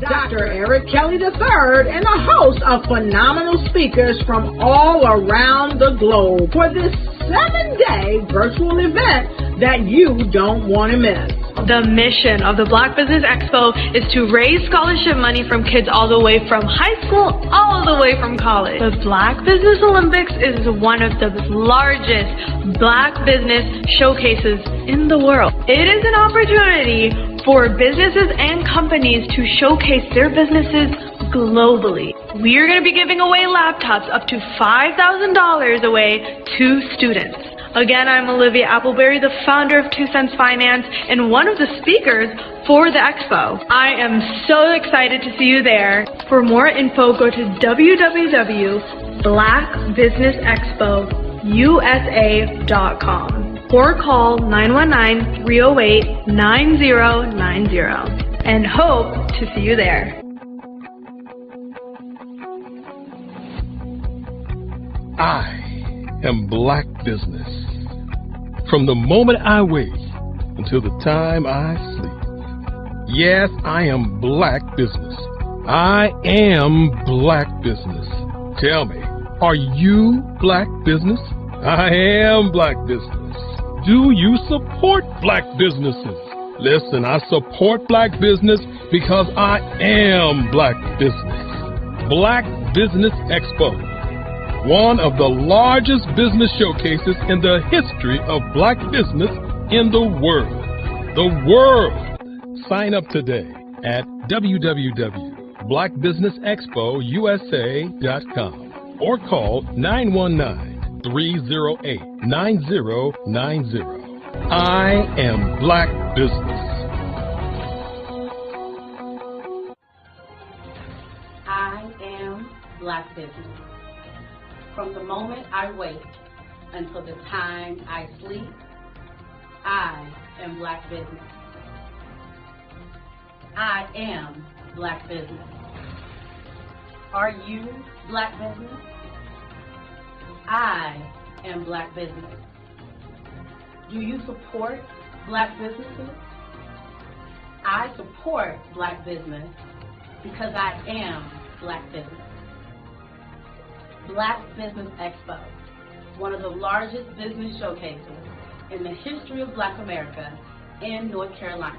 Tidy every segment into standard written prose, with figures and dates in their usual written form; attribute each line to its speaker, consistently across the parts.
Speaker 1: Dr. Eric Kelly III and a host of phenomenal speakers from all around the globe for this 7-day virtual event that you don't want to miss.
Speaker 2: The mission of the Black Business Expo is to raise scholarship money from kids all the way from high school all the way from college. The Black Business Olympics is one of the largest Black business showcases in the world. It is an opportunity for businesses and companies to showcase their businesses globally. We are going to be giving away laptops up to $5,000 away to students. Again, I'm Olivia Appleberry, the founder of 2 Cents Finance and one of the speakers for the expo. I am so excited to see you there. For more info, go to www.blackbusinessexpousa.com or call 919-308-9090 and hope to see you there.
Speaker 3: I am Black Business. From the moment I wake until the time I sleep. Yes, I am Black Business. I am Black Business. Tell me, are you Black Business? I am Black Business. Do you support Black businesses? Listen, I support Black business because I am Black Business. Black Business Expo, one of the largest business showcases in the history of Black business in the world. The world! Sign up today at www.blackbusinessexpousa.com or call 919-308-9090. I am Black Business.
Speaker 4: I am Black Business. From the moment I wake until the time I sleep, I am Black Business. I am Black Business. Are you Black Business? I am Black Business. Do you support Black businesses? I support Black business because I am Black Business. Black Business Expo, one of the largest business showcases in the history of Black America in North Carolina.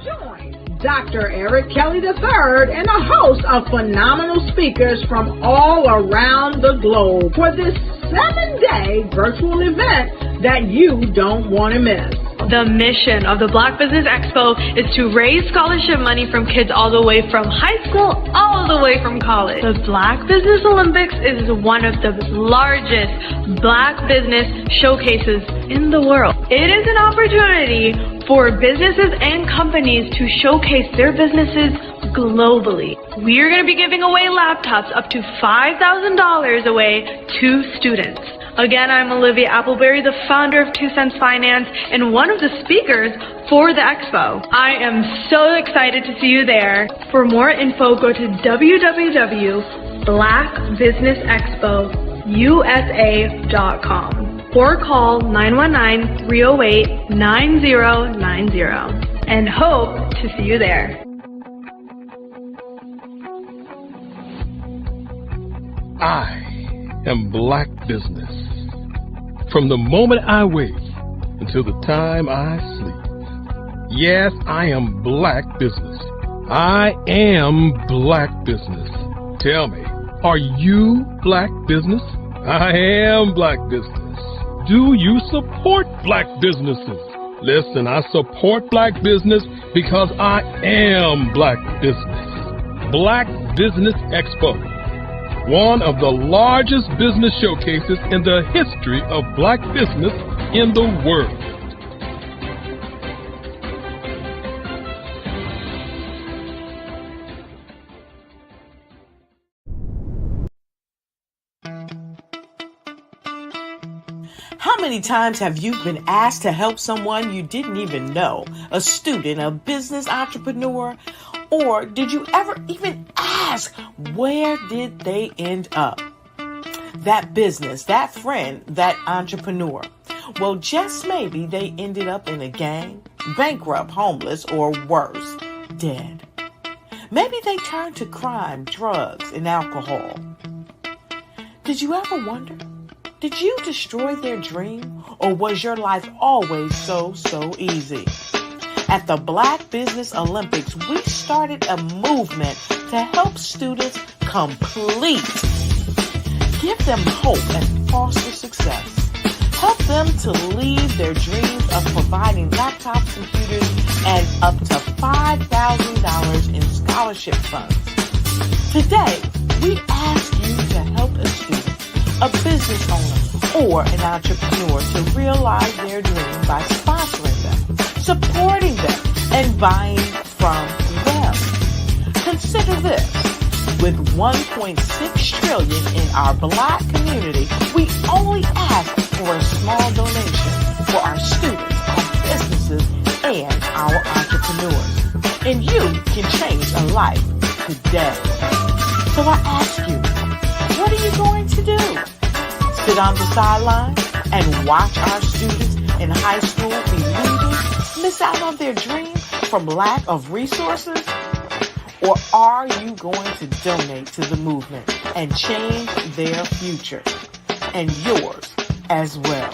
Speaker 1: Join Dr. Eric Kelly III and a host of phenomenal speakers from all around the globe for this 7-day virtual event that you don't want to miss.
Speaker 2: The mission of the Black Business Expo is to raise scholarship money from kids all the way from high school all the way from college. The Black Business Olympics is one of the largest Black business showcases in the world. It is an opportunity for businesses and companies to showcase their businesses globally. We are going to be giving away laptops up to $5,000 away to students. Again, I'm Olivia Appleberry, the founder of 2 Cents Finance and one of the speakers for the expo. I am so excited to see you there. For more info, go to www.blackbusinessexpousa.com or call 919-308-9090 and hope to see you there.
Speaker 3: I am Black Business. From the moment I wake until the time I sleep. Yes, I am Black Business. I am Black Business. Tell me, are you Black Business? I am Black Business. Do you support Black businesses? Listen, I support Black business because I am Black Business. Black Business Expo, one of the largest business showcases in the history of Black business in the world.
Speaker 5: How many times have you been asked to help someone you didn't even know, a student, a business entrepreneur? Or did you ever even ask, where did they end up? That business, that friend, that entrepreneur. Well, just maybe they ended up in a gang, bankrupt, homeless, or worse, dead. Maybe they turn to crime, drugs, and alcohol. Did you ever wonder? Did you destroy their dream, or was your life always so easy? At the Black Business Olympics, we started a movement to help students complete. Give them hope and foster success. Help them to leave their dreams of providing laptops, computers, and up to $5,000 in scholarship funds. Today, we ask you to help a student, a business owner, or an entrepreneur to realize their dream by sponsoring them, supporting them, and buying from them. Consider this. With $1.6 trillion in our Black community, we only ask for a small donation for our students, our businesses, and our entrepreneurs. And you can change a life today. So I ask you, what are you going to do? Sit on the sideline and watch our students in high school be losers, miss out on their dream from lack of resources? Or are you going to donate to the movement and change their future and yours as well?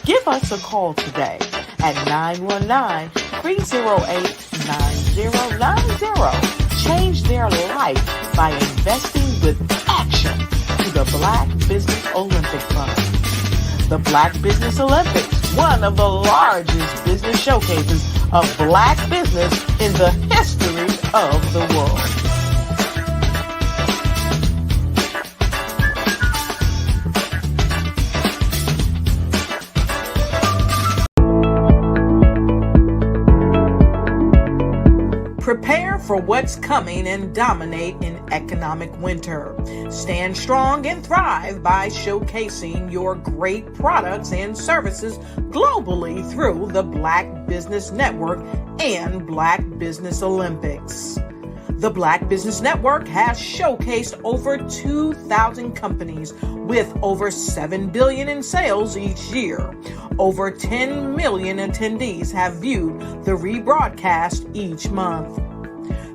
Speaker 5: Give us a call today at 919-308-9090. Change their life by investing with action to the Black Business Olympic Fund. The Black Business Olympics, one of the largest business showcases of Black business in the history of the world. Prepare for what's coming and dominate in economic winter. Stand strong and thrive by showcasing your great products and services globally through the Black Business Network and Black Business Olympics. The Black Business Network has showcased over 2,000 companies with over $7 billion in sales each year. Over 10 million attendees have viewed the rebroadcast each month.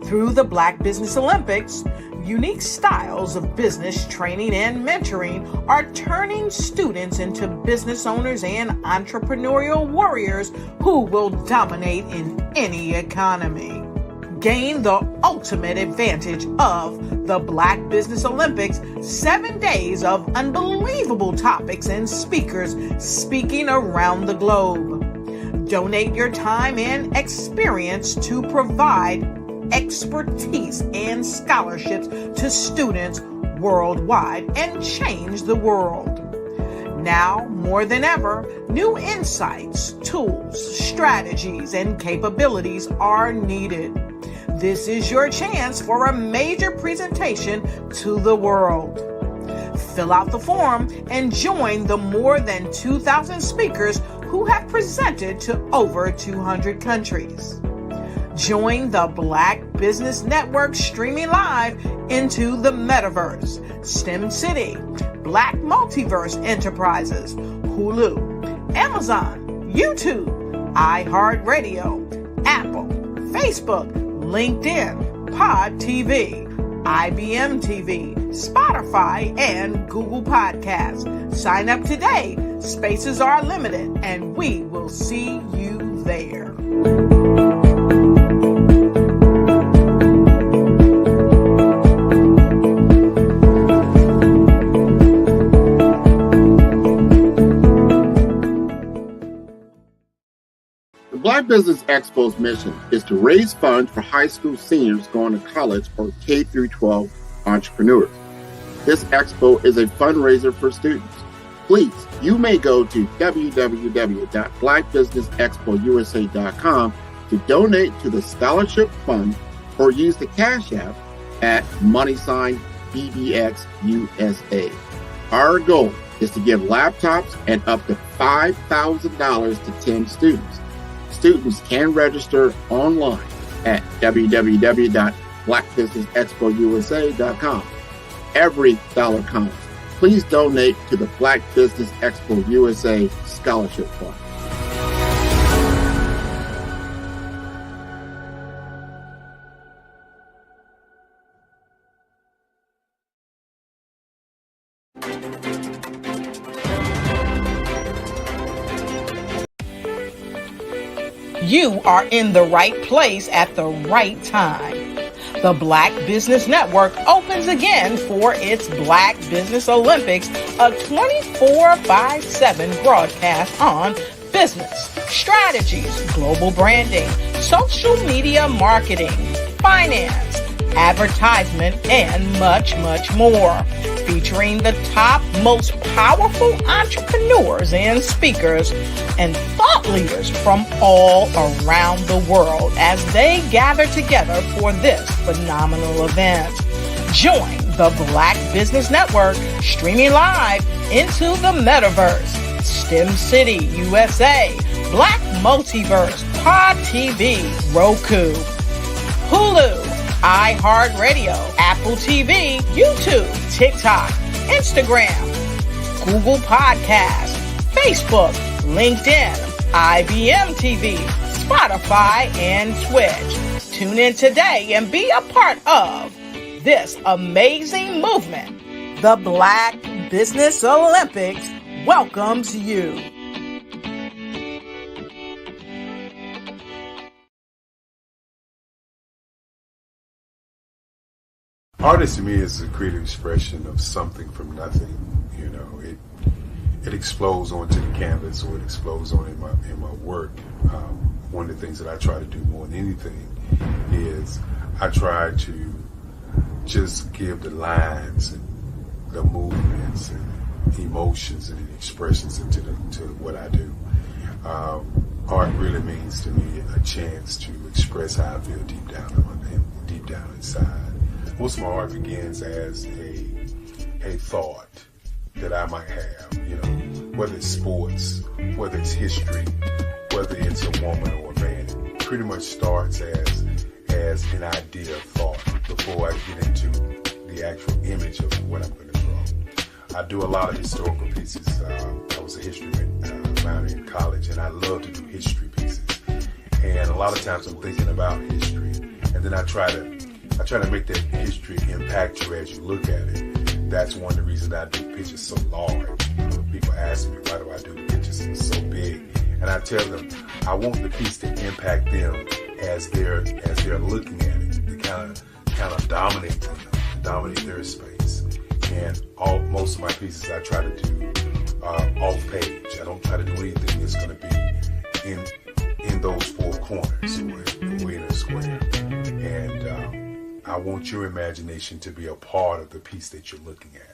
Speaker 5: Through the Black Business Olympics, unique styles of business training and mentoring are turning students into business owners and entrepreneurial warriors who will dominate in any economy. Gain the ultimate advantage of the Black Business Olympics, 7 days of unbelievable topics and speakers speaking around the globe. Donate your time and experience to provide expertise and scholarships to students worldwide and change the world. Now, more than ever, new insights, tools, strategies, and capabilities are needed. This is your chance for a major presentation to the world. Fill out the form and join the more than 2,000 speakers who have presented to over 200 countries. Join the Black Business Network streaming live into the Metaverse, STEM City, Black Multiverse Enterprises, Hulu, Amazon, YouTube, iHeartRadio, Apple, Facebook, LinkedIn, Pod TV, IBM TV, Spotify, and Google Podcasts. Sign up today. Spaces are limited, and we will see you there.
Speaker 6: The Black Business Expo's mission is to raise funds for high school seniors going to college or K-12 entrepreneurs. This expo is a fundraiser for students. Please, you may go to www.blackbusinessexpousa.com to donate to the scholarship fund or use the Cash App at $BBXUSA. Our goal is to give laptops and up to $5,000 to 10 students. Students can register online at www.blackbusinessexpousa.com. Every dollar counts. Please donate to the Black Business Expo USA Scholarship Fund.
Speaker 5: you are in the right place at the right time. The Black Business Network opens again for its Black Business Olympics, a 24/7 broadcast on business, strategies, global branding, social media marketing, finance, advertisement, and much, much more. Featuring the top, most powerful entrepreneurs and speakers and thought leaders from all around the world as they gather together for this phenomenal event. Join the Black Business Network streaming live into the metaverse, STEM City, USA, Black Multiverse, Pod TV, Roku, Hulu, iHeartRadio, Apple TV, YouTube, TikTok, Instagram, Google Podcasts, Facebook, LinkedIn, IBM TV, Spotify, and Twitch. Tune in today and be a part of this amazing movement. The Black Business Olympics welcomes you.
Speaker 7: Art to me is a creative expression of something from nothing. You know, it explodes onto the canvas, or it explodes on in my work. One of the things that I try to do more than anything is I try to just give the lines and the movements and emotions and expressions into what I do. Art really means to me a chance to express how I feel deep down inside. Most of my art begins as a thought that I might have, you know, whether it's sports, whether it's history, whether it's a woman or a man. It pretty much starts as an idea of thought before I get into the actual image of what I'm going to draw. I do a lot of historical pieces. I was a history minor in college, and I love to do history pieces. And a lot of times I'm thinking about history, and then I try to make that history impact you as you look at it. That's one of the reasons I do pictures so large. People ask me, why do I do the pictures so big? And I tell them, I want the piece to impact them as they're looking at it, to kind of dominate them, dominate their space. And most of my pieces I try to do off page. I don't try to do anything that's going to be in those four corners or in a square. And I want your imagination to be a part of the piece that you're looking at.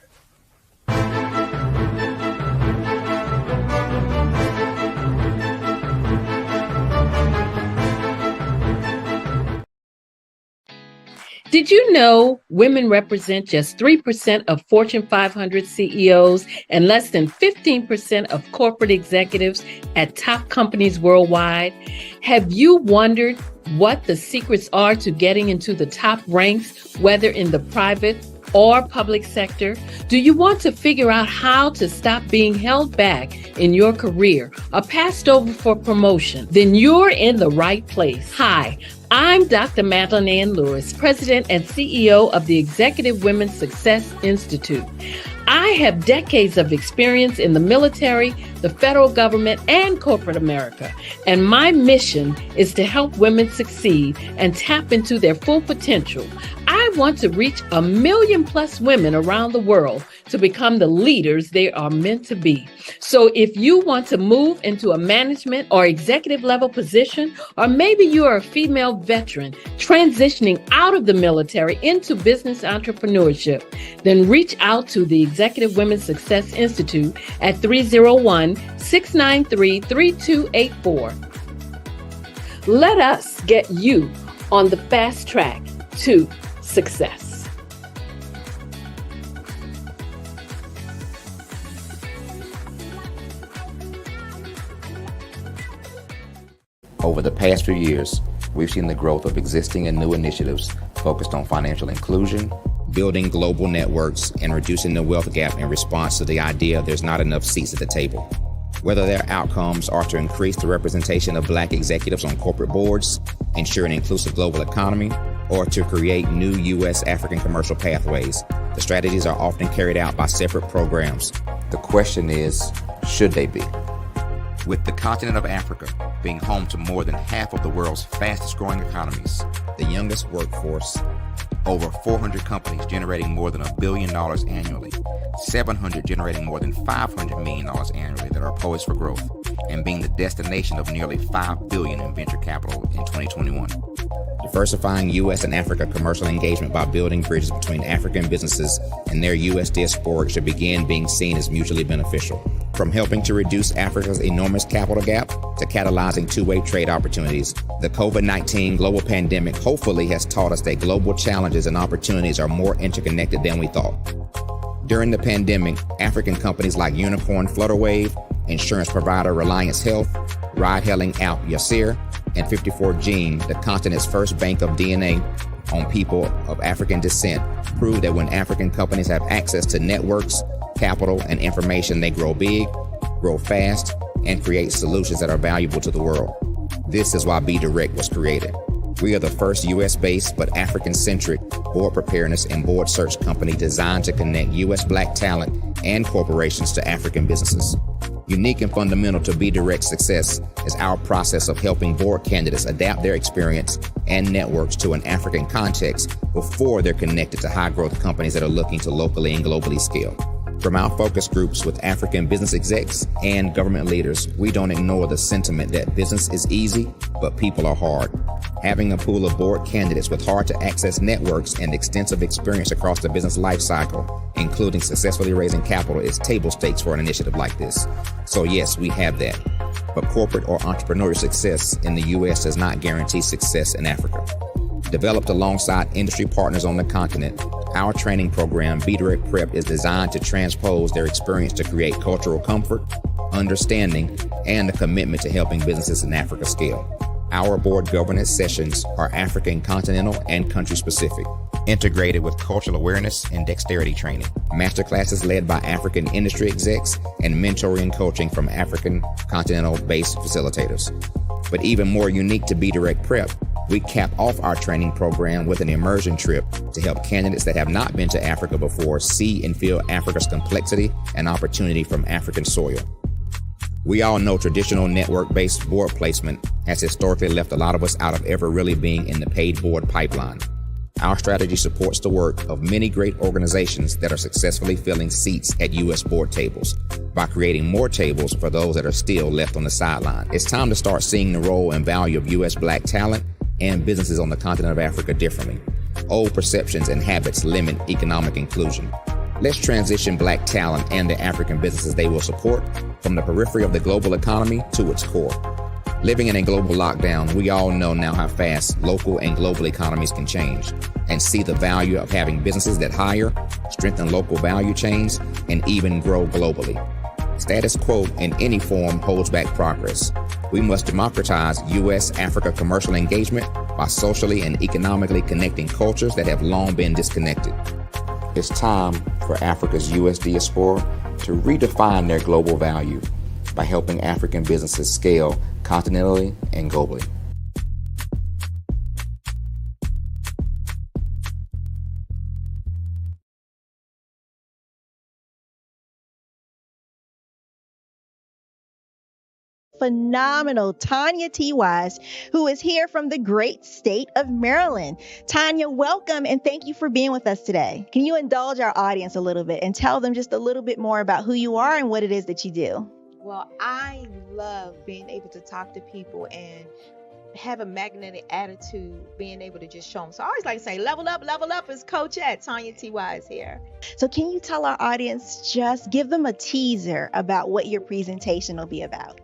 Speaker 8: Did you know women represent just 3% of Fortune 500 CEOs and less than 15% of corporate executives at top companies worldwide? Have you wondered what the secrets are to getting into the top ranks, whether in the private or public sector? Do you want to figure out how to stop being held back in your career or passed over for promotion? Then you're in the right place. Hi, I'm Dr. Madeline Ann Lewis, President and CEO of the Executive Women's Success Institute. I have decades of experience in the military, the federal government, and corporate America, and my mission is to help women succeed and tap into their full potential. I want to reach 1 million+ women around the world to become the leaders they are meant to be. So if you want to move into a management or executive level position, or maybe you are a female veteran transitioning out of the military into business entrepreneurship, then reach out to the Executive Women's Success Institute at 301-693-3284. Let us get you on the fast track to success.
Speaker 9: Over the past few years, we've seen the growth of existing and new initiatives focused on financial inclusion, building global networks, and reducing the wealth gap in response to the idea there's not enough seats at the table. Whether their outcomes are to increase the representation of Black executives on corporate boards, ensure an inclusive global economy, or to create new U.S. African commercial pathways, the strategies are often carried out by separate programs. The question is, should they be? With the continent of Africa being home to more than half of the world's fastest growing economies, the youngest workforce, over 400 companies generating more than $1 billion annually, 700 generating more than $500 million annually that are poised for growth, and being the destination of nearly $5 billion in venture capital in 2021. Diversifying U.S. and Africa commercial engagement by building bridges between African businesses and their U.S. diaspora should begin being seen as mutually beneficial. From helping to reduce Africa's enormous capital gap to catalyzing two-way trade opportunities, the COVID-19 global pandemic hopefully has taught us that global challenges and opportunities are more interconnected than we thought. During the pandemic, African companies like Unicorn Flutterwave, insurance provider Reliance Health, ride-hailing app Yasir, and 54Gene, the continent's first bank of DNA on people of African descent, proved that when African companies have access to networks, capital, and information, they grow big, grow fast, and create solutions that are valuable to the world. This is why Be Direct was created. We are the first U.S.-based but African-centric board preparedness and board search company designed to connect U.S. Black talent and corporations to African businesses. Unique and fundamental to Be Direct's success is our process of helping board candidates adapt their experience and networks to an African context before they're connected to high-growth companies that are looking to locally and globally scale. From our focus groups with African business execs and government leaders, we don't ignore the sentiment that business is easy, but people are hard. Having a pool of board candidates with hard-to-access networks and extensive experience across the business life cycle, including successfully raising capital, is table stakes for an initiative like this. So yes, we have that. But corporate or entrepreneurial success in the U.S. does not guarantee success in Africa. Developed alongside industry partners on the continent, our training program, Be Direct Prep, is designed to transpose their experience to create cultural comfort, understanding, and a commitment to helping businesses in Africa scale. Our board governance sessions are African, continental, and country-specific, integrated with cultural awareness and dexterity training, masterclasses led by African industry execs, and mentoring and coaching from African continental-based facilitators. But even more unique to Be Direct Prep, we cap off our training program with an immersion trip to help candidates that have not been to Africa before see and feel Africa's complexity and opportunity from African soil. We all know traditional network-based board placement has historically left a lot of us out of ever really being in the paid board pipeline. Our strategy supports the work of many great organizations that are successfully filling seats at U.S. board tables by creating more tables for those that are still left on the sideline. It's time to start seeing the role and value of U.S. Black talent and businesses on the continent of Africa differently. Old perceptions and habits limit economic inclusion. Let's transition Black talent and the African businesses they will support from the periphery of the global economy to its core. Living in a global lockdown, we all know now how fast local and global economies can change, and see the value of having businesses that hire, strengthen local value chains, and even grow globally. Status quo in any form holds back progress. We must democratize U.S.-Africa commercial engagement by socially and economically connecting cultures that have long been disconnected. It's time for Africa's U.S. diaspora to redefine their global value by helping African businesses scale continentally and globally.
Speaker 10: Phenomenal Tanya T. Wise, who is here from the great state of Maryland. Tanya, welcome and thank you for being with us today. Can you indulge our audience a little bit and tell them just a little bit more about who you are and what it is that you do?
Speaker 11: Well, I love being able to talk to people and have a magnetic attitude, being able to just show them. So I always like to say, level up is Coach at Tanya T. Wise here.
Speaker 10: So can you tell our audience, just give them a teaser about what your presentation will be about?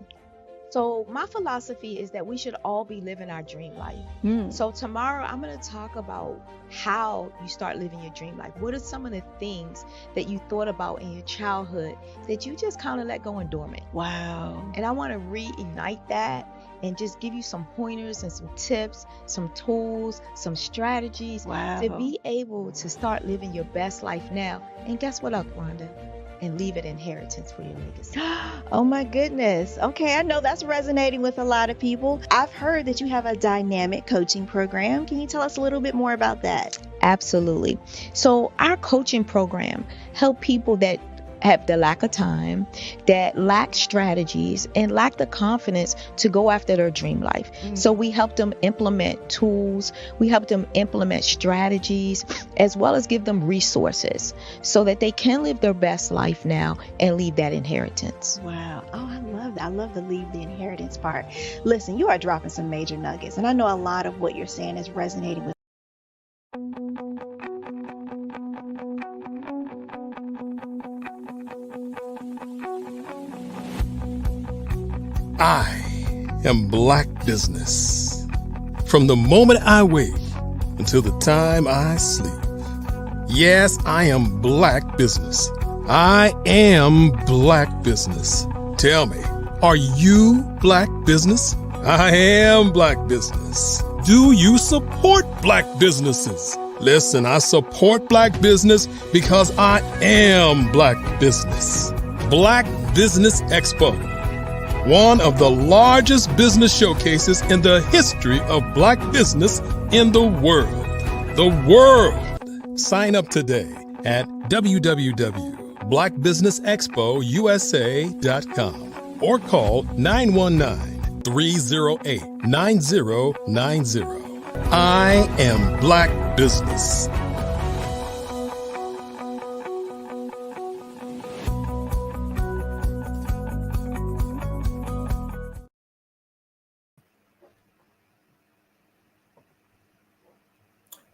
Speaker 11: So my philosophy is that we should all be living our dream life. So tomorrow I'm going to talk about how you start living your dream life. What are some of the things that you thought about in your childhood that you just kind of let go and dormant?
Speaker 10: Wow.
Speaker 11: And I want to reignite that and just give you some pointers and some tips, some tools, some strategies to be able to start living your best life now. And guess what, Rhonda? And leave an inheritance for your legacy.
Speaker 10: Oh my goodness. Okay, I know that's resonating with a lot of people. I've heard that you have a dynamic coaching program. Can you tell us a little bit more about that?
Speaker 11: Absolutely. So our coaching program help people that have the lack of time, that lack strategies, and lack the confidence to go after their dream life. So we help them implement tools, we help them implement strategies, as well as give them resources so that they can live their best life now and leave that inheritance.
Speaker 10: Wow. Oh, I love that. I love the leave the inheritance part. Listen, you are dropping some major nuggets, and I know a lot of what you're saying is resonating with.
Speaker 3: I am Black Business. From the moment I wake until the time I sleep. Yes, I am Black Business. I am Black Business. Tell me, are you Black Business? I am Black Business. Do you support Black businesses? Listen, I support Black business because I am Black Business. Black Business Expo, one of the largest business showcases in the history of Black business in the world. The world! Sign up today at www.blackbusinessexpousa.com or call 919-308-9090. I am Black Business.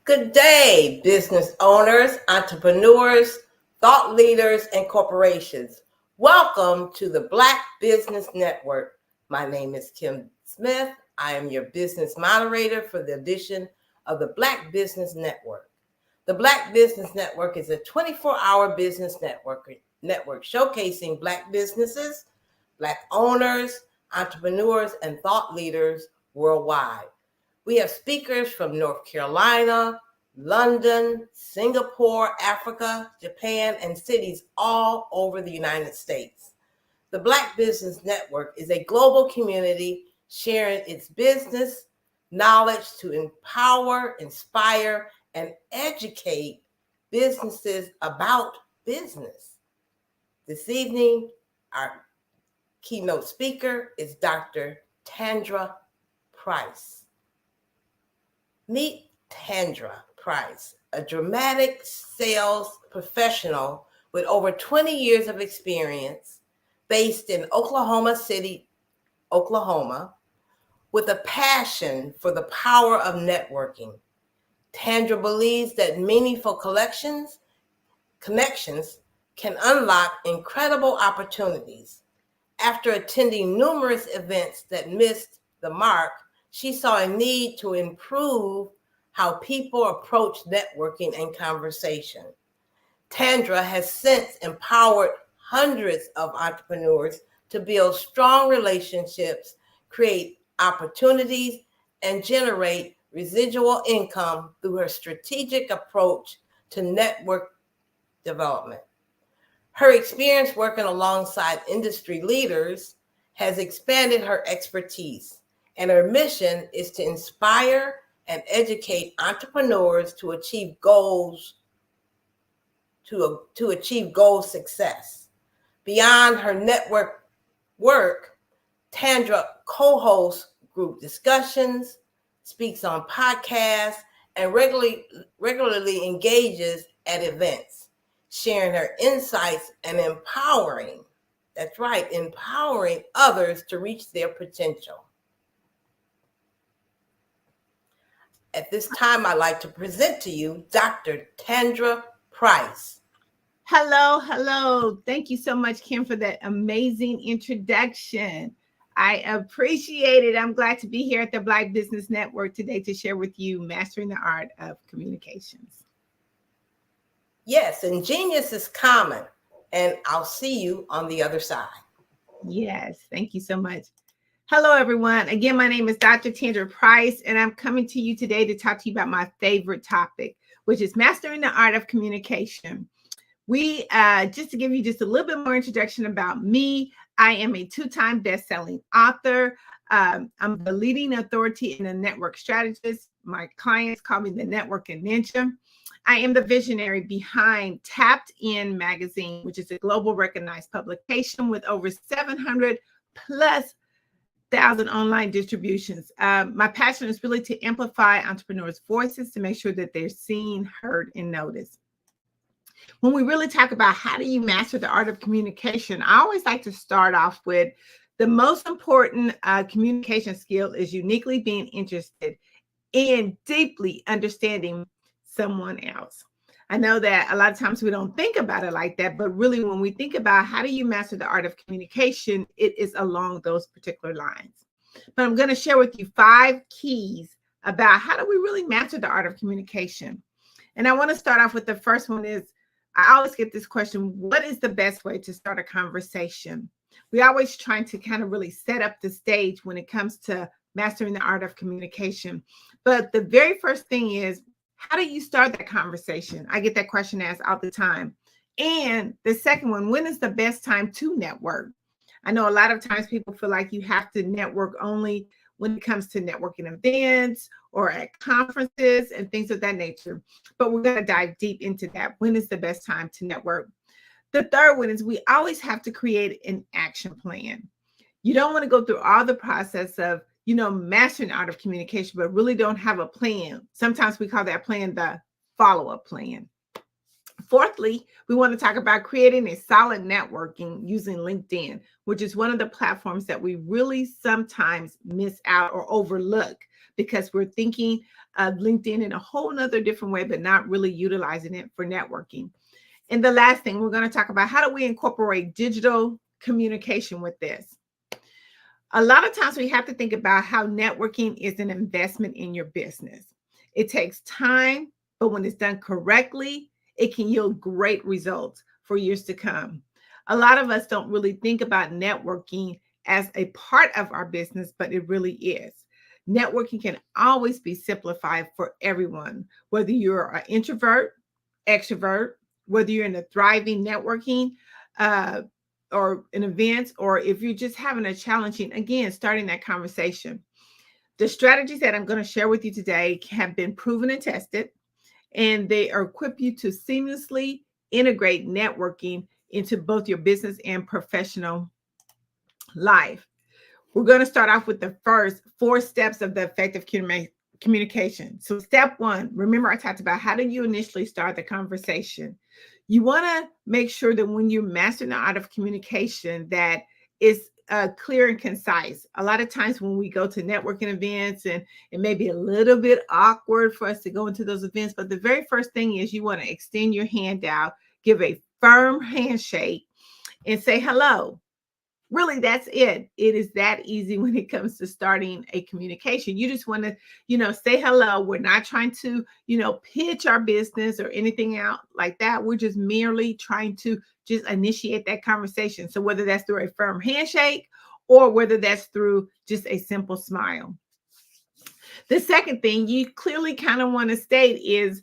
Speaker 12: Good day, business owners, entrepreneurs, thought leaders, and corporations. Welcome to the Black Business Network. My name is Kim Smith. I am your business moderator for the edition of the Black Business Network. The Black Business Network is a 24-hour business network showcasing Black businesses, Black owners, entrepreneurs, and thought leaders worldwide. We have speakers from North Carolina, London, Singapore, Africa, Japan, and cities all over the United States. The Black Business Network is a global community sharing its business knowledge to empower, inspire, and educate businesses about business. This evening, our keynote speaker is Dr. Tandra Price. Meet Tandra Price, a dramatic sales professional with over 20 years of experience, based in Oklahoma City, Oklahoma, with a passion for the power of networking. Tandra believes that meaningful connections can unlock incredible opportunities. After attending numerous events that missed the mark, she saw a need to improve how people approach networking and conversation. Tandra has since empowered hundreds of entrepreneurs to build strong relationships, create opportunities, and generate residual income through her strategic approach to network development. Her experience working alongside industry leaders has expanded her expertise, and her mission is to inspire and educate entrepreneurs to achieve goals success. Beyond her network work, Tandra co-hosts group discussions, speaks on podcasts, and regularly engages at events, sharing her insights and empowering others to reach their potential. At this time, I'd like to present to you Dr. Tandra Price.
Speaker 13: Hello. Thank you so much, Kim, for that amazing introduction. I appreciate it. I'm glad to be here at the Black Business Network today to share with you Mastering the Art of Communications.
Speaker 12: Yes, and genius is common, and I'll see you on the other side.
Speaker 13: Yes, thank you so much. Hello, everyone. Again, my name is Dr. Tandra Price, and I'm coming to you today to talk to you about my favorite topic, which is Mastering the Art of Communication. Just to give you just a little bit more introduction about me, I am a 2-time best-selling author. I'm the leading authority in the network strategist. my clients call me the networking ninja. I am the visionary behind Tapped In magazine, which is a global recognized publication with over 700 plus thousand online distributions. My passion is really to amplify entrepreneurs' voices to make sure that they're seen, heard, and noticed. When we really talk about how do you master the art of communication, I always like to start off with the most important communication skill is uniquely being interested in deeply understanding someone else. I know that a lot of times we don't think about it like that, but really when we think about how do you master the art of communication, it is along those particular lines. But I'm going to share with you 5 keys about how do we really master the art of communication. And I want to start off with the first one is, I always get this question, what is the best way to start a conversation? We're always trying to kind of really set up the stage when it comes to mastering the art of communication. But the very first thing is, how do you start that conversation? I get that question asked all the time. And the second one, when is the best time to network? I know a lot of times people feel like you have to network only when it comes to networking events or at conferences and things of that nature. But we're going to dive deep into that. When is the best time to network? The third one is we always have to create an action plan. You don't want to go through all the process of, mastering the art of communication, but really don't have a plan. Sometimes we call that plan the follow-up plan. Fourthly, we want to talk about creating a solid networking using LinkedIn, which is one of the platforms that we really sometimes miss out or overlook because we're thinking of LinkedIn in a whole nother different way, but not really utilizing it for networking. And the last thing, we're going to talk about how do we incorporate digital communication with this. A lot of times we have to think about how networking is an investment in your business. It takes time, but when it's done correctly, it can yield great results for years to come. A lot of us don't really think about networking as a part of our business, but it really is. Networking can always be simplified for everyone, whether you're an introvert, extrovert, whether you're in a thriving networking or an event, or if you're just having a challenging, again, starting that conversation. The strategies that I'm going to share with you today have been proven and tested, and they equip you to seamlessly integrate networking into both your business and professional life. We're going to start off with the first 4 steps of the effective communication. So step 1, remember I talked about how do you initially start the conversation. You want to make sure that when you're mastering the art of communication, that it's clear and concise. A lot of times when we go to networking events, and it may be a little bit awkward for us to go into those events, but the very first thing is you want to extend your hand out, give a firm handshake, and say hello. Really, that's it. It is that easy when it comes to starting a communication. You just want to, say hello. We're not trying to, pitch our business or anything out like that. We're just merely trying to just initiate that conversation. So whether that's through a firm handshake or whether that's through just a simple smile. The second thing you clearly kind of want to state is,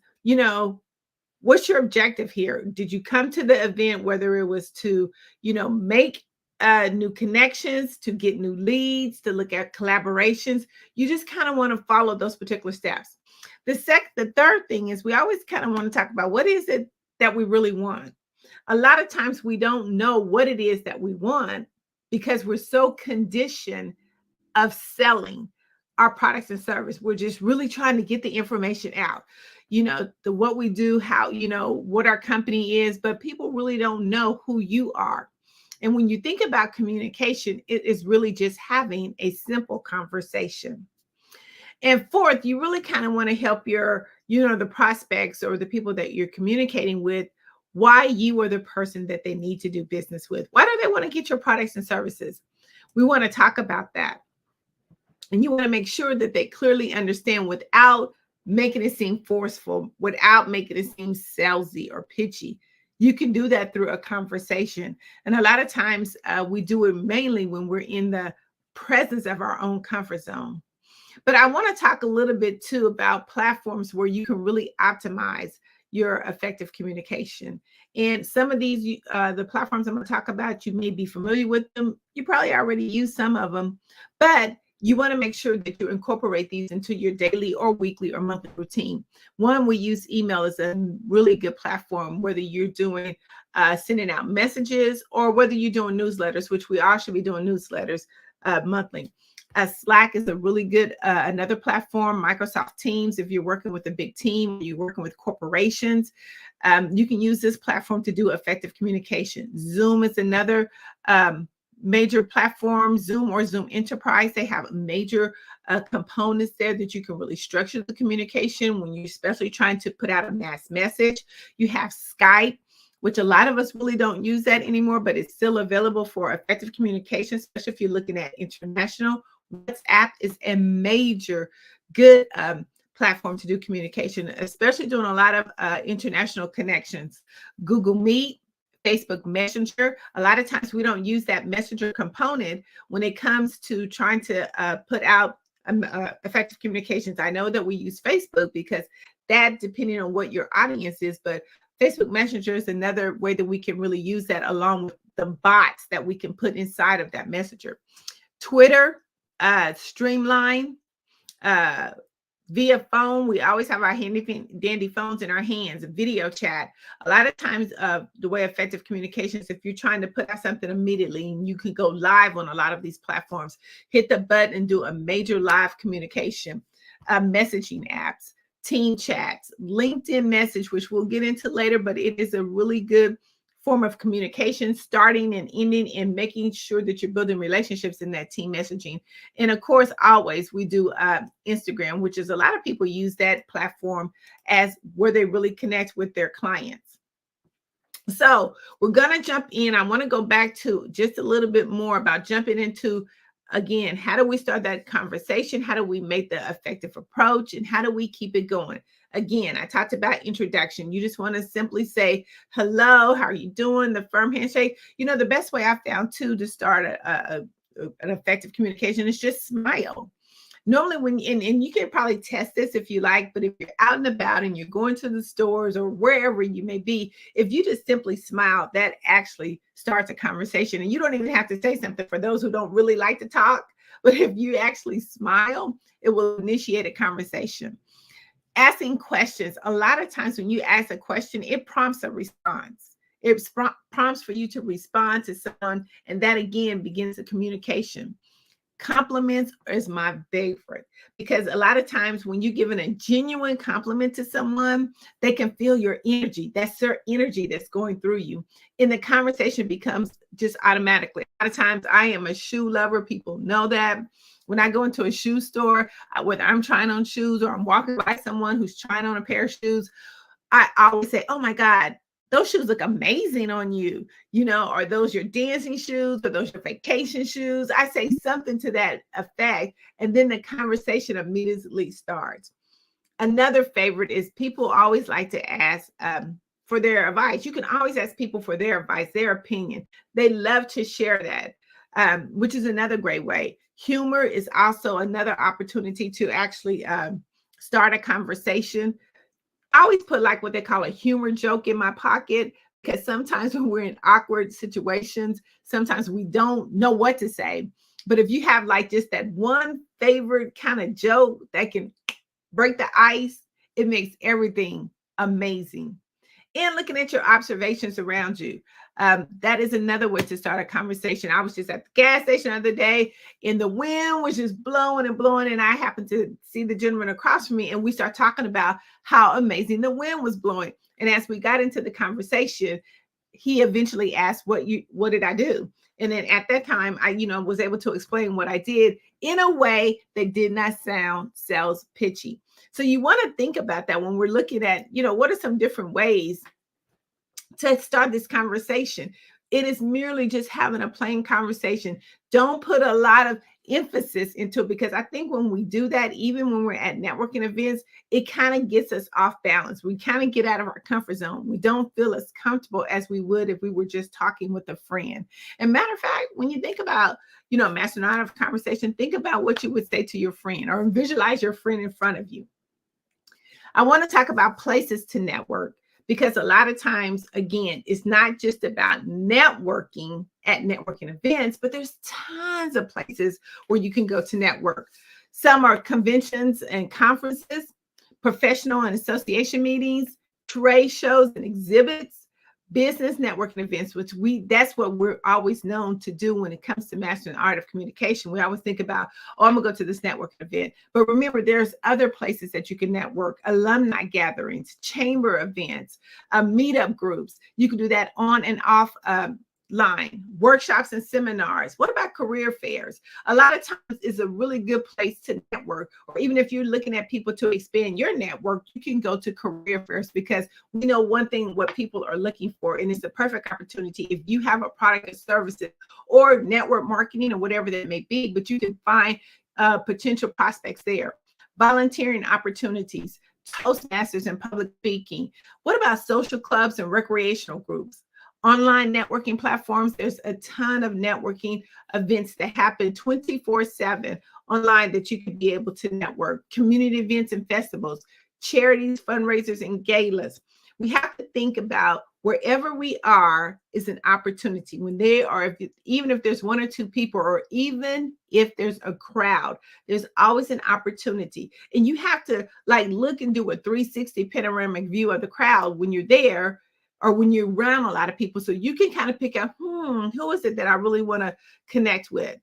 Speaker 13: what's your objective here? Did you come to the event, whether it was to, make new connections, to get new leads, to look at collaborations? You just kind of want to follow those particular steps. The third thing is we always kind of want to talk about what is it that we really want. A lot of times we don't know what it is that we want because we're so conditioned of selling our products and service. We're just really trying to get the information out, what we do, how, what our company is, but people really don't know who you are. And when you think about communication, it is really just having a simple conversation. And fourth, you really kind of want to help your, the prospects or the people that you're communicating with, why you are the person that they need to do business with. Why do they want to get your products and services? We want to talk about that. And you want to make sure that they clearly understand without making it seem forceful, without making it seem salesy or pitchy. You can do that through a conversation. And a lot of times we do it mainly when we're in the presence of our own comfort zone. But I want to talk a little bit too about platforms where you can really optimize your effective communication. And some of these, the platforms I'm going to talk about, you may be familiar with them. You probably already use some of them, but you want to make sure that you incorporate these into your daily or weekly or monthly routine. One, we use email as a really good platform, whether you're doing sending out messages or whether you're doing newsletters, which we all should be doing newsletters monthly. Slack is a really good another platform. Microsoft Teams, if you're working with a big team, you're working with corporations, you can use this platform to do effective communication. Zoom is another major platform. Zoom or Zoom Enterprise, they have major components there that you can really structure the communication when you're especially trying to put out a mass message. You have Skype, which a lot of us really don't use that anymore, but it's still available for effective communication, especially if you're looking at international. WhatsApp is a major good platform to do communication, especially doing a lot of international connections. Google Meet, Facebook Messenger. A lot of times we don't use that messenger component when it comes to trying to put out effective communications. I know that we use Facebook because that, depending on what your audience is, but Facebook Messenger is another way that we can really use that along with the bots that we can put inside of that messenger. Twitter, Streamline, via phone. We always have our handy dandy phones in our hands. Video chat. A lot of times, the way effective communications, if you're trying to put out something immediately, and you can go live on a lot of these platforms, hit the button and do a major live communication. Messaging apps, team chats, LinkedIn message, which we'll get into later, but it is a really good form of communication, starting and ending and making sure that you're building relationships in that team messaging. And of course, always we do Instagram, which is a lot of people use that platform as where they really connect with their clients. So we're going to jump in. I want to go back to just a little bit more about jumping into, again, how do we start that conversation? How do we make the effective approach? And how do we keep it going? Again, I talked about introduction. You just want to simply say, hello, how are you doing? The firm handshake. You know, the best way I found too to start an effective communication is just smile. Normally when, and you can probably test this if you like, but if you're out and about and you're going to the stores or wherever you may be, if you just simply smile, that actually starts a conversation. And you don't even have to say something for those who don't really like to talk, but if you actually smile, it will initiate a conversation. Asking questions. A lot of times when you ask a question, it prompts a response. It prompts for you to respond to someone, and that again begins the communication. Compliments is my favorite because a lot of times when you're giving a genuine compliment to someone, they can feel your energy. That's their energy that's going through you. And the conversation becomes just automatically. A lot of times I am a shoe lover. People know that. When I go into a shoe store, whether I'm trying on shoes or I'm walking by someone who's trying on a pair of shoes, I always say, oh my God, those shoes look amazing on you. You know, are those your dancing shoes? Are those your vacation shoes? I say something to that effect, and then the conversation immediately starts. Another favorite is people always like to ask for their advice. You can always ask people for their advice, their opinion. They love to share that, which is another great way. Humor is also another opportunity to actually start a conversation. I always put like what they call a humor joke in my pocket because sometimes when we're in awkward situations, sometimes we don't know what to say. But if you have like just that one favorite kind of joke that can break the ice, it makes everything amazing. And looking at your observations around you. That is another way to start a conversation. I was just at the gas station the other day and the wind was just blowing and blowing. And I happened to see the gentleman across from me and we start talking about how amazing the wind was blowing. And as we got into the conversation, he eventually asked, what did I do? And then at that time, I, was able to explain what I did in a way that did not sound sales pitchy. So you want to think about that when we're looking at, what are some different ways to start this conversation. It is merely just having a plain conversation. Don't put a lot of emphasis into it because I think when we do that, even when we're at networking events, it kind of gets us off balance. We kind of get out of our comfort zone. We don't feel as comfortable as we would if we were just talking with a friend. And matter of fact, when you think about, mastering out of conversation, think about what you would say to your friend or visualize your friend in front of you. I want to talk about places to network because a lot of times, again, it's not just about networking at networking events, but there's tons of places where you can go to network. Some are conventions and conferences, professional and association meetings, trade shows and exhibits, business networking events, which that's what we're always known to do when it comes to mastering the art of communication. We always think about, oh, I'm gonna go to this networking event. But remember, there's other places that you can network: alumni gatherings, chamber events, meetup groups. You can do that on and off line, workshops and seminars. What about career fairs? A lot of times is a really good place to network, or even if you're looking at people to expand your network, you can go to career fairs, because we know one thing what people are looking for, and it's a perfect opportunity if you have a product or services or network marketing or whatever that may be, but you can find potential prospects there. Volunteering opportunities, Toastmasters and public speaking. What about social clubs and recreational groups? Online networking platforms. There's a ton of networking events that happen 24/7 online that you could be able to network. Community events and festivals, charities, fundraisers, and galas. We have to think about wherever we are is an opportunity. When they are, even if there's one or two people, or even if there's a crowd, there's always an opportunity. And you have to look and do a 360 panoramic view of the crowd when you're there, or when you're around a lot of people, so you can kind of pick out, who is it that I really want to connect with?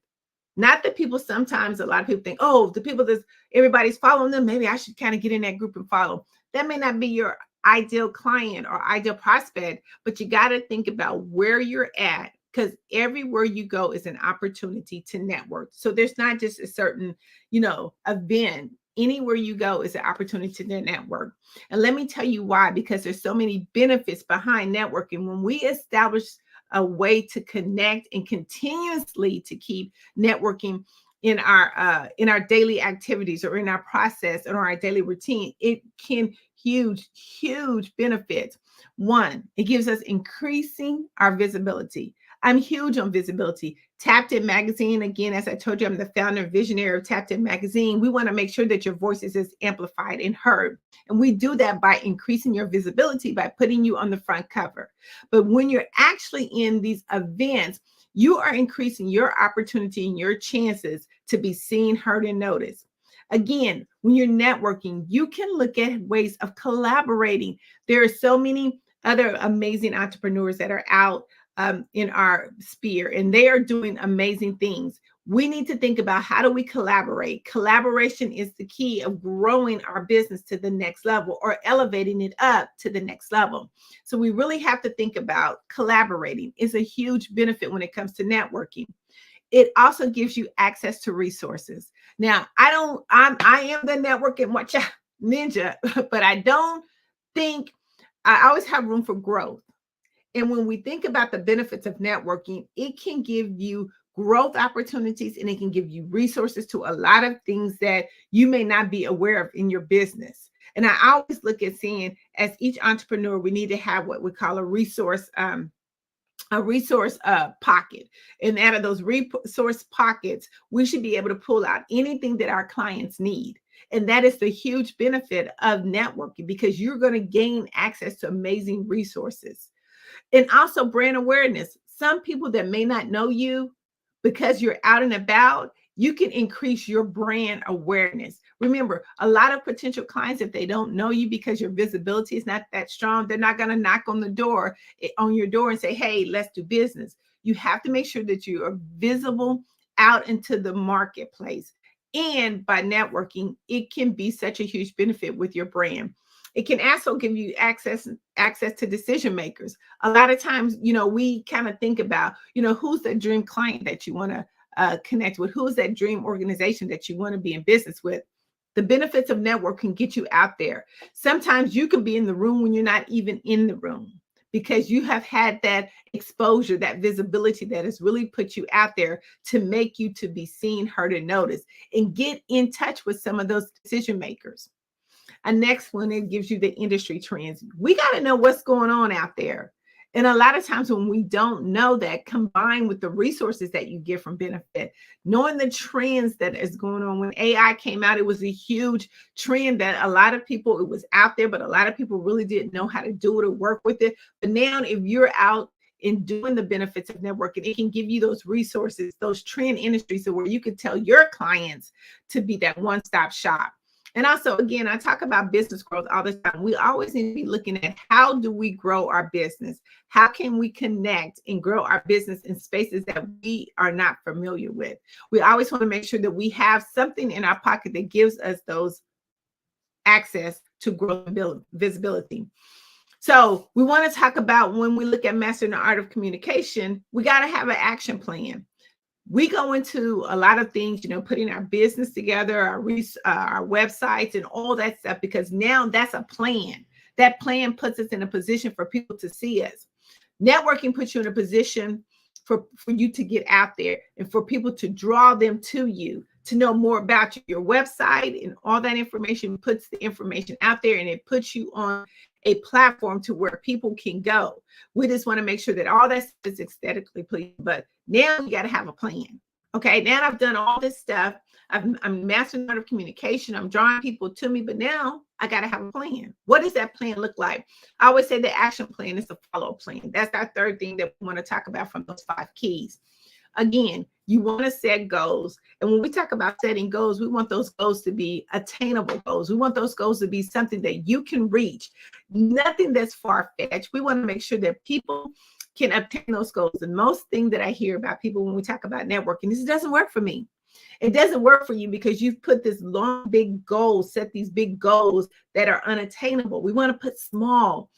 Speaker 13: Not that people, sometimes a lot of people think, oh, the people that everybody's following them, maybe I should kind of get in that group and follow. That may not be your ideal client or ideal prospect, but you got to think about where you're at, because everywhere you go is an opportunity to network. So there's not just a certain, event. Anywhere you go is an opportunity to network. And let me tell you why, because there's so many benefits behind networking. When we establish a way to connect and continuously to keep networking in our daily activities, or in our process, or our daily routine, it can huge benefits. One, it gives us increasing our visibility. I'm huge on visibility. Tapped In Magazine, again, as I told you, I'm the founder and visionary of Tapped In Magazine. We want to make sure that your voice is amplified and heard. And we do that by increasing your visibility, by putting you on the front cover. But when you're actually in these events, you are increasing your opportunity and your chances to be seen, heard, and noticed. Again, when you're networking, you can look at ways of collaborating. There are so many other amazing entrepreneurs that are out in our sphere, and they are doing amazing things. We need to think about, how do we collaborate? Collaboration is the key of growing our business to the next level, or elevating it up to the next level. So we really have to think about collaborating. It's a huge benefit when it comes to networking. It also gives you access to resources. Now, I am the networking ninja, but I don't think, I always have room for growth. And when we think about the benefits of networking, it can give you growth opportunities, and it can give you resources to a lot of things that you may not be aware of in your business. And I always look at seeing, as each entrepreneur, we need to have what we call a resource pocket. And out of those resource pockets, we should be able to pull out anything that our clients need. And that is the huge benefit of networking, because you're going to gain access to amazing resources. And also brand awareness. Some people that may not know you, because you're out and about, you can increase your brand awareness. Remember, a lot of potential clients, if they don't know you because your visibility is not that strong, they're not going to knock on your door and say, hey, let's do business. You have to make sure that you are visible out into the marketplace. And by networking, it can be such a huge benefit with your brand. It can also give you access to decision makers. A lot of times, we kind of think about, who's the dream client that you want to connect with? Who's that dream organization that you want to be in business with? The benefits of network can get you out there. Sometimes you can be in the room when you're not even in the room, because you have had that exposure, that visibility that has really put you out there to make you to be seen, heard, and noticed, and get in touch with some of those decision makers. And next one, it gives you the industry trends. We got to know what's going on out there. And a lot of times when we don't know that, combined with the resources that you get from benefit, knowing the trends that is going on. When AI came out, it was a huge trend that a lot of people, it was out there, but a lot of people really didn't know how to do it or work with it. But now if you're out in doing the benefits of networking, it can give you those resources, those trend industries, so where you can tell your clients to be that one-stop shop. And also, again, I talk about business growth all the time. We always need to be looking at how do we grow our business? How can we connect and grow our business in spaces that we are not familiar with? We always want to make sure that we have something in our pocket that gives us those access to growth and visibility. So we want to talk about, when we look at mastering the art of communication, we got to have an action plan. We go into a lot of things, putting our business together, our websites and all that stuff, because now that's a plan. That plan puts us in a position for people to see us. Networking puts you in a position for you to get out there and for people to draw them to you, to know more about you. Your website and all that information puts the information out there, and it puts you on a platform to where people can go. We just want to make sure that all that stuff is aesthetically pleasing, but now you got to have a plan. Okay, now I've done all this stuff. I'm mastering the art of communication. I'm drawing people to me, but now I got to have a plan. What does that plan look like? I always say the action plan is a follow plan. That's our third thing that we want to talk about from those 5 keys. Again, you want to set goals. And when we talk about setting goals, we want those goals to be attainable goals. We want those goals to be something that you can reach, nothing that's far-fetched. We want to make sure that people can obtain those goals. And most thing that I hear about people when we talk about networking is, it doesn't work for me. It doesn't work for you because you've put this long, big goals, set these big goals that are unattainable. We want to put small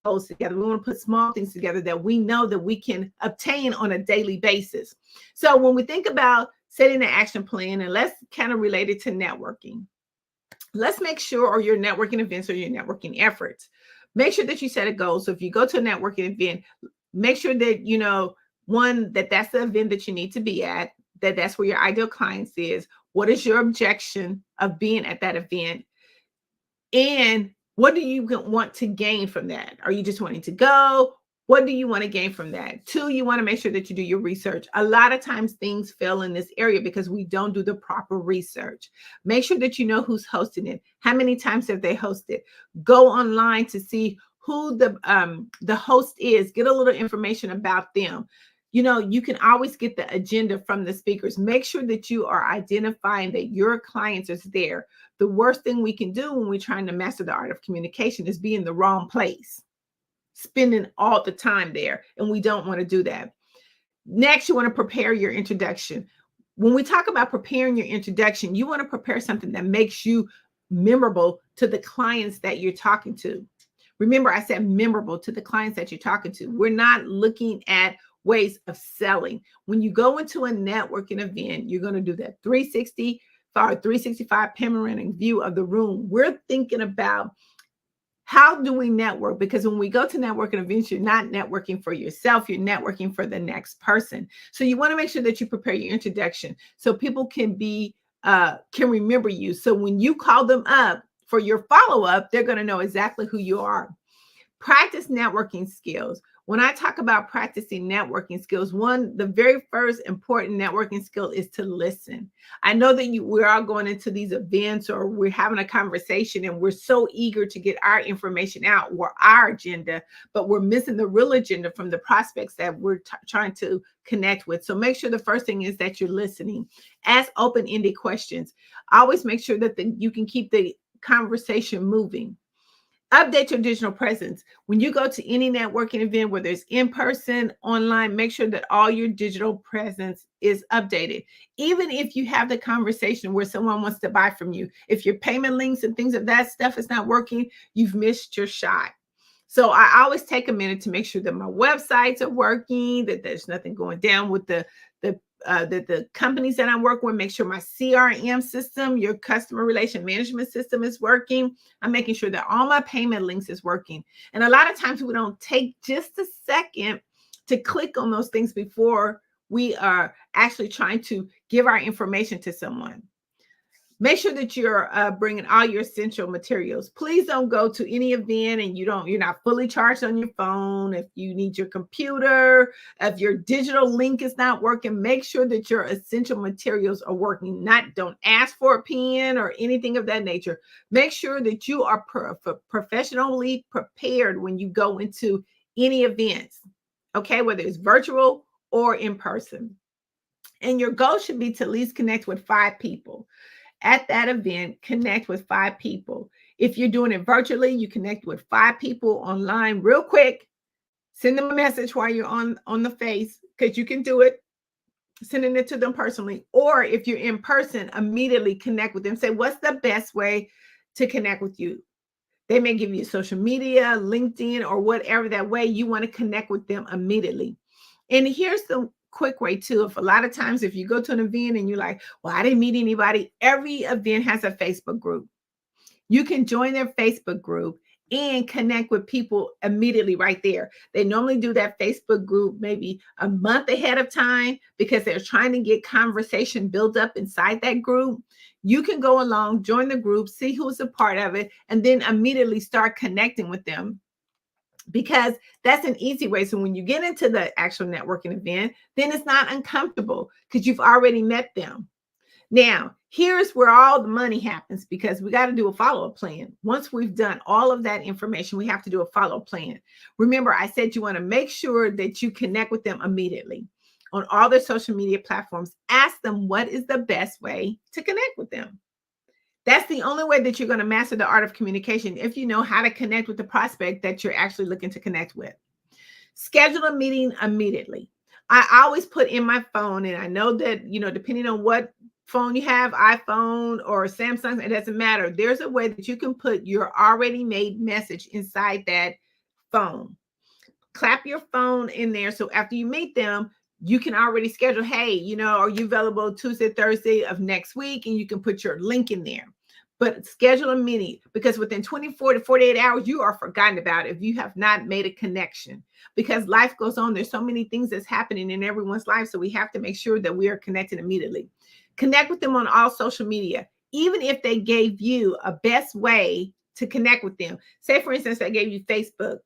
Speaker 13: goals together. We want to put small things together that we know that we can obtain on a daily basis. So when we think about setting an action plan, and let's kind of relate it to networking, let's make sure, or your networking events or your networking efforts, make sure that you set a goal. So if you go to a networking event, make sure that, one, that's the event that you need to be at, that's where your ideal clients is. What is your objection of being at that event? And what do you want to gain from that? Are you just wanting to go? What do you want to gain from that? 2, you want to make sure that you do your research. A lot of times things fail in this area because we don't do the proper research. Make sure that you know who's hosting it. How many times have they hosted? Go online to see who the host is. Get a little information about them. You can always get the agenda from the speakers. Make sure that you are identifying that your clients are there. The worst thing we can do when we're trying to master the art of communication is be in the wrong place, spending all the time there. And we don't want to do that. Next, you want to prepare your introduction. When we talk about preparing your introduction, you want to prepare something that makes you memorable to the clients that you're talking to. Remember, I said memorable to the clients that you're talking to. We're not looking at ways of selling. When you go into a networking event, you're going to do that 365 panoramic view of the room. We're thinking about, how do we network? Because when we go to networking events, you're not networking for yourself, you're networking for the next person. So you want to make sure that you prepare your introduction so people can remember you. So when you call them up for your follow-up, they're going to know exactly who you are. Practice networking skills. When I talk about practicing networking skills, the very first important networking skill is to listen. I know that we're all going into these events or we're having a conversation and we're so eager to get our information out or our agenda, but we're missing the real agenda from the prospects that we're trying to connect with. So make sure the first thing is that you're listening. Ask open-ended questions. Always make sure that you can keep the conversation moving. Update your digital presence. When you go to any networking event, whether it's in person, online, make sure that all your digital presence is updated. Even if you have the conversation where someone wants to buy from you, if your payment links and things of that stuff is not working, you've missed your shot. So I always take a minute to make sure that my websites are working, that there's nothing going down with the companies that I'm working with. Make sure my CRM system, your customer relation management system, is working. I'm making sure that all my payment links is working. And a lot of times we don't take just a second to click on those things before we are actually trying to give our information to someone. Make sure that you're bringing all your essential materials. Please don't go to any event and you're not fully charged on your phone. If you need your computer, if your digital link is not working, make sure that your essential materials are working. Don't ask for a pen or anything of that nature. Make sure that you are professionally prepared when you go into any events, okay, whether it's virtual or in person. And your goal should be to at least connect with 5 people. At that event, connect with 5 people. If you're doing it virtually, you connect with 5 people online real quick. Send them a message while you're on the face, because you can do it, sending it to them personally. Or if you're in person, immediately connect with them. Say, what's the best way to connect with you? They may give you social media, LinkedIn, or whatever that way you want to connect with them immediately. And here's the quick way too. If a lot of times, if you go to an event and you're like, well, I didn't meet anybody, every event has a Facebook group. You can join their Facebook group and connect with people immediately right there. They normally do that Facebook group maybe a month ahead of time because they're trying to get conversation built up inside that group. You can go along, join the group, see who's a part of it, and then immediately start connecting with them, because that's an easy way. So when you get into the actual networking event, then it's not uncomfortable because you've already met them. Now, here's where all the money happens, because we got to do a follow-up plan. Once we've done all of that information, we have to do a follow-up plan. Remember, I said you want to make sure that you connect with them immediately on all their social media platforms. Ask them what is the best way to connect with them. That's the only way that you're going to master the art of communication, if you know how to connect with the prospect that you're actually looking to connect with. Schedule a meeting immediately. I always put in my phone, and I know that, depending on what phone you have, iPhone or Samsung, it doesn't matter. There's a way that you can put your already made message inside that phone. Clap your phone in there. So after you meet them, you can already schedule, hey, are you available Tuesday, Thursday of next week? And you can put your link in there. But schedule a meeting, because within 24 to 48 hours, you are forgotten about if you have not made a connection, because life goes on. There's so many things that's happening in everyone's life. So we have to make sure that we are connected immediately. Connect with them on all social media, even if they gave you a best way to connect with them. Say, for instance, they gave you Facebook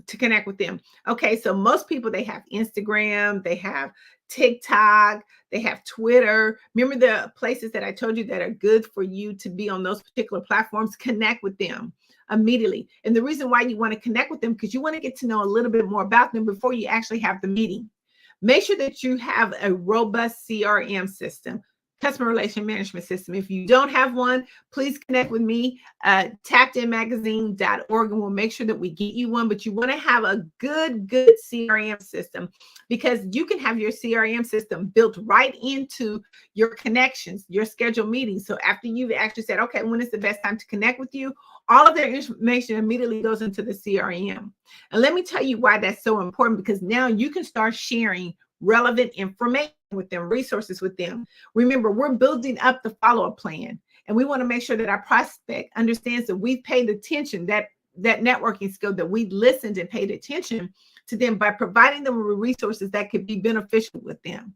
Speaker 13: to connect with them. Okay, so most people, they have Instagram, they have TikTok, they have Twitter. Remember the places that I told you that are good for you to be on those particular platforms? Connect with them immediately. And the reason why you want to connect with them, because you want to get to know a little bit more about them before you actually have the meeting. Make sure that you have a robust CRM system, customer relation management system. If you don't have one, please connect with me, tappedinmagazine.org, and we'll make sure that we get you one. But you want to have a good CRM system, because you can have your CRM system built right into your connections, your scheduled meetings. So after you've actually said, okay, when is the best time to connect with you, all of their information immediately goes into the CRM. And let me tell you why that's so important, because now you can start sharing relevant information with them, resources with them. Remember, we're building up the follow-up plan, and we want to make sure that our prospect understands that we've paid attention, that networking skill, that we listened and paid attention to them by providing them with resources that could be beneficial with them.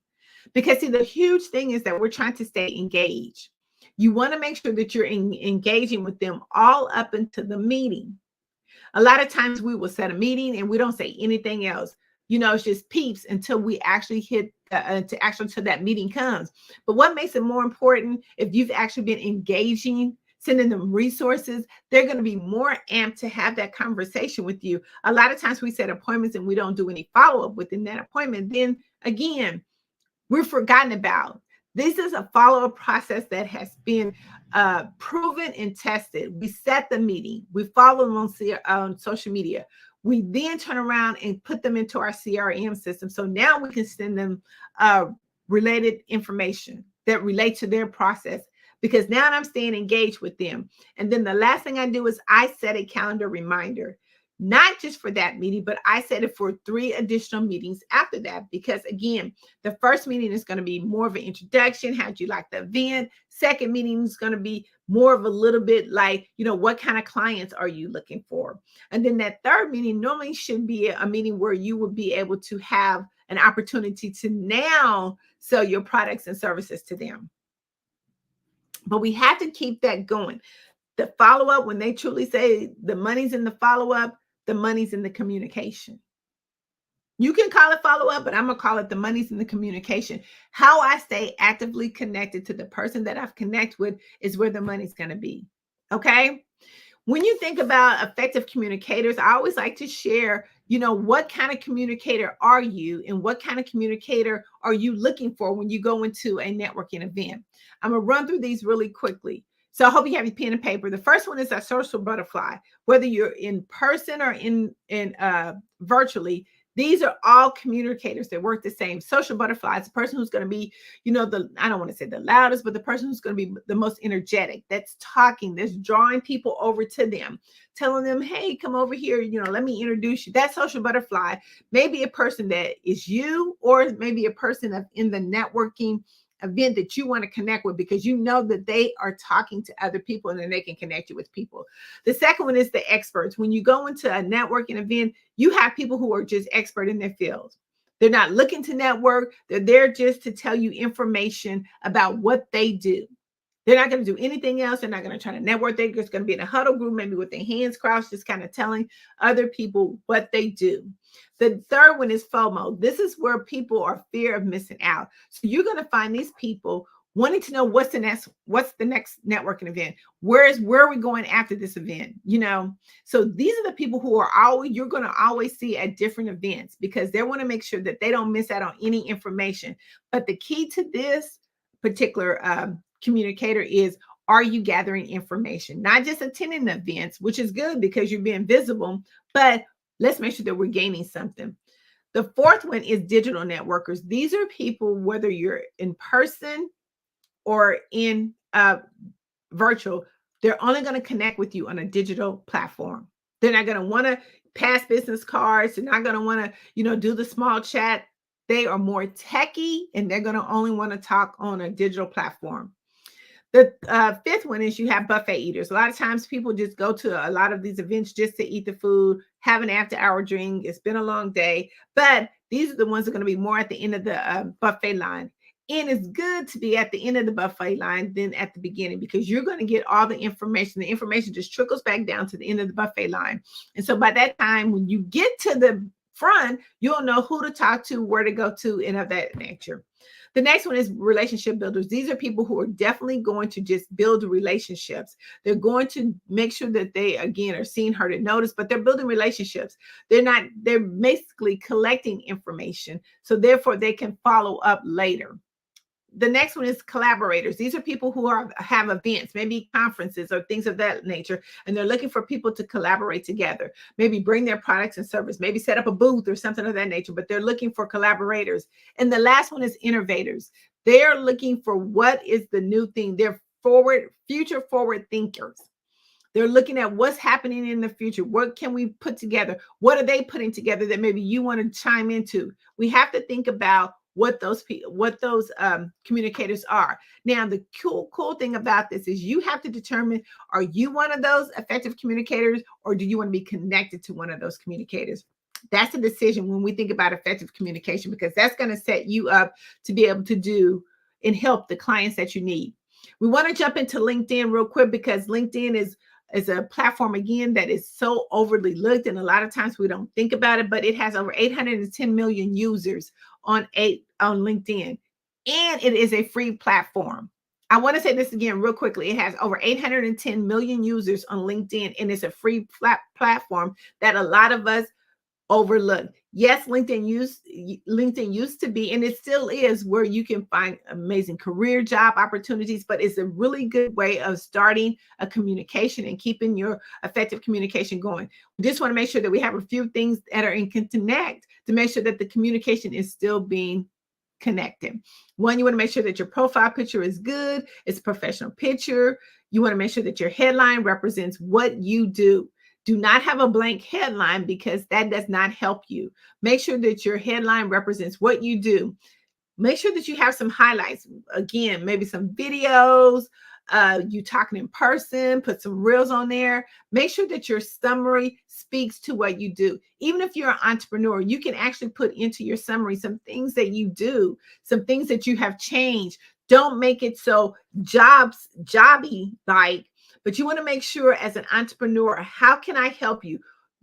Speaker 13: Because see, the huge thing is that we're trying to stay engaged. You want to make sure that you're engaging with them all up into the meeting. A lot of times we will set a meeting and we don't say anything else. It's just peeps until we actually hit till that meeting comes. But what makes it more important, if you've actually been engaging, sending them resources, they're going to be more amped to have that conversation with you. A lot of times we set appointments and we don't do any follow-up within that appointment. Then again, we're forgotten about. This is a follow-up process that has been proven and tested. We set the meeting. We follow them on social media. We then turn around and put them into our CRM system. So now we can send them related information that relate to their process, because now I'm staying engaged with them. And then the last thing I do is I set a calendar reminder, not just for that meeting, but I set it for 3 additional meetings after that. Because again, the first meeting is going to be more of an introduction. How'd you like the event? Second meeting is going to be more of a little bit like, what kind of clients are you looking for? And then that third meeting normally should be a meeting where you would be able to have an opportunity to now sell your products and services to them. But we have to keep that going. The follow-up, when they truly say the money's in the follow-up, the money's in the communication. You can call it follow-up, but I'm going to call it the money's in the communication. How I stay actively connected to the person that I've connected with is where the money's going to be. Okay? When you think about effective communicators, I always like to share, what kind of communicator are you and what kind of communicator are you looking for when you go into a networking event? I'm going to run through these really quickly. So I hope you have your pen and paper. The first one is a social butterfly. Whether you're in person or in virtually, these are all communicators that work the same. Social butterfly is the person who's going to be, I don't want to say the loudest, but the person who's going to be the most energetic, that's talking, that's drawing people over to them, telling them, hey, come over here, let me introduce you. That social butterfly may be a person that is you, or maybe a person in the networking event that you want to connect with, because you know that they are talking to other people and then they can connect you with people. The second one is the experts. When you go into a networking event, you have people who are just expert in their field. They're not looking to network. They're there just to tell you information about what they do. They're not going to do anything else. They're not going to try to network. They're just going to be in a huddle group, maybe with their hands crossed, just kind of telling other people what they do. The third one is FOMO. This is where people are fear of missing out. So you're going to find these people wanting to know what's the next networking event. Where are we going after this event? So these are the people who you're going to always see at different events, because they want to make sure that they don't miss out on any information. But the key to this particular communicator is, are you gathering information? Not just attending the events, which is good because you're being visible, but let's make sure that we're gaining something. The fourth one is digital networkers. These are people, whether you're in person or in virtual, they're only going to connect with you on a digital platform. They're not going to want to pass business cards. They're not going to want to, do the small chat. They are more techie, and they're going to only want to talk on a digital platform. The fifth one is you have buffet eaters. A lot of times people just go to a lot of these events just to eat the food, have an after-hour drink. It's been a long day, but these are the ones that are going to be more at the end of the buffet line. And it's good to be at the end of the buffet line than at the beginning, because you're going to get all the information. The information just trickles back down to the end of the buffet line. And so by that time, when you get to the front, you'll know who to talk to, where to go to, and of that nature. The next one is relationship builders. These are people who are definitely going to just build relationships. They're going to make sure that they, again, are seen, heard, and noticed, but they're building relationships. They're basically collecting information. So therefore they can follow up later. The next one is collaborators. These are people who have events, maybe conferences or things of that nature, and they're looking for people to collaborate together, maybe bring their products and service, maybe set up a booth or something of that nature, but they're looking for collaborators. And the last one is innovators. They're looking for what is the new thing. They're future forward thinkers. They're looking at what's happening in the future. What can we put together? What are they putting together that maybe you want to chime into? We have to think about what those communicators are. Now, the cool thing about this is you have to determine, are you one of those effective communicators, or do you want to be connected to one of those communicators? That's a decision when we think about effective communication, because that's going to set you up to be able to do and help the clients that you need. We want to jump into LinkedIn real quick, because LinkedIn is a platform, again, that is so overly looked, and a lot of times we don't think about it, but it has over 810 million users on LinkedIn, and it is a free platform. I want to say this again real quickly. It has over 810 million users on LinkedIn, and it's a free platform that a lot of us overlook. Yes, LinkedIn used to be, and it still is, where you can find amazing career job opportunities, but it's a really good way of starting a communication and keeping your effective communication going. We just want to make sure that we have a few things that are in connect to make sure that the communication is still being connected. One, you want to make sure that your profile picture is good. It's a professional picture. You want to make sure that your headline represents what you do. Do not have a blank headline, because that does not help you. Make sure that your headline represents what you do. Make sure that you have some highlights. Again, maybe some videos, you talking in person, put some reels on there. Make sure that your summary speaks to what you do. Even if you're an entrepreneur, you can actually put into your summary some things that you do, some things that you have changed. Don't make it so jobby like, but you want to make sure as an entrepreneur, how can I help you?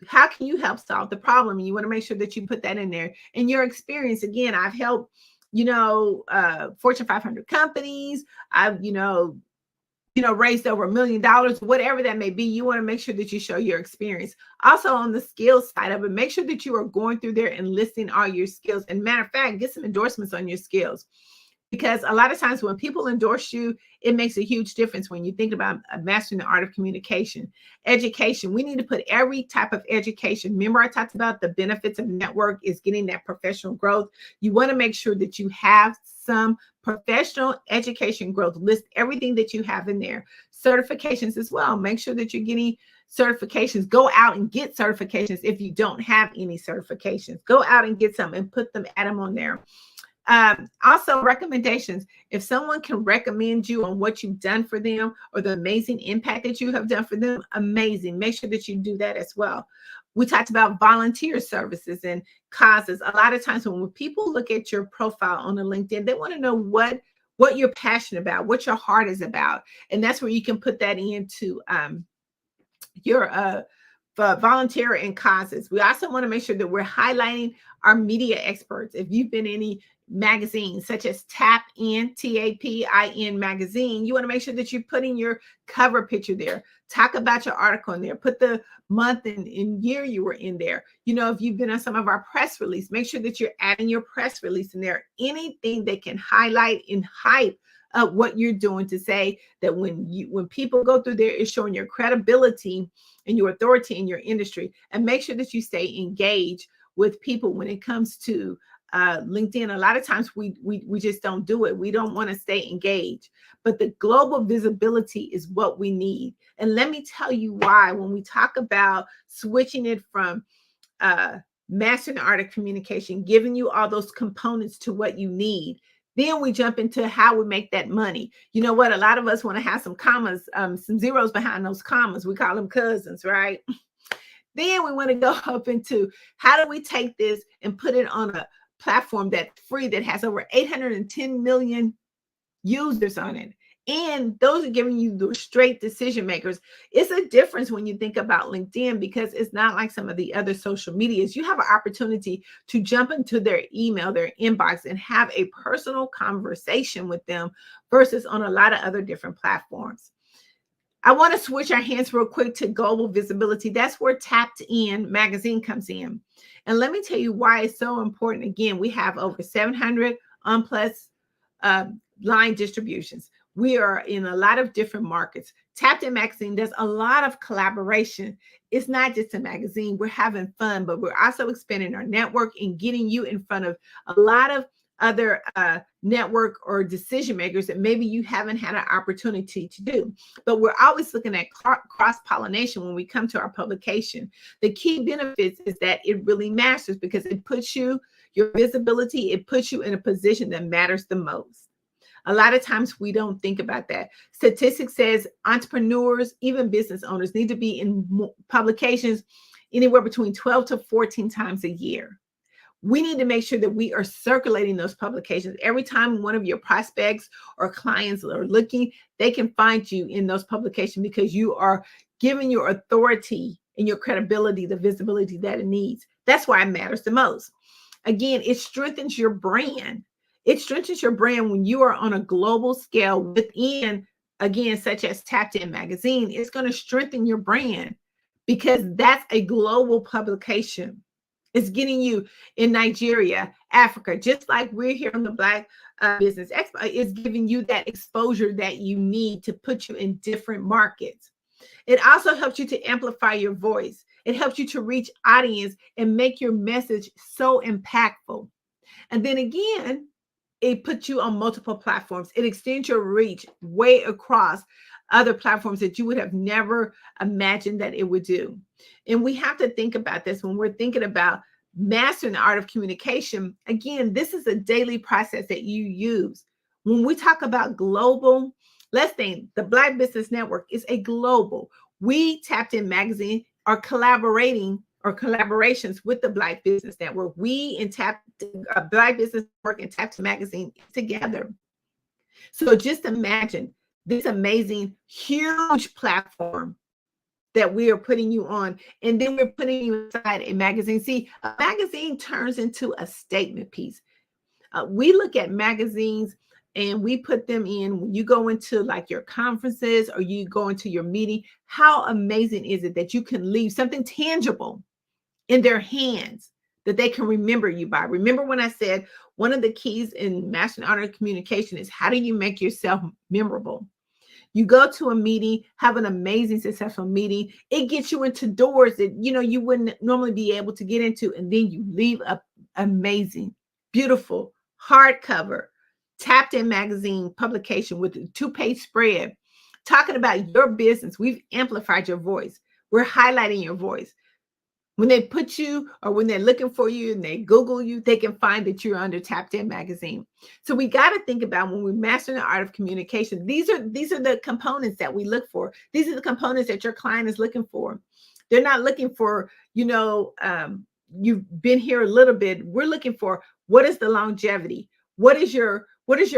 Speaker 13: How can you help solve the problem? And you want to make sure that you put that in there. In your experience, again, I've helped, Fortune 500 companies. I've, raised over $1 million, whatever that may be. You want to make sure that you show your experience. Also on the skills side of it, make sure that you are going through there and listing all your skills. And matter of fact, get some endorsements on your skills. Because a lot of times when people endorse you, it makes a huge difference when you think about mastering the art of communication. Education, we need to put every type of education. Remember I talked about the benefits of network is getting that professional growth. You want to make sure that you have some professional education growth. List everything that you have in there. Certifications as well. Make sure that you're getting certifications. Go out and get certifications if you don't have any certifications. Go out and get some and add them on there. Also recommendations. If someone can recommend you on what you've done for them or the amazing impact that you have done for them, amazing. Make sure that you do that as well. We talked about volunteer services and causes. A lot of times when people look at your profile on the LinkedIn, they want to know what you're passionate about, what your heart is about. And that's where you can put that into your volunteer and causes. We also want to make sure that we're highlighting our media experts. If you've been in any magazines such as TAPIN, TAPIN magazine, you want to make sure that you're putting your cover picture there. Talk about your article in there. Put the month and year you were in there. If you've been on some of our press release, make sure that you're adding your press release in there. Anything that can highlight and hype what you're doing, to say that when people go through there, it's showing your credibility and your authority in your industry. And make sure that you stay engaged with people when it comes to LinkedIn. A lot of times we just don't do it. We don't want to stay engaged, but the global visibility is what we need. And let me tell you why. When we talk about switching it from mastering the art of communication, giving you all those components to what you need, then we jump into how we make that money. You know what? A lot of us want to have some commas, some zeros behind those commas. We call them cousins, right? Then we want to go up into how do we take this and put it on a platform that's free, that has over 810 million users on it. And those are giving you the straight decision makers. It's a difference when you think about LinkedIn, because it's not like some of the other social medias. You have an opportunity to jump into their email, their inbox, and have a personal conversation with them versus on a lot of other different platforms. I want to switch our hands real quick to global visibility. That's where TAPIN magazine comes in. And let me tell you why it's so important. Again, we have over 700 plus line distributions. We are in a lot of different markets. TAPIN magazine does a lot of collaboration. It's not just a magazine. We're having fun, but we're also expanding our network and getting you in front of a lot of other network or decision makers that maybe you haven't had an opportunity to do. But we're always looking at cross-pollination when we come to our publication. The key benefits is that it really matters, because it puts your visibility, it puts you in a position that matters the most. A lot of times we don't think about that. Statistics says entrepreneurs, even business owners, need to be in publications anywhere between 12 to 14 times a year. We need to make sure that we are circulating those publications. Every time one of your prospects or clients are looking, they can find you in those publications, because you are giving your authority and your credibility the visibility that it needs. That's why it matters the most. Again, it strengthens your brand. It strengthens your brand when you are on a global scale within, again, such as TAPIN magazine. It's going to strengthen your brand, because that's a global publication. It's getting you in Nigeria, Africa, just like we're here on the Black Business Expo. It's giving you that exposure that you need to put you in different markets. It also helps you to amplify your voice. It helps you to reach audience and make your message so impactful. And then again, it puts you on multiple platforms. It extends your reach way across other platforms that you would have never imagined that it would do. And we have to think about this when we're thinking about mastering the art of communication. Again, this is a daily process that you use. When we talk about global, let's think the Black Business Network is a global. We TAPIN magazine are collaborating or collaborations with the Black Business Network. We in Black Business Network and TAPIN magazine together. So just imagine this amazing, huge platform that we are putting you on, and then we're putting you inside a magazine. See, a magazine turns into a statement piece. We look at magazines and we put them in when you go into like your conferences or you go into your meeting. How amazing is it that you can leave something tangible in their hands that they can remember you by? Remember when I said one of the keys in mastering art of communication is how do you make yourself memorable? You go to a meeting, have an amazing, successful meeting. It gets you into doors that you wouldn't normally be able to get into, and then you leave a amazing, beautiful hardcover, tapped-in magazine publication with a 2-page spread talking about your business. We've amplified your voice. We're highlighting your voice. When they put you or when they're looking for you and they Google you, they can find that you're under Tapped In magazine. So we got to think about when we master the art of communication, these are the components that we look for. These are the components that your client is looking for. They're not looking for, you've been here a little bit. We're looking for what is the longevity? What is your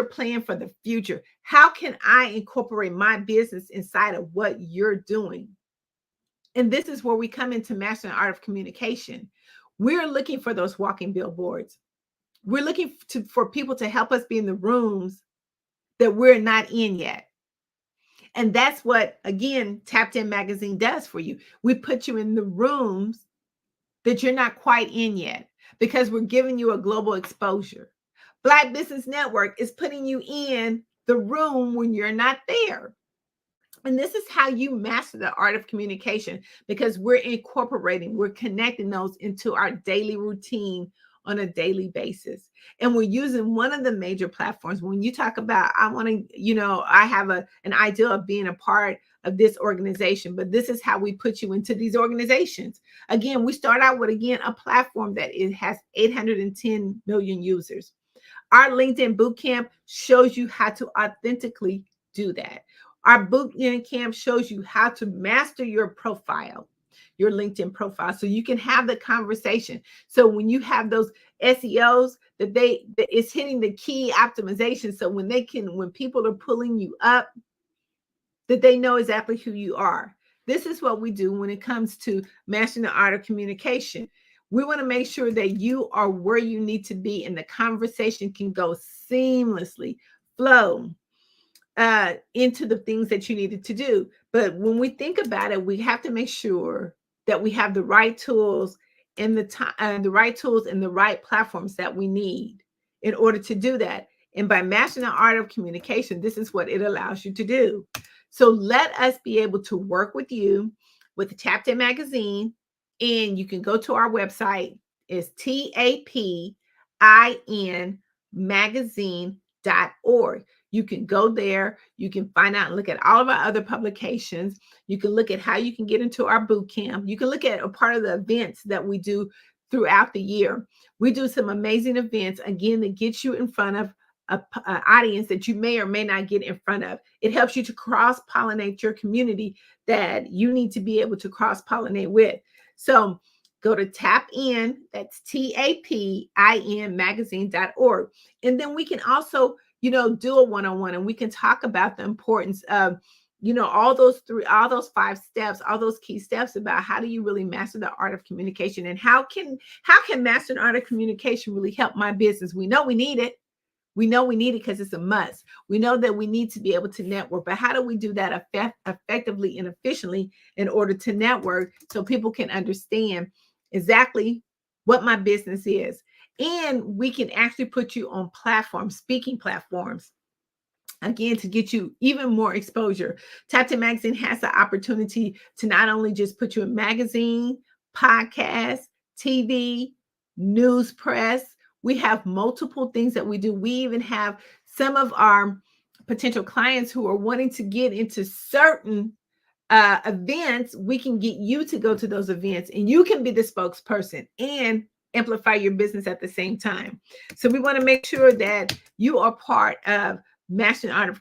Speaker 13: plan for the future? How can I incorporate my business inside of what you're doing? And this is where we come into mastering the art of communication. We're looking for those walking billboards. We're looking for people to help us be in the rooms that we're not in yet. And that's what, again, Tapped In Magazine does for you. We put you in the rooms that you're not quite in yet because we're giving you a global exposure. Black Business Network is putting you in the room when you're not there. And this is how you master the art of communication, because we're connecting those into our daily routine on a daily basis. And we're using one of the major platforms. When you talk about, I have an idea of being a part of this organization, but this is how we put you into these organizations. Again, we start out with, a platform that has 810 million users. Our LinkedIn Bootcamp shows you how to authentically do that. Our bootcamp camp shows you how to master your profile, your LinkedIn profile, so you can have the conversation. So when you have those SEOs, that it's hitting the key optimization. So when people are pulling you up, that they know exactly who you are. This is what we do when it comes to mastering the art of communication. We want to make sure that you are where you need to be and the conversation can go seamlessly, flow into the things that you needed to do. But when we think about it, we have to make sure that we have the right tools and the right platforms that we need in order to do that. And by mastering the art of communication, this is what it allows you to do. So let us be able to work with you with the Tapped In Magazine, and you can go to our website. It's TAPIN magazine.org. You can go there. You can find out and look at all of our other publications. You can look at how you can get into our boot camp. You can look at a part of the events that we do throughout the year. We do some amazing events, again, that get you in front of an audience that you may or may not get in front of. It helps you to cross-pollinate your community that you need to be able to cross-pollinate with. So go to Tap In, that's TAPIN magazine.org. And then we can also, do a one-on-one, and we can talk about the importance of, all those 5 steps, all those key steps about how do you really master the art of communication, and how can master the art of communication really help my business? We know we need it. We know we need it because it's a must. We know that we need to be able to network, but how do we do that effectively and efficiently in order to network so people can understand exactly what my business is? And we can actually put you on platforms, speaking platforms, again, to get you even more exposure. Tapped In Magazine has the opportunity to not only just put you in magazine, podcast, TV, news press. We have multiple things that we do. We even have some of our potential clients who are wanting to get into certain events. We can get you to go to those events, and you can be the spokesperson and amplify your business at the same time. So we want to make sure that you are part of mastering the art of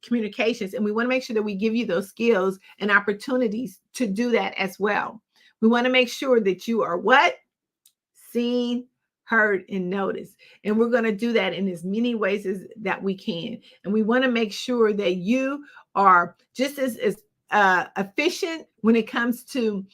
Speaker 13: communications, and we want to make sure that we give you those skills and opportunities to do that as well. We want to make sure that you are what? Seen, heard, and noticed. And we're going to do that in as many ways as that we can. And we want to make sure that you are just as efficient when it comes to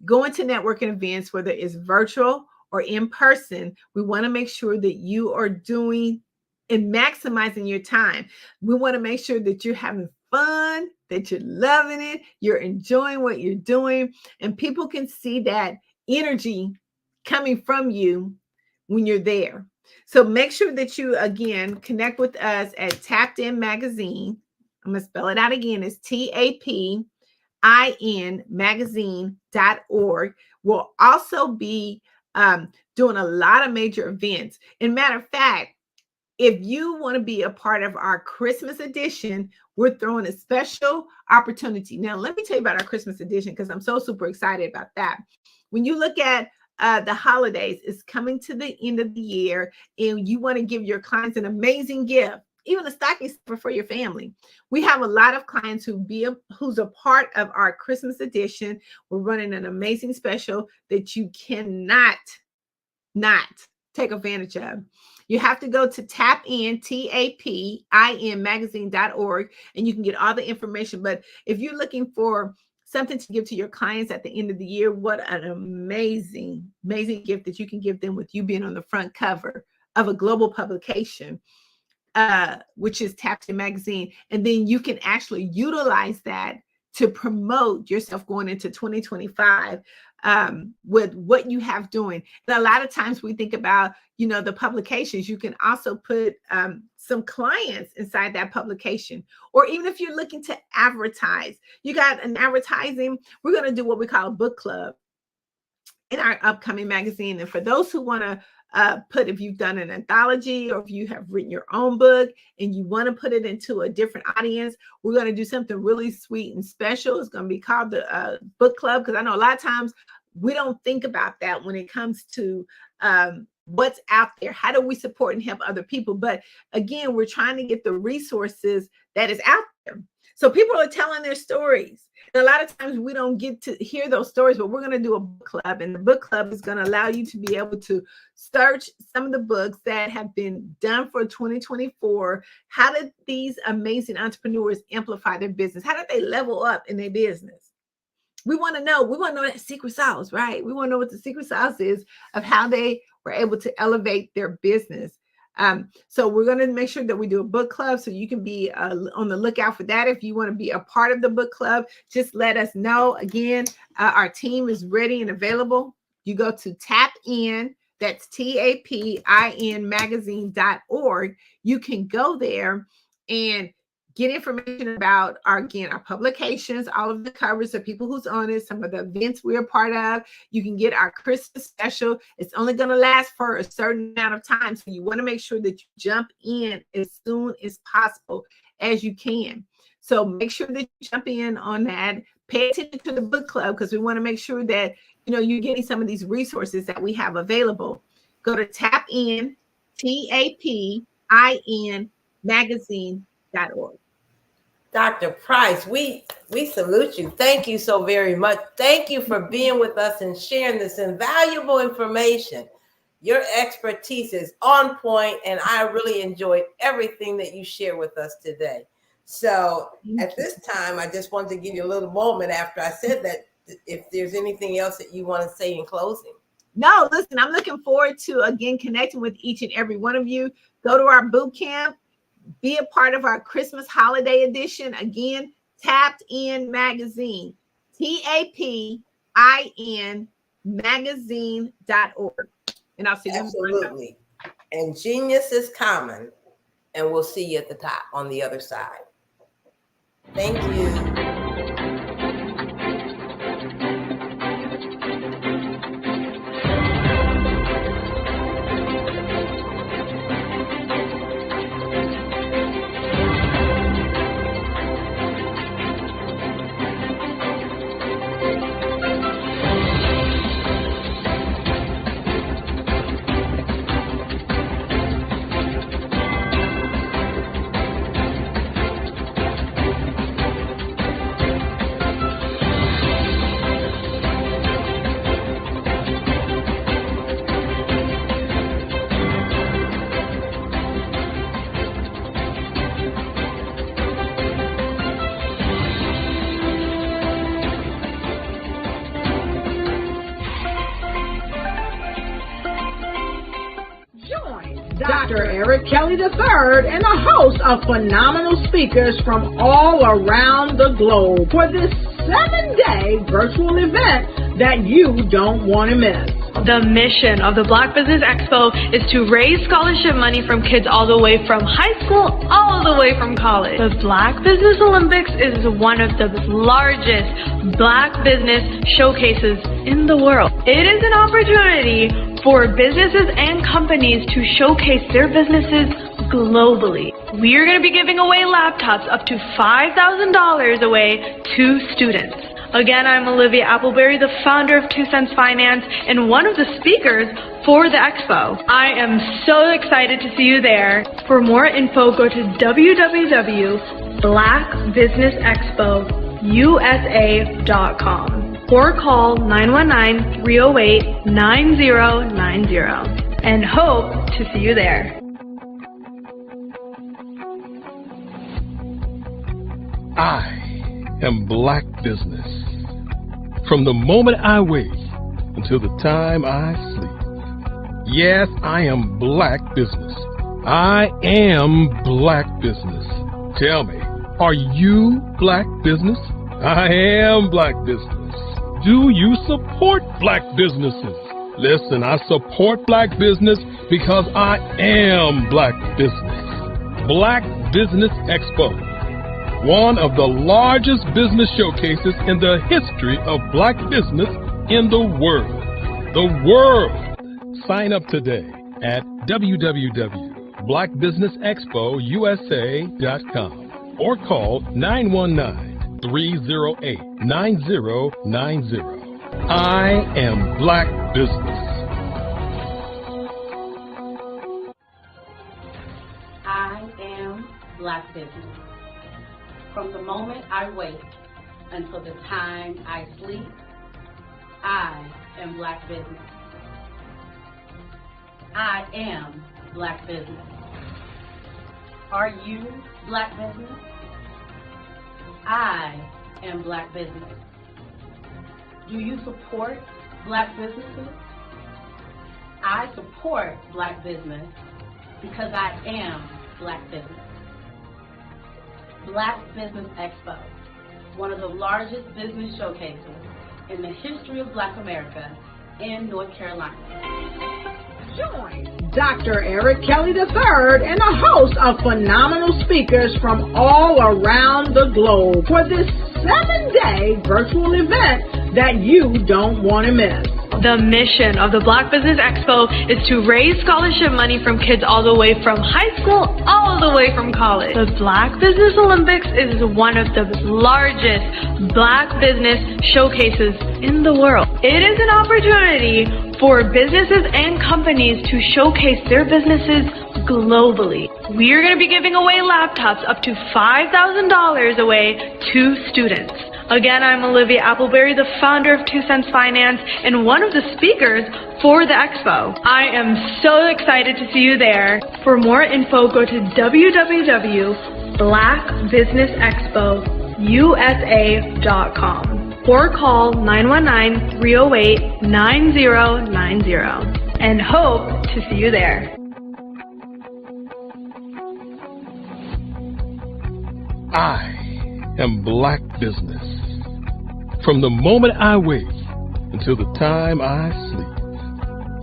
Speaker 13: going to networking events, whether it's virtual or in person. We want to make sure that you are doing and maximizing your time. We want to make sure that you're having fun, that you're loving it, you're enjoying what you're doing, and people can see that energy coming from you when you're there. So make sure that you, again, connect with us at Tapped In Magazine. I'm going to spell it out again. It's TAPIN magazine.org. We'll also be doing a lot of major events. And matter of fact, if you want to be a part of our Christmas edition, we're throwing a special opportunity. Now, let me tell you about our Christmas edition because I'm so super excited about that. When you look at the holidays, it's coming to the end of the year, and you want to give your clients an amazing gift, even a stocking stuffer for your family. We have a lot of clients who's a part of our Christmas edition. We're running an amazing special that you cannot not take advantage of. You have to go to TAPIN magazine.org, and you can get all the information. But if you're looking for something to give to your clients at the end of the year, what an amazing, amazing gift that you can give them with you being on the front cover of a global publication, which is Tapped In Magazine. And then you can actually utilize that to promote yourself going into 2025 with what you have doing. And a lot of times we think about, the publications. You can also put some clients inside that publication. Or even if you're looking to advertise, you got an advertising, we're going to do what we call a book club in our upcoming magazine. And for those who want to if you've done an anthology or if you have written your own book and you want to put it into a different audience, we're going to do something really sweet and special. It's going to be called the book club, because I know a lot of times we don't think about that when it comes to what's out there. How do we support and help other people? But again, we're trying to get the resources that is out there. So people are telling their stories. And a lot of times we don't get to hear those stories, but we're going to do a book club. And the book club is going to allow you to be able to search some of the books that have been done for 2024. How did these amazing entrepreneurs amplify their business? How did they level up in their business? We want to know. We want to know that secret sauce, right? We want to know what the secret sauce is of how they were able to elevate their business. So we're going to make sure that we do a book club, so you can be on the lookout for that. If you want to be a part of the book club, just let us know. Again, our team is ready and available. You go to TAPIN, that's TAPIN magazine.org. You can go there and get information about our publications, all of the covers of people who's on it, some of the events we're a part of. You can get our Christmas special. It's only going to last for a certain amount of time. So you want to make sure that you jump in as soon as possible as you can. So make sure that you jump in on that. Pay attention to the book club, because we want to make sure that, you're getting some of these resources that we have available. Go to TAPIN, TAPIN magazine.org.
Speaker 12: Dr. Price, we salute you. Thank you so very much. Thank you for being with us and sharing this invaluable information. Your expertise is on point, and I really enjoyed everything that you shared with us today. So at this time, I just wanted to give you a little moment after I said that, if there's anything else that you want to say in closing.
Speaker 13: No, listen, I'm looking forward to, again, connecting with each and every one of you. Go to our boot camp. Be a part of our Christmas holiday edition. Again, Tapped In Magazine, TAPIN magazine.org. And I'll see you.
Speaker 12: Absolutely. And genius is common. And we'll see you at the top on the other side. Thank you.
Speaker 1: Dr. Eric Kelly III and a host of phenomenal speakers from all around the globe for this 7-day virtual event that you don't want to miss.
Speaker 2: The mission of the Black Business Expo is to raise scholarship money from kids all the way from high school, all the way from college. The Black Business Olympics is one of the largest Black business showcases in the world. It is an opportunity for businesses and companies to showcase their businesses globally. We are going to be giving away laptops up to $5,000 away to students. Again, I'm Olivia Appleberry, the founder of 2 Cents Finance and one of the speakers for the expo. I am so excited to see you there. For more info, go to www.blackbusinessexpousa.com or call 919-308-9090 and hope to see you there.
Speaker 3: I am Black Business. From the moment I wake until the time I sleep. Yes, I am Black Business. I am Black Business. Tell me, are you Black Business? I am Black Business. Do you support Black businesses? Listen, I support Black business because I am Black Business. Black Business Expo, one of the largest business showcases in the history of Black business in the world. The world! Sign up today at www.blackbusinessexpousa.com or call 919-308-9090. I am Black Business.
Speaker 4: I am Black Business. From the moment I wake until the time I sleep, I am Black Business. I am Black Business. Are you Black Business? I am Black Business. Do you support Black businesses? I support Black business because I am Black Business. Black Business Expo, one of the largest business showcases in the history of Black America in North Carolina.
Speaker 1: Join Dr. Eric Kelly III and a host of phenomenal speakers from all around the globe for this 7-day virtual event that you don't want to miss.
Speaker 2: The mission of the Black Business Expo is to raise scholarship money from kids all the way from high school, all the way from college. The Black Business Olympics is one of the largest Black business showcases in the world. It is an opportunity for businesses and companies to showcase their businesses globally. We are going to be giving away laptops up to $5,000 away to students. Again, I'm Olivia Appleberry, the founder of 2 Cents Finance and one of the speakers for the expo. I am so excited to see you there. For more info, go to www.blackbusinessexpousa.com or call 919-308-9090 and hope to see you there.
Speaker 3: I am Black Business. From the moment I wake until the time I sleep.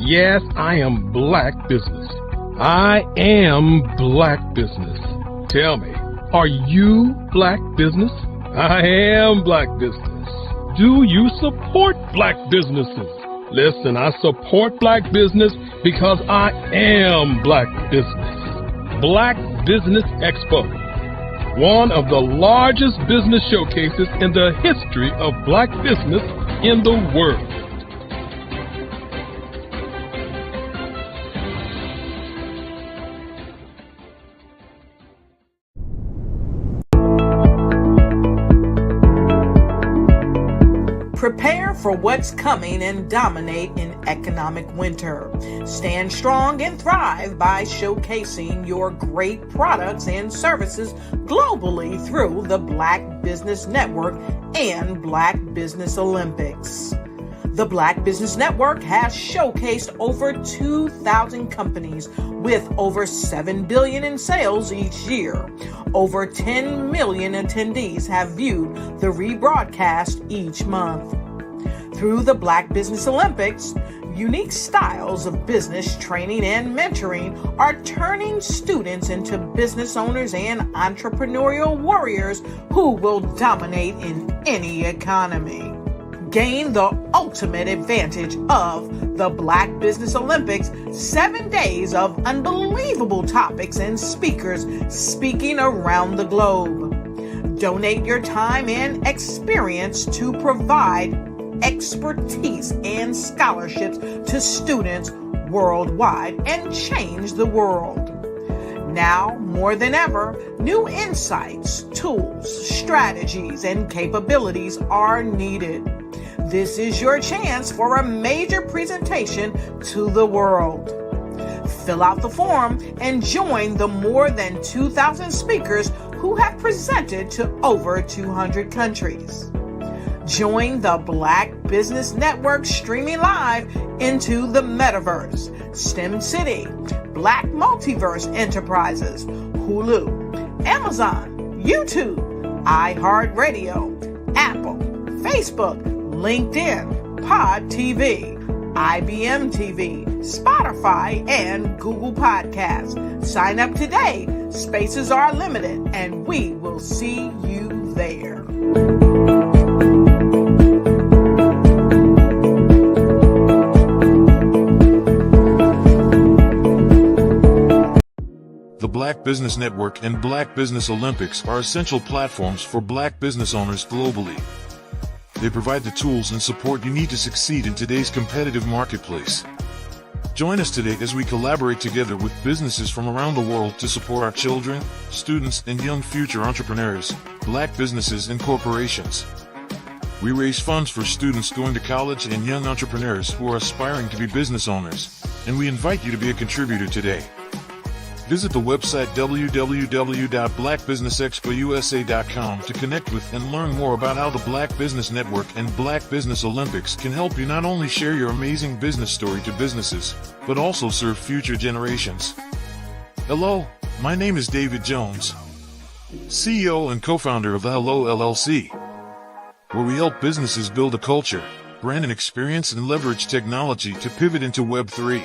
Speaker 3: Yes, I am Black Business. I am Black Business. Tell me, are you Black Business? I am Black Business. Do you support Black businesses? Listen, I support Black business because I am Black Business. Black Business Expo, one of the largest business showcases in the history of Black business in the world.
Speaker 5: Prepare for what's coming and dominate in economic winter. Stand strong and thrive by showcasing your great products and services globally through the Black Business Network and Black Business Olympics. The Black Business Network has showcased over 2,000 companies with over $7 billion in sales each year. Over 10 million attendees have viewed the rebroadcast each month. Through the Black Business Olympics, unique styles of business training and mentoring are turning students into business owners and entrepreneurial warriors who will dominate in any economy. Gain the ultimate advantage of the Black Business Olympics, 7 days of unbelievable topics and speakers speaking around the globe. Donate your time and experience to provide expertise and scholarships to students worldwide and change the world. Now, more than ever, new insights, tools, strategies, and capabilities are needed. This is your chance for a major presentation to the world. Fill out the form and join the more than 2,000 speakers who have presented to over 200 countries. Join the Black Business Network streaming live into the metaverse, STEM City, Black Multiverse Enterprises, Hulu, Amazon, YouTube, iHeartRadio, Apple, Facebook, LinkedIn, Pod TV, IBM TV, Spotify, and Google Podcasts. Sign up today. Spaces are limited, and we will see you there.
Speaker 14: The Black Business Network and Black Business Olympics are essential platforms for Black business owners globally. They provide the tools and support you need to succeed in today's competitive marketplace. Join us today as we collaborate together with businesses from around the world to support our children, students, and young future entrepreneurs, Black businesses, and corporations. We raise funds for students going to college and young entrepreneurs who are aspiring to be business owners, and we invite you to be a contributor today. Visit the website www.blackbusinessexpousa.com to connect with and learn more about how the Black Business Network and Black Business Olympics can help you not only share your amazing business story to businesses, but also serve future generations. Hello, my name is David Jones, CEO and co-founder of the Hello LLC, where we help businesses build a culture, brand and experience, and leverage technology to pivot into Web3.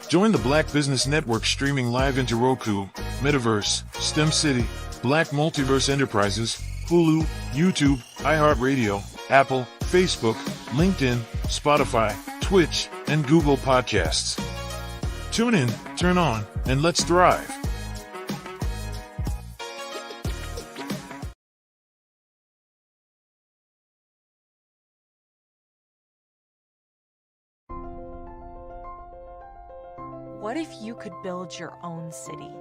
Speaker 14: Join the Black Business Network streaming live into Roku, Metaverse, STEM City, Black Multiverse Enterprises, Hulu, YouTube, iHeartRadio, Apple, Facebook, LinkedIn, Spotify, Twitch, and Google Podcasts. Tune in, turn on, and let's thrive.
Speaker 15: What if you could build your own city?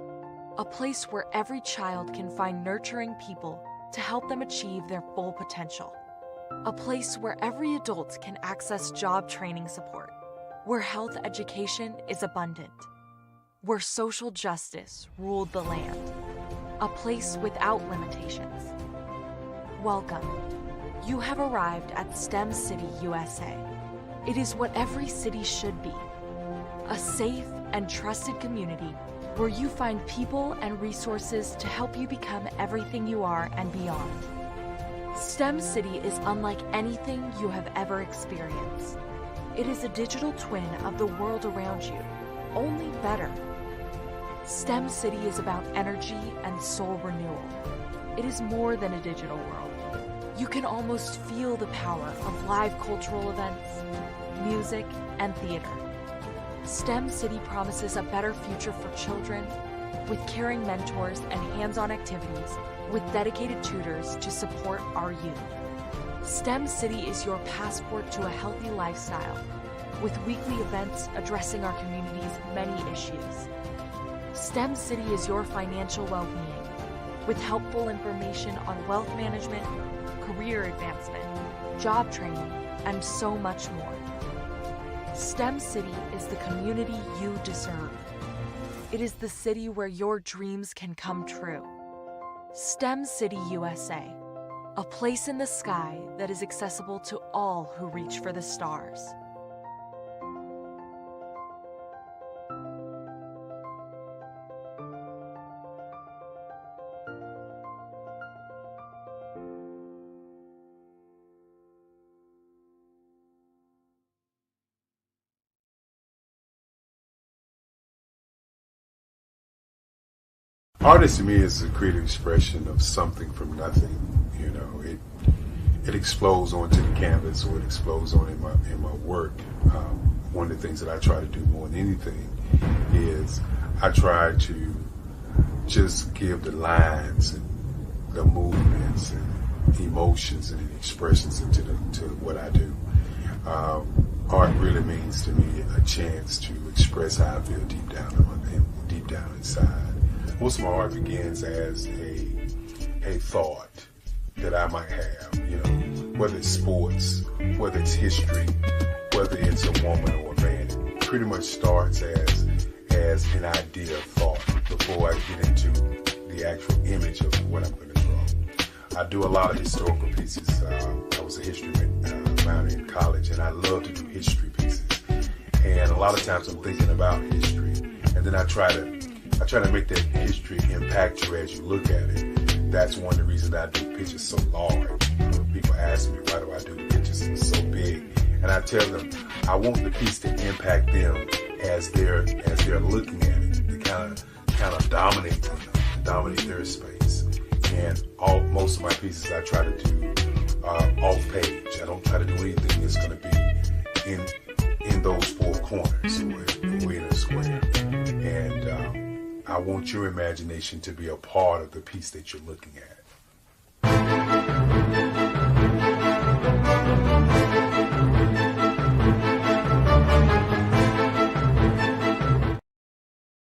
Speaker 15: A place where every child can find nurturing people to help them achieve their full potential. A place where every adult can access job training support. Where health education is abundant. Where social justice ruled the land. A place without limitations. Welcome. You have arrived at STEM City USA. It is what every city should be. A safe and trusted community where you find people and resources to help you become everything you are and beyond. STEM City is unlike anything you have ever experienced. It is a digital twin of the world around you, only better. STEM City is about energy and soul renewal. It is more than a digital world. You can almost feel the power of live cultural events, music, and theater. STEM City promises a better future for children, with caring mentors and hands-on activities, with dedicated tutors to support our youth. STEM City is your passport to a healthy lifestyle, with weekly events addressing our community's many issues. STEM City is your financial well-being, with helpful information on wealth management, career advancement, job training, and so much more. STEM City is the community you deserve. It is the city where your dreams can come true. STEM City USA. A place in the sky that is accessible to all who reach for the stars.
Speaker 7: Artist to me is a creative expression of something from nothing. You know, it explodes onto the canvas, or it explodes on in my work. One of the things that I try to do more than anything is I try to just give the lines and the movements and emotions and expressions into to what I do. Art really means to me a chance to express how I feel deep down inside. Most of my art begins as a thought that I might have, you know, whether it's sports, whether it's history, whether it's a woman or a man. It pretty much starts as an idea of thought before I get into the actual image of what I'm going to draw. I do a lot of historical pieces. I was a history minor in college, and I love to do history pieces. And a lot of times I'm thinking about history, and then I try to make that history impact you as you look at it. That's one of the reasons that I do pictures so large. People ask me, why do I do the pictures so big? And I tell them, I want the piece to impact them as they're looking at it, to kind of dominate them, dominate their space. And most of my pieces I try to do off page. I don't try to do anything that's going to be in those four corners or in a square. And I want your imagination to be a part of the piece that you're looking at.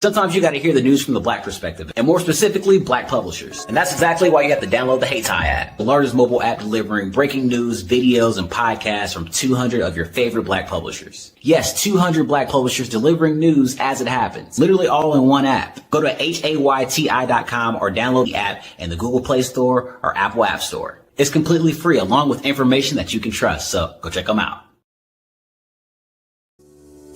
Speaker 16: Sometimes you got to hear the news from the Black perspective, and more specifically, Black publishers. And that's exactly why you have to download the HeyTie app, the largest mobile app delivering breaking news, videos, and podcasts from 200 of your favorite Black publishers. Yes, 200 Black publishers delivering news as it happens, literally all in one app. Go to HAYTI.com or download the app in the Google Play Store or Apple App Store. It's completely free, along with information that you can trust, so go check them out.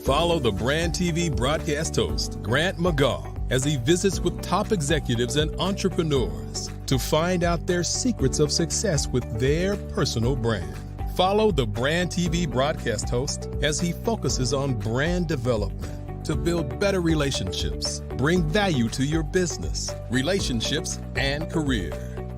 Speaker 3: Follow the Brand TV broadcast host, Grant McGaugh, as he visits with top executives and entrepreneurs to find out their secrets of success with their personal brand. Follow the Brand TV broadcast host as he focuses on brand development to build better relationships, bring value to your business, relationships, and career.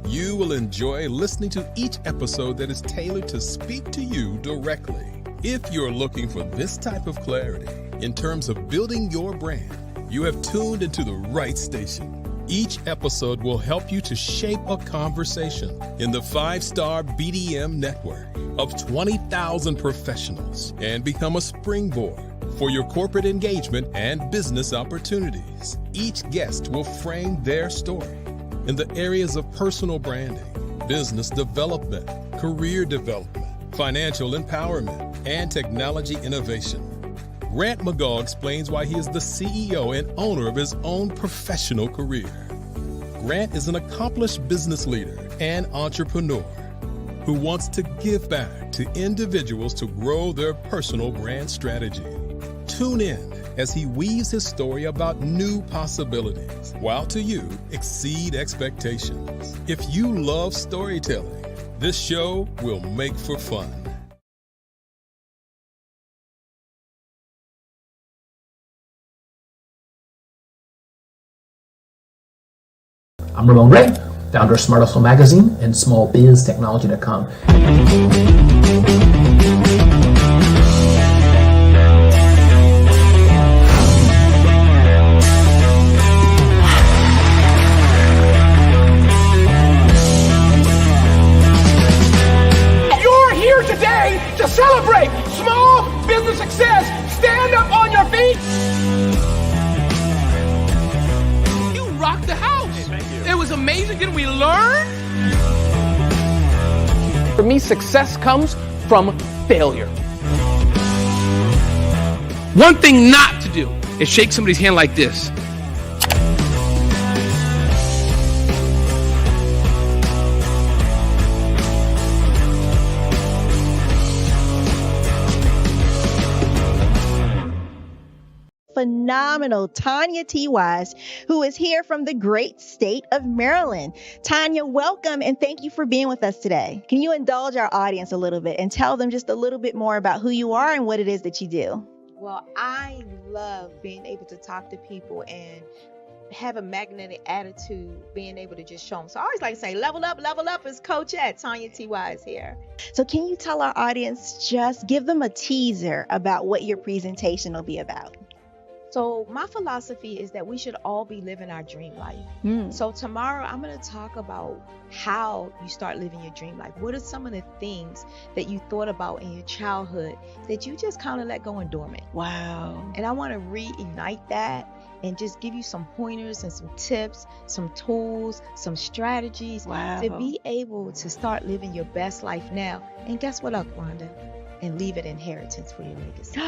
Speaker 3: You will enjoy listening to each episode that is tailored to speak to you directly. If you're looking for this type of clarity in terms of building your brand, you have tuned into the right station. Each episode will help you to shape a conversation in the 5-star BDM network of 20,000 professionals and become a springboard for your corporate engagement and business opportunities. Each guest will frame their story in the areas of personal branding, business development, career development, financial empowerment, and technology innovation. Grant McGaugh explains why he is the CEO and owner of his own professional career. Grant is an accomplished business leader and entrepreneur who wants to give back to individuals to grow their personal brand strategy. Tune in as he weaves his story about new possibilities, while to you exceed expectations. If you love storytelling, this show will make for fun.
Speaker 17: I'm Ramon Ray, founder of Smart Hustle Magazine and smallbiztechnology.com.
Speaker 18: You're here today to celebrate small business success. Stand up on your feet. You rocked the house. It was amazing. Didn't we learn? For me, success comes from failure. One thing not to do is shake somebody's hand like this.
Speaker 10: phenomenal Tanya T. Wise, who is here from the great state of Maryland. Tanya, welcome and thank you for being with us today. Can you indulge our audience a little bit and tell them just a little bit more about who you are and what it is that you do?
Speaker 11: Well, I love being able to talk to people and have a magnetic attitude, being able to just show them. So I always like to say, level up is Coach at Tanya T. Wise here.
Speaker 10: So can you tell our audience, just give them a teaser about what your presentation will be about?
Speaker 11: So my philosophy is that we should all be living our dream life. So tomorrow I'm going to talk about how you start living your dream life. What are some of the things that you thought about in your childhood that you just kind of let go and dormant?
Speaker 10: Wow.
Speaker 11: And I want to reignite that and just give you some pointers and some tips, some tools, some strategies to be able to start living your best life now. And guess what, Wanda? And leave an inheritance for your legacy.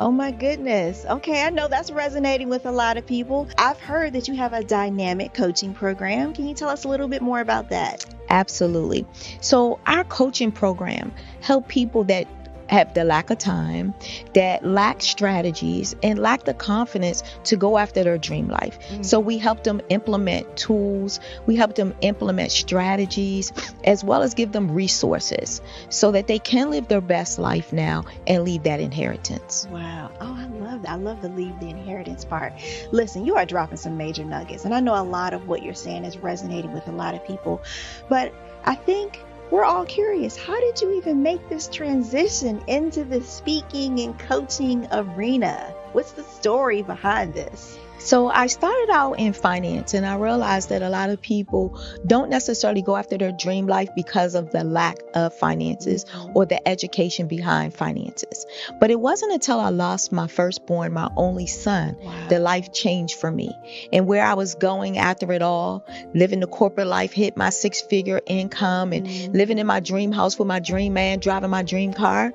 Speaker 10: Oh my goodness. Okay, I know that's resonating with a lot of people. I've heard that you have a dynamic coaching program. Can you tell us a little bit more about that?
Speaker 11: Absolutely. So our coaching program help people that have the lack of time, that lack strategies, and lack the confidence to go after their dream life. So we help them implement tools, we help them implement strategies, as well as give them resources so that they can live their best life now and leave that inheritance.
Speaker 10: Wow. Oh, I love that. I love the leave the inheritance part. Listen, you are dropping some major nuggets, and I know a lot of what you're saying is resonating with a lot of people, but I think we're all curious. How did you even make this transition into the speaking and coaching arena? What's the story behind this?
Speaker 11: So I started out in finance, and I realized that a lot of people don't necessarily go after their dream life because of the lack of finances or the education behind finances. But it wasn't until I lost my firstborn, my only son, that life changed for me. And where I was going after it all, living the corporate life, hit my 6-figure income and living in my dream house with my dream man, driving my dream car.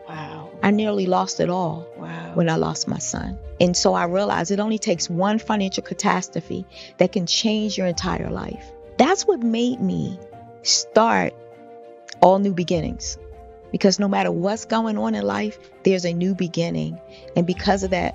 Speaker 11: I nearly lost it all when I lost my son. And so I realized it only takes one financial catastrophe that can change your entire life. That's what made me start All New Beginnings. Because no matter what's going on in life, there's a new beginning. And because of that,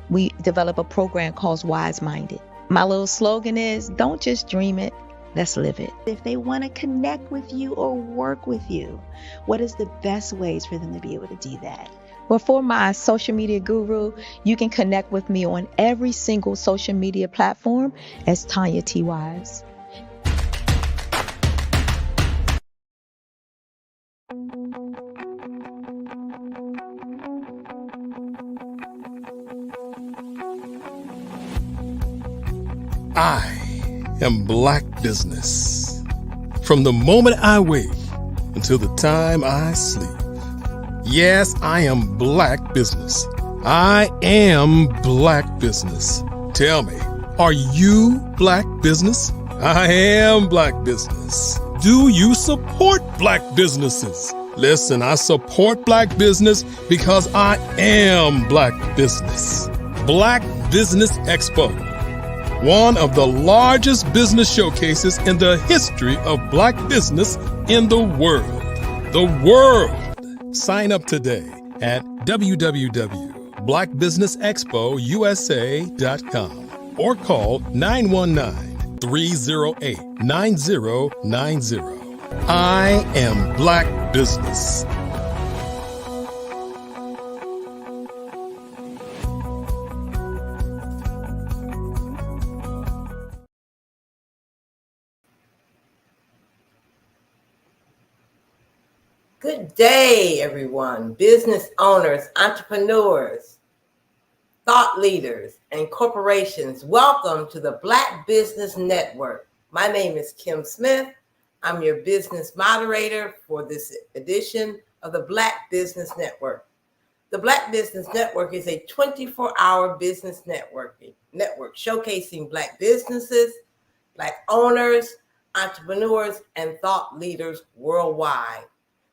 Speaker 11: we develop a program called Wise Minded. My little slogan is, don't just dream it, let's live it.
Speaker 10: If they want to connect with you or work with you, what is the best ways for them to be able to do that?
Speaker 11: Well, for my social media guru, you can connect with me on every single social media platform as Tanya T. Wise.
Speaker 3: I am Black Business. From the moment I wake until the time I sleep. Yes, I am Black Business. I am Black Business. Tell me, are you Black Business? I am Black Business. Do you support Black businesses? Listen, I support Black business because I am Black Business. Black Business Expo, one of the largest business showcases in the history of Black business in the world. The world! Sign up today at www.blackbusinessexpousa.com or call 919-308-9090. I am Black Business.
Speaker 12: Good day, everyone. Business owners, entrepreneurs, thought leaders, and corporations. Welcome to the Black Business Network. My name is Kim Smith. I'm your business moderator for this edition of the Black Business Network. The Black Business Network is a 24-hour business network showcasing Black businesses, Black owners, entrepreneurs, and thought leaders worldwide.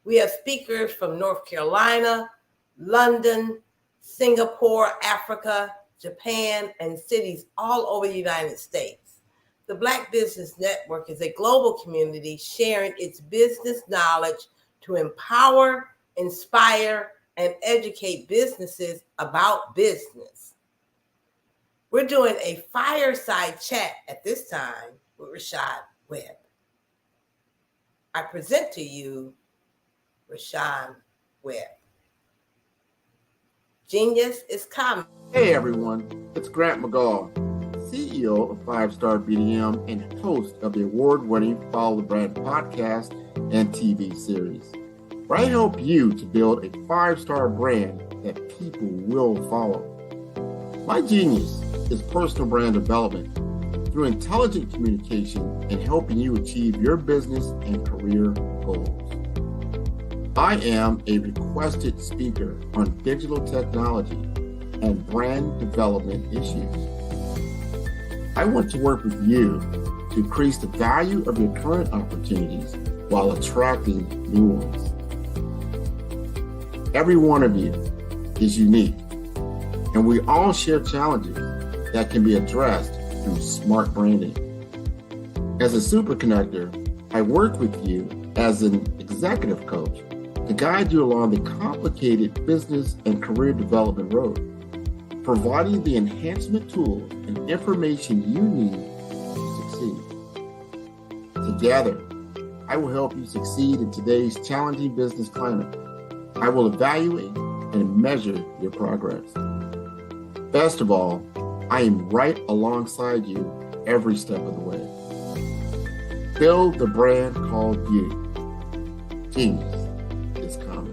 Speaker 12: We have speakers from North Carolina, London, Singapore, Africa, Japan, and cities all over the United States. The Black Business Network is a global community sharing its business knowledge to empower, inspire, and educate businesses about business. We're doing a fireside chat at this time with Rashad Webb. I present to you Rashad Webb. Genius is coming.
Speaker 6: Hey everyone, it's Grant McGaw, CEO of 5-Star BDM and host of the award-winning Follow the Brand podcast and TV series, where I help you to build a 5-star brand that people will follow. My genius is personal brand development through intelligent communication and helping you achieve your business and career goals. I am a requested speaker on digital technology and brand development issues. I want to work with you to increase the value of your current opportunities while attracting new ones. Every one of you is unique, and we all share challenges that can be addressed through smart branding. As a super connector, I work with you as an executive coach to guide you along the complicated business and career development road, providing the enhancement tools and information you need to succeed. Together, I will help you succeed in today's challenging business climate. I will evaluate and measure your progress. Best of all, I am right alongside you every step of the way. Build the brand called you. Genius is coming.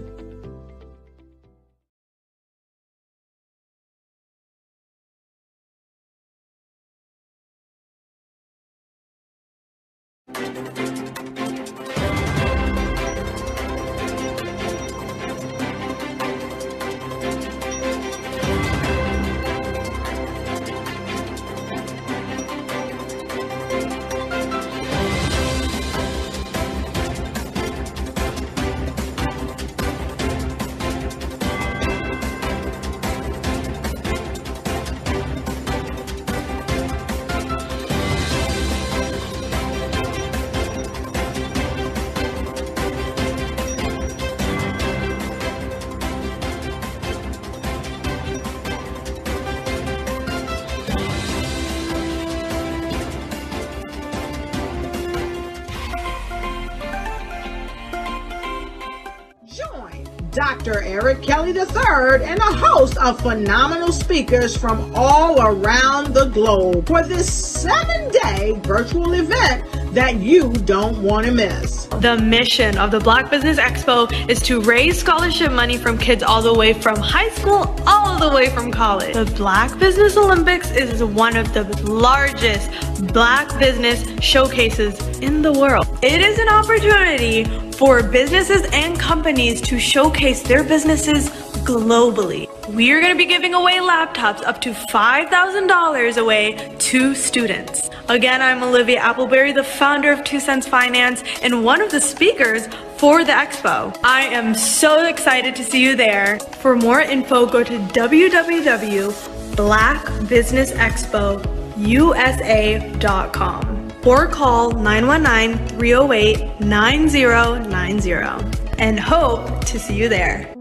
Speaker 1: Dr. Eric Kelly III and a host of phenomenal speakers from all around the globe for this 7-day virtual event that you don't want to miss.
Speaker 2: The mission of the Black Business Expo is to raise scholarship money from kids all the way from high school all the way from college. The Black Business Olympics is one of the largest Black business showcases in the world. It is an opportunity for businesses and companies to showcase their businesses globally. We are going to be giving away laptops up to $5,000 away to students. Again, I'm Olivia Appleberry, the founder of 2 Cents Finance and one of the speakers for the expo. I am so excited to see you there. For more info, go to www.blackbusinessexpousa.com or call 919-308-9090 and hope to see you there.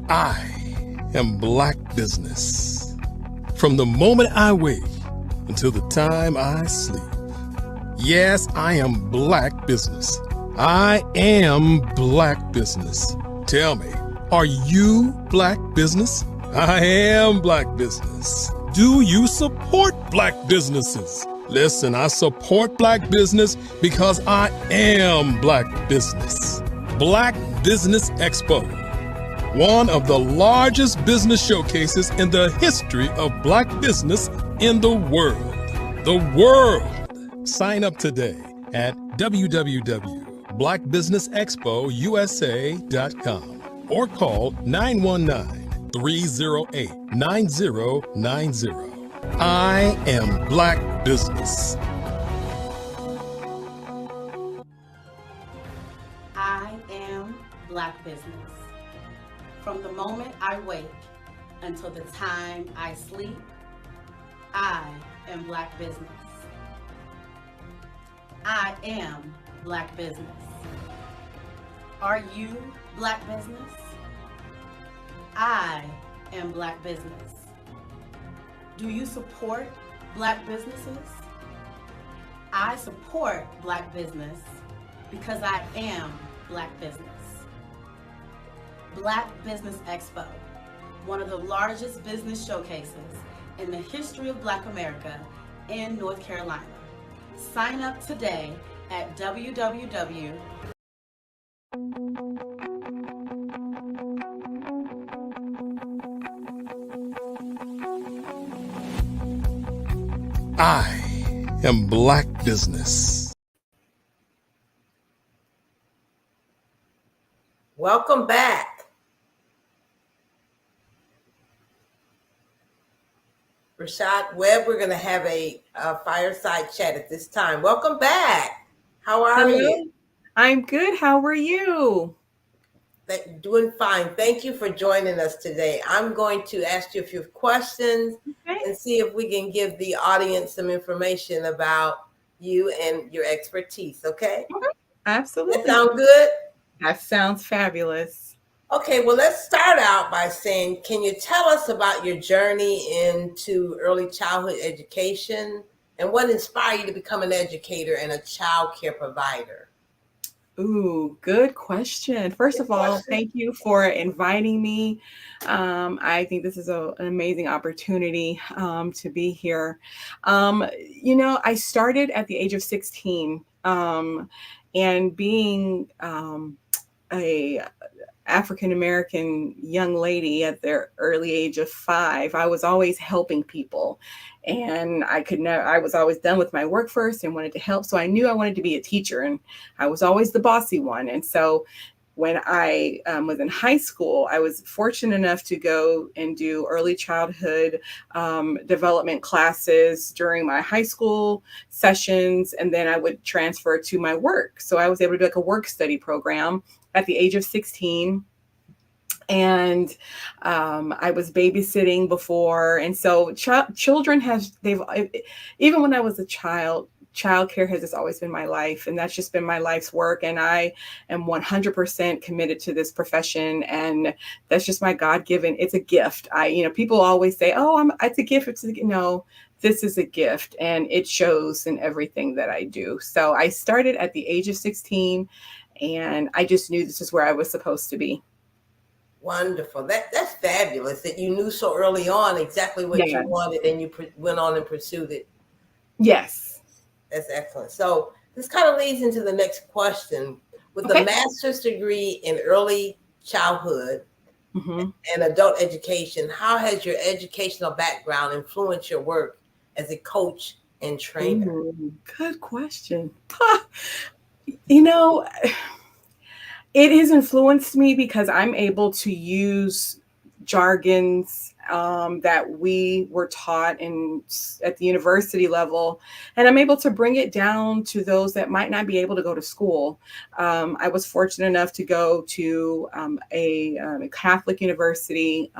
Speaker 3: I am Black Business. From the moment I wake until the time I sleep. Yes, I am Black Business. I am Black Business. Tell me, are you Black Business? I am Black Business. Do you support Black businesses? Listen, I support Black business because I am Black Business. Black Business Expo, one of the largest business showcases in the history of Black business in the world. The world! Sign up today at www.blackbusinessexpousa.com or call 919-308-9090. I am Black Business.
Speaker 4: I am Black Business. From the moment I wake until the time I sleep, I am Black Business. I am Black Business. Are you Black Business? I am Black business. Do you support Black businesses? I support Black business because I am Black business. Black Business Expo, one of the largest business showcases in the history of Black America in North Carolina. Sign up today at www.
Speaker 3: I am Black business.
Speaker 12: Welcome back. Rashad Webb, we're going to have a fireside chat at this time. Welcome back. How are you?
Speaker 19: I'm good. How are you?
Speaker 12: Doing fine. Thank you for joining us today. I'm going to ask you a few questions and see if we can give the audience some information about you and your expertise, okay?
Speaker 19: Absolutely.
Speaker 12: That sound good?
Speaker 19: That sounds fabulous.
Speaker 12: Okay, well, let's start out by saying, can you tell us about your journey into early childhood education and what inspired you to become an educator and a child care provider?
Speaker 19: Ooh, good question. First of all, thank you for inviting me. I think this is an amazing opportunity to be here. I started at the age of 16 and being a African-American young lady at the early age of 5, I was always helping people. And I was always done with my work first and wanted to help. So I knew I wanted to be a teacher, and I was always the bossy one. And so when I was in high school, I was fortunate enough to go and do early childhood development classes during my high school sessions. And then I would transfer to my work. So I was able to do like a work study program at the age of 16. And I was babysitting before. And so children even when I was a child, childcare has just always been my life. And that's just been my life's work. And I am 100% committed to this profession. And that's just my God-given, it's a gift. People always say, oh, it's a gift. No, this is a gift. And it shows in everything that I do. So I started at the age of 16. And I just knew this is where I was supposed to be.
Speaker 12: Wonderful. That's fabulous that you knew so early on exactly what you wanted and you went on and pursued it.
Speaker 19: Yes.
Speaker 12: That's excellent. So this kind of leads into the next question. With a master's degree in early childhood and adult education, how has your educational background influenced your work as a coach and trainer?
Speaker 19: Ooh, good question. It has influenced me because I'm able to use jargons that we were taught at the university level, and I'm able to bring it down to those that might not be able to go to school. I was fortunate enough to go to a Catholic university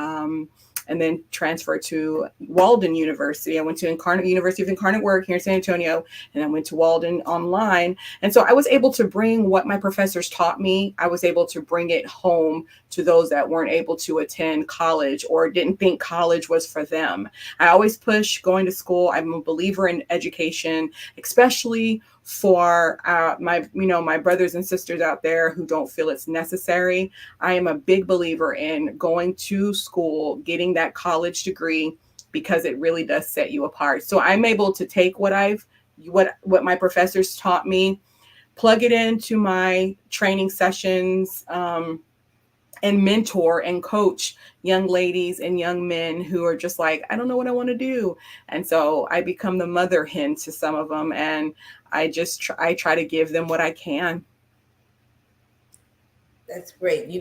Speaker 19: and then transferred to Walden University. I went to University of Incarnate Word here in San Antonio, and I went to Walden online. And so I was able to bring what my professors taught me. I was able to bring it home to those that weren't able to attend college or didn't think college was for them. I always push going to school. I'm a believer in education, especially for my brothers and sisters out there who don't feel it's necessary. I am a big believer in going to school, getting that college degree, because it really does set you apart. So I'm able to take what my professors taught me, plug it into my training sessions, and mentor and coach young ladies and young men who are just like, I don't know what I want to do. And so I become the mother hen to some of them. And I try to give them what I can.
Speaker 12: That's great.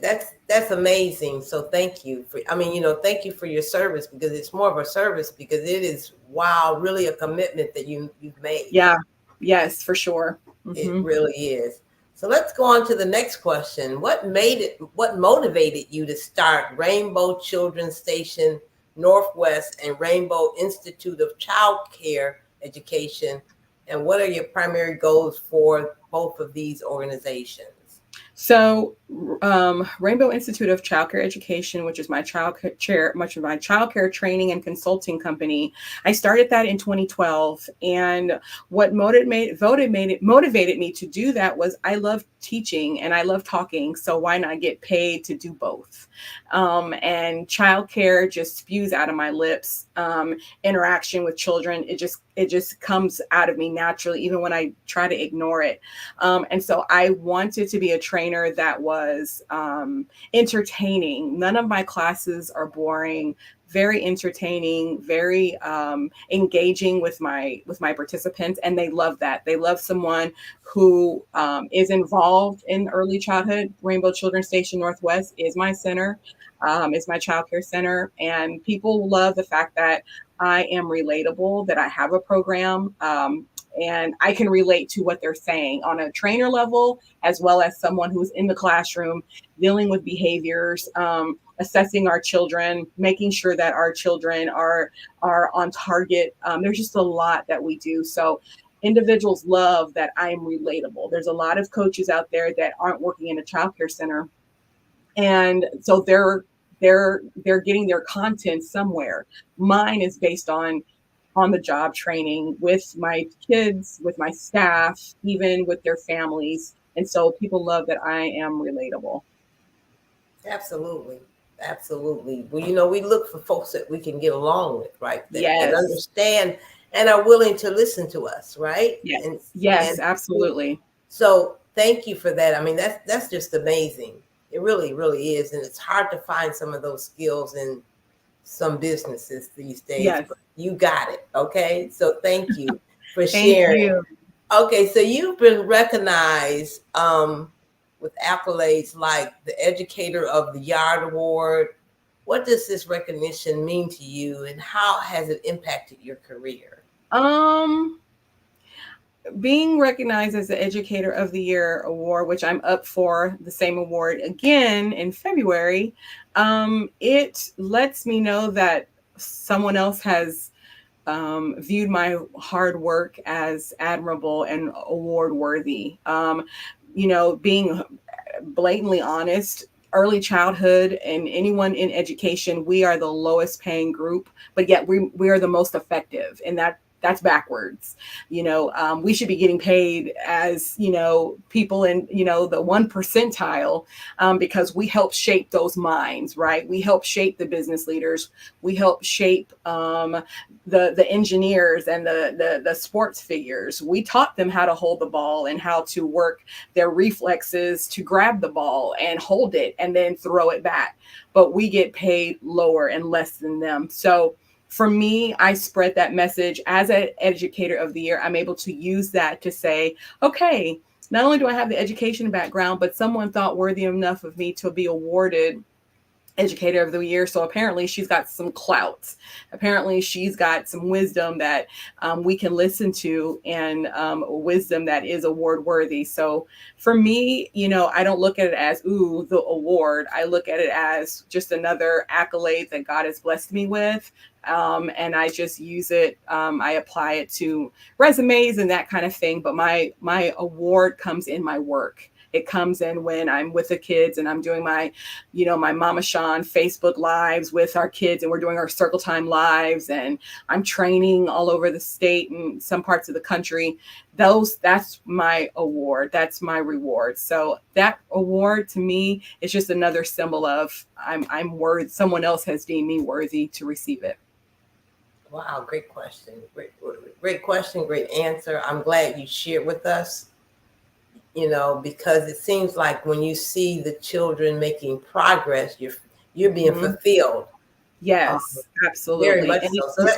Speaker 12: That's amazing. So thank you thank you for your service, because it's more of a service, because it is, really a commitment that you've made.
Speaker 19: Yeah. Yes, for sure.
Speaker 12: It really is. So let's go on to the next question. What motivated you to start Rainbow Children's Station Northwest and Rainbow Institute of Child Care Education? And what are your primary goals for both of these organizations?
Speaker 19: So, Rainbow Institute of Childcare Education, which is my childcare training and consulting company, I started that in 2012. And what motivated me to do that was I love teaching and I love talking. So why not get paid to do both? And childcare just spews out of my lips. Interaction with children, it just comes out of me naturally, even when I try to ignore it. And so I wanted to be a trainer that was entertaining. None of my classes are boring. Very entertaining, very engaging with my participants, and they love that. They love someone who is involved in early childhood. Rainbow Children's Station Northwest is my center, is my childcare center, and people love the fact that I am relatable, that I have a program, and I can relate to what they're saying on a trainer level, as well as someone who's in the classroom dealing with behaviors, assessing our children, making sure that our children are on target. There's just a lot that we do. So individuals love that I am relatable. There's a lot of coaches out there that aren't working in a childcare center. And so they're getting their content somewhere. Mine is based on the job training with my kids, with my staff, even with their families. And so people love that I am relatable.
Speaker 12: Absolutely. Absolutely. Well, we look for folks that we can get along with, right? That understand and are willing to listen to us, right?
Speaker 19: Yes, absolutely.
Speaker 12: So thank you for that. I mean, that's just amazing. It really, really is. And it's hard to find some of those skills in some businesses these days.
Speaker 19: Yes.
Speaker 12: But you got it. Okay. So thank you for sharing.
Speaker 19: You.
Speaker 12: Okay. So you've been recognized with accolades like the Educator of the Yard Award. What does this recognition mean to you, and how has it impacted your career?
Speaker 19: Being recognized as the Educator of the Year award, which I'm up for the same award again in February, it lets me know that someone else has viewed my hard work as admirable and award worthy. Being blatantly honest, early childhood and anyone in education, we are the lowest paying group, but yet we are the most effective, and that's backwards. We should be getting paid as, people in, the 1 percentile, because we help shape those minds, right? We help shape the business leaders. We help shape the engineers and the sports figures. We taught them how to hold the ball and how to work their reflexes to grab the ball and hold it and then throw it back. But we get paid lower and less than them. So for me, I spread that message as an Educator of the Year. I'm able to use that to say, okay, not only do I have the education background, but someone thought worthy enough of me to be awarded Educator of the Year. So apparently she's got some clout. Apparently she's got some wisdom that we can listen to, and wisdom that is award worthy. So for me, I don't look at it as, ooh, the award. I look at it as just another accolade that God has blessed me with. And I just use it. I apply it to resumes and that kind of thing. But my award comes in my work. It comes in when I'm with the kids and I'm doing my Mama Sean Facebook lives with our kids, and we're doing our Circle Time lives, and I'm training all over the state and some parts of the country. That's my award. That's my reward. So that award to me is just another symbol of I'm worthy. Someone else has deemed me worthy to receive it.
Speaker 12: Wow, great question. Great question, great answer. I'm glad you shared with us. Because it seems like when you see the children making progress, you're being fulfilled.
Speaker 19: Yes, absolutely.
Speaker 12: Very much so.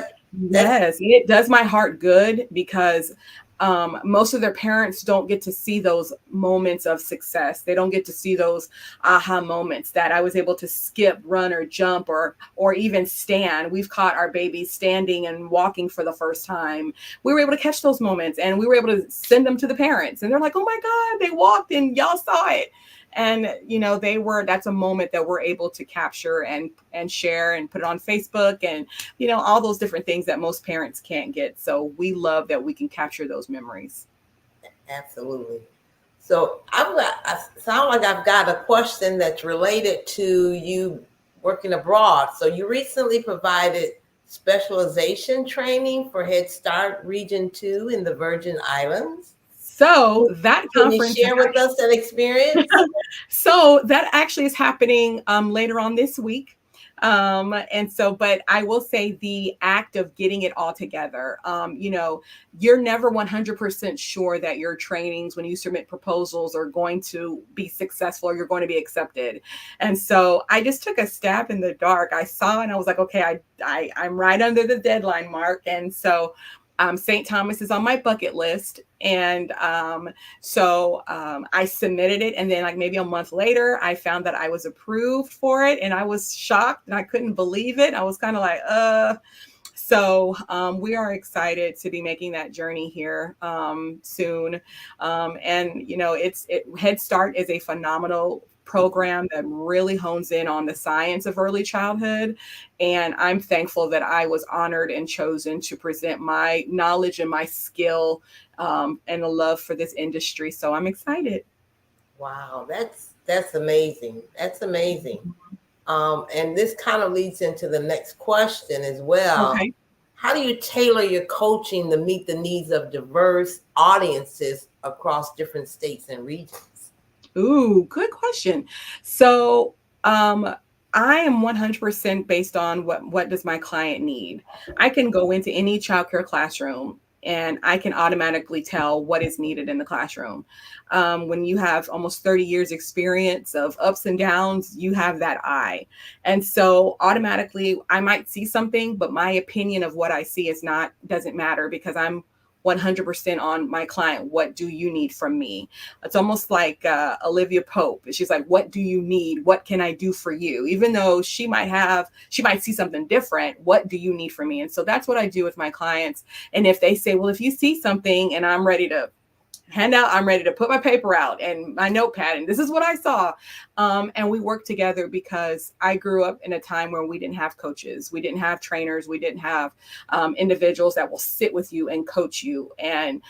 Speaker 19: Yes, it does my heart good, because most of their parents don't get to see those moments of success. They don't get to see those aha moments that I was able to skip, run, or jump, or even stand. We've caught our babies standing and walking for the first time. We were able to catch those moments, and we were able to send them to the parents, and they're like, oh my God, they walked and y'all saw it. And, that's a moment that we're able to capture and share and put it on Facebook and, all those different things that most parents can't get. So we love that we can capture those memories.
Speaker 12: Absolutely. So I sound like I've got a question that's related to you working abroad. So you recently provided specialization training for Head Start Region 2 in the Virgin Islands.
Speaker 19: So that
Speaker 12: Can you
Speaker 19: conference
Speaker 12: share with us that experience?
Speaker 19: So that actually is happening later on this week. But I will say the act of getting it all together, you're never 100% sure that your trainings, when you submit proposals, are going to be successful or you're going to be accepted. And so I just took a stab in the dark. I saw and I was like, okay, I'm right under the deadline mark. And so St. Thomas is on my bucket list. And I submitted it. And then like maybe a month later, I found that I was approved for it. And I was shocked and I couldn't believe it. I was kind of like, So we are excited to be making that journey here soon. Head Start is a phenomenal program that really hones in on the science of early childhood. And I'm thankful that I was honored and chosen to present my knowledge and my skill and a love for this industry. So I'm excited.
Speaker 12: Wow, that's amazing. That's amazing. And this kind of leads into the next question as well.
Speaker 19: Okay.
Speaker 12: How do you tailor your coaching to meet the needs of diverse audiences across different states and regions?
Speaker 19: Ooh, good question. So I am 100% based on what does my client need. I can go into any childcare classroom and I can automatically tell what is needed in the classroom. When you have almost 30 years experience of ups and downs, you have that eye. And so automatically I might see something, but my opinion of what I see doesn't matter because I'm 100% on my client. What do you need from me? It's almost like Olivia Pope. She's like, what do you need? What can I do for you? Even though she might see something different. What do you need from me? And so that's what I do with my clients. And if they say, well, if you see something and I'm ready to I'm ready to put my paper out and my notepad, and this is what I saw. And we work together because I grew up in a time where we didn't have coaches. We didn't have trainers. We didn't have individuals that will sit with you and coach you. And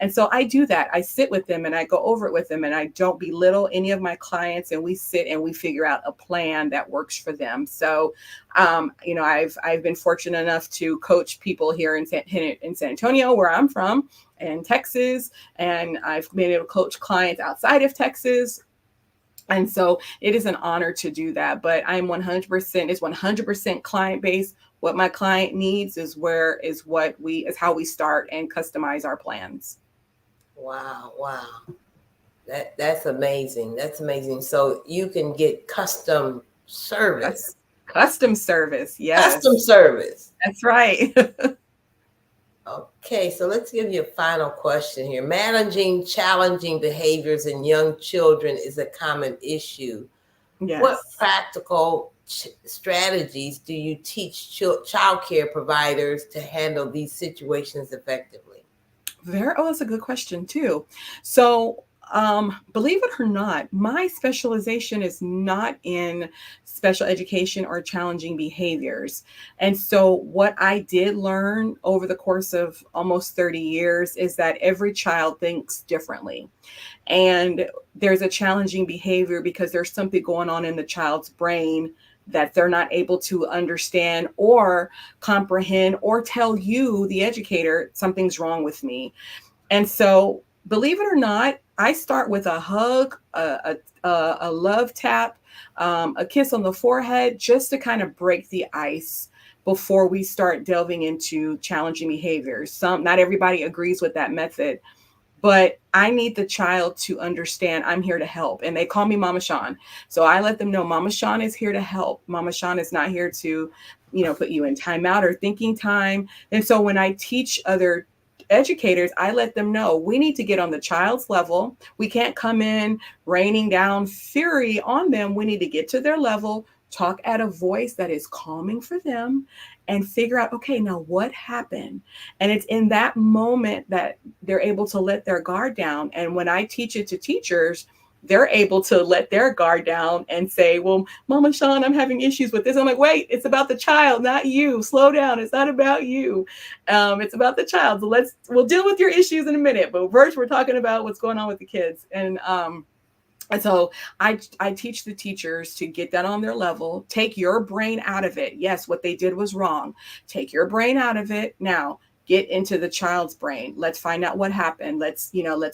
Speaker 19: so I do that. I sit with them and I go over it with them and I don't belittle any of my clients, and we sit and we figure out a plan that works for them. So, I've been fortunate enough to coach people here in San Antonio, where I'm from, and Texas, and I've been able to coach clients outside of Texas. And so it is an honor to do that, but I'm 100% client based. What my client needs is how we start and customize our plans.
Speaker 12: Wow. That's amazing. That's amazing. So you can get custom service.
Speaker 19: Custom service. Yes.
Speaker 12: Custom service.
Speaker 19: That's right.
Speaker 12: Okay, so let's give you a final question here. Managing challenging behaviors in young children is a common issue.
Speaker 19: Yes.
Speaker 12: What practical strategies do you teach child care providers to handle these situations effectively?
Speaker 19: That's a good question too. So believe it or not, my specialization is not in special education or challenging behaviors. And so what I did learn over the course of almost 30 years is that every child thinks differently. And there's a challenging behavior because there's something going on in the child's brain that they're not able to understand or comprehend or tell you, the educator, something's wrong with me. And so, believe it or not, I start with a hug, a love tap, a kiss on the forehead, just to kind of break the ice before we start delving into challenging behaviors. Not everybody agrees with that method, but I need the child to understand I'm here to help. And they call me Mama Sean. So I let them know Mama Sean is here to help. Mama Sean is not here to, put you in timeout or thinking time. And so when I teach other educators, I let them know we need to get on the child's level. We can't come in raining down fury on them. We need to get to their level, talk at a voice that is calming for them, and figure out, okay, now what happened? And it's in that moment that they're able to let their guard down. And when I teach it to teachers, they're able to let their guard down and say, well, Mama Sean, I'm having issues with this. I'm like, wait, it's about the child, not you. Slow down. It's not about you. It's about the child. So we'll deal with your issues in a minute. But first, we're talking about what's going on with the kids. And so I teach the teachers to get that on their level. Take your brain out of it. Yes, what they did was wrong. Take your brain out of it. Now get into the child's brain. Let's find out what happened. Let's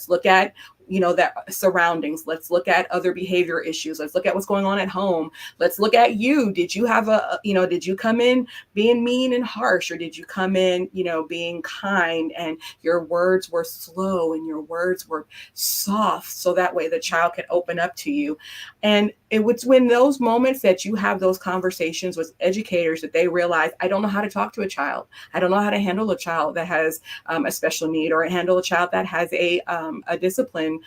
Speaker 19: look at, that surroundings. Let's look at other behavior issues. Let's look at what's going on at home. Let's look at you. Did you have did you come in being mean and harsh, or did you come in, being kind, and your words were slow and your words were soft, so that way the child can open up to you. And it's when those moments that you have those conversations with educators that they realize, I don't know how to talk to a child. I don't know how to handle a child that has a special need, or handle a child that has a discipline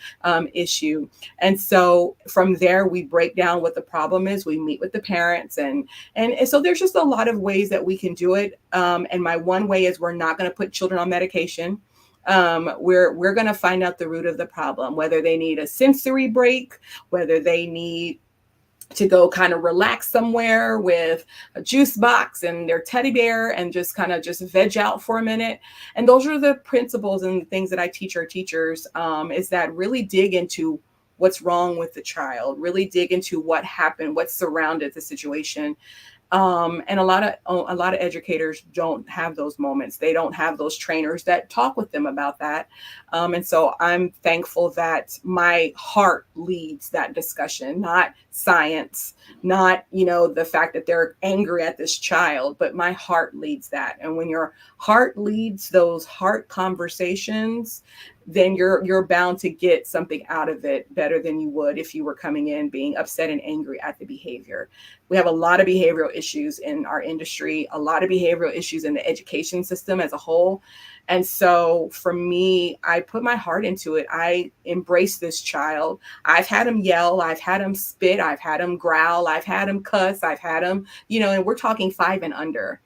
Speaker 19: issue. And so from there, we break down what the problem is. We meet with the parents, and so there's just a lot of ways that we can do it. And my one way is, we're not going to put children on medication. We're going to find out the root of the problem, whether they need a sensory break, whether they need to go kind of relax somewhere with a juice box and their teddy bear and just veg out for a minute. And those are the principles and the things that I teach our teachers, is that really dig into what's wrong with the child, really dig into what happened, what surrounded the situation. And a lot of educators don't have those moments. They don't have those trainers that talk with them about that. And so I'm thankful that my heart leads that discussion, not science, not, the fact that they're angry at this child, but my heart leads that. And when your heart leads those heart conversations, then you're bound to get something out of it better than you would if you were coming in being upset and angry at the behavior. We have a lot of behavioral issues in our industry, a lot of behavioral issues in the education system as a whole. And so for me, I put my heart into it. I embrace this child. I've had him yell. I've had him spit. I've had him growl. I've had him cuss. I've had him, and we're talking 5 and under.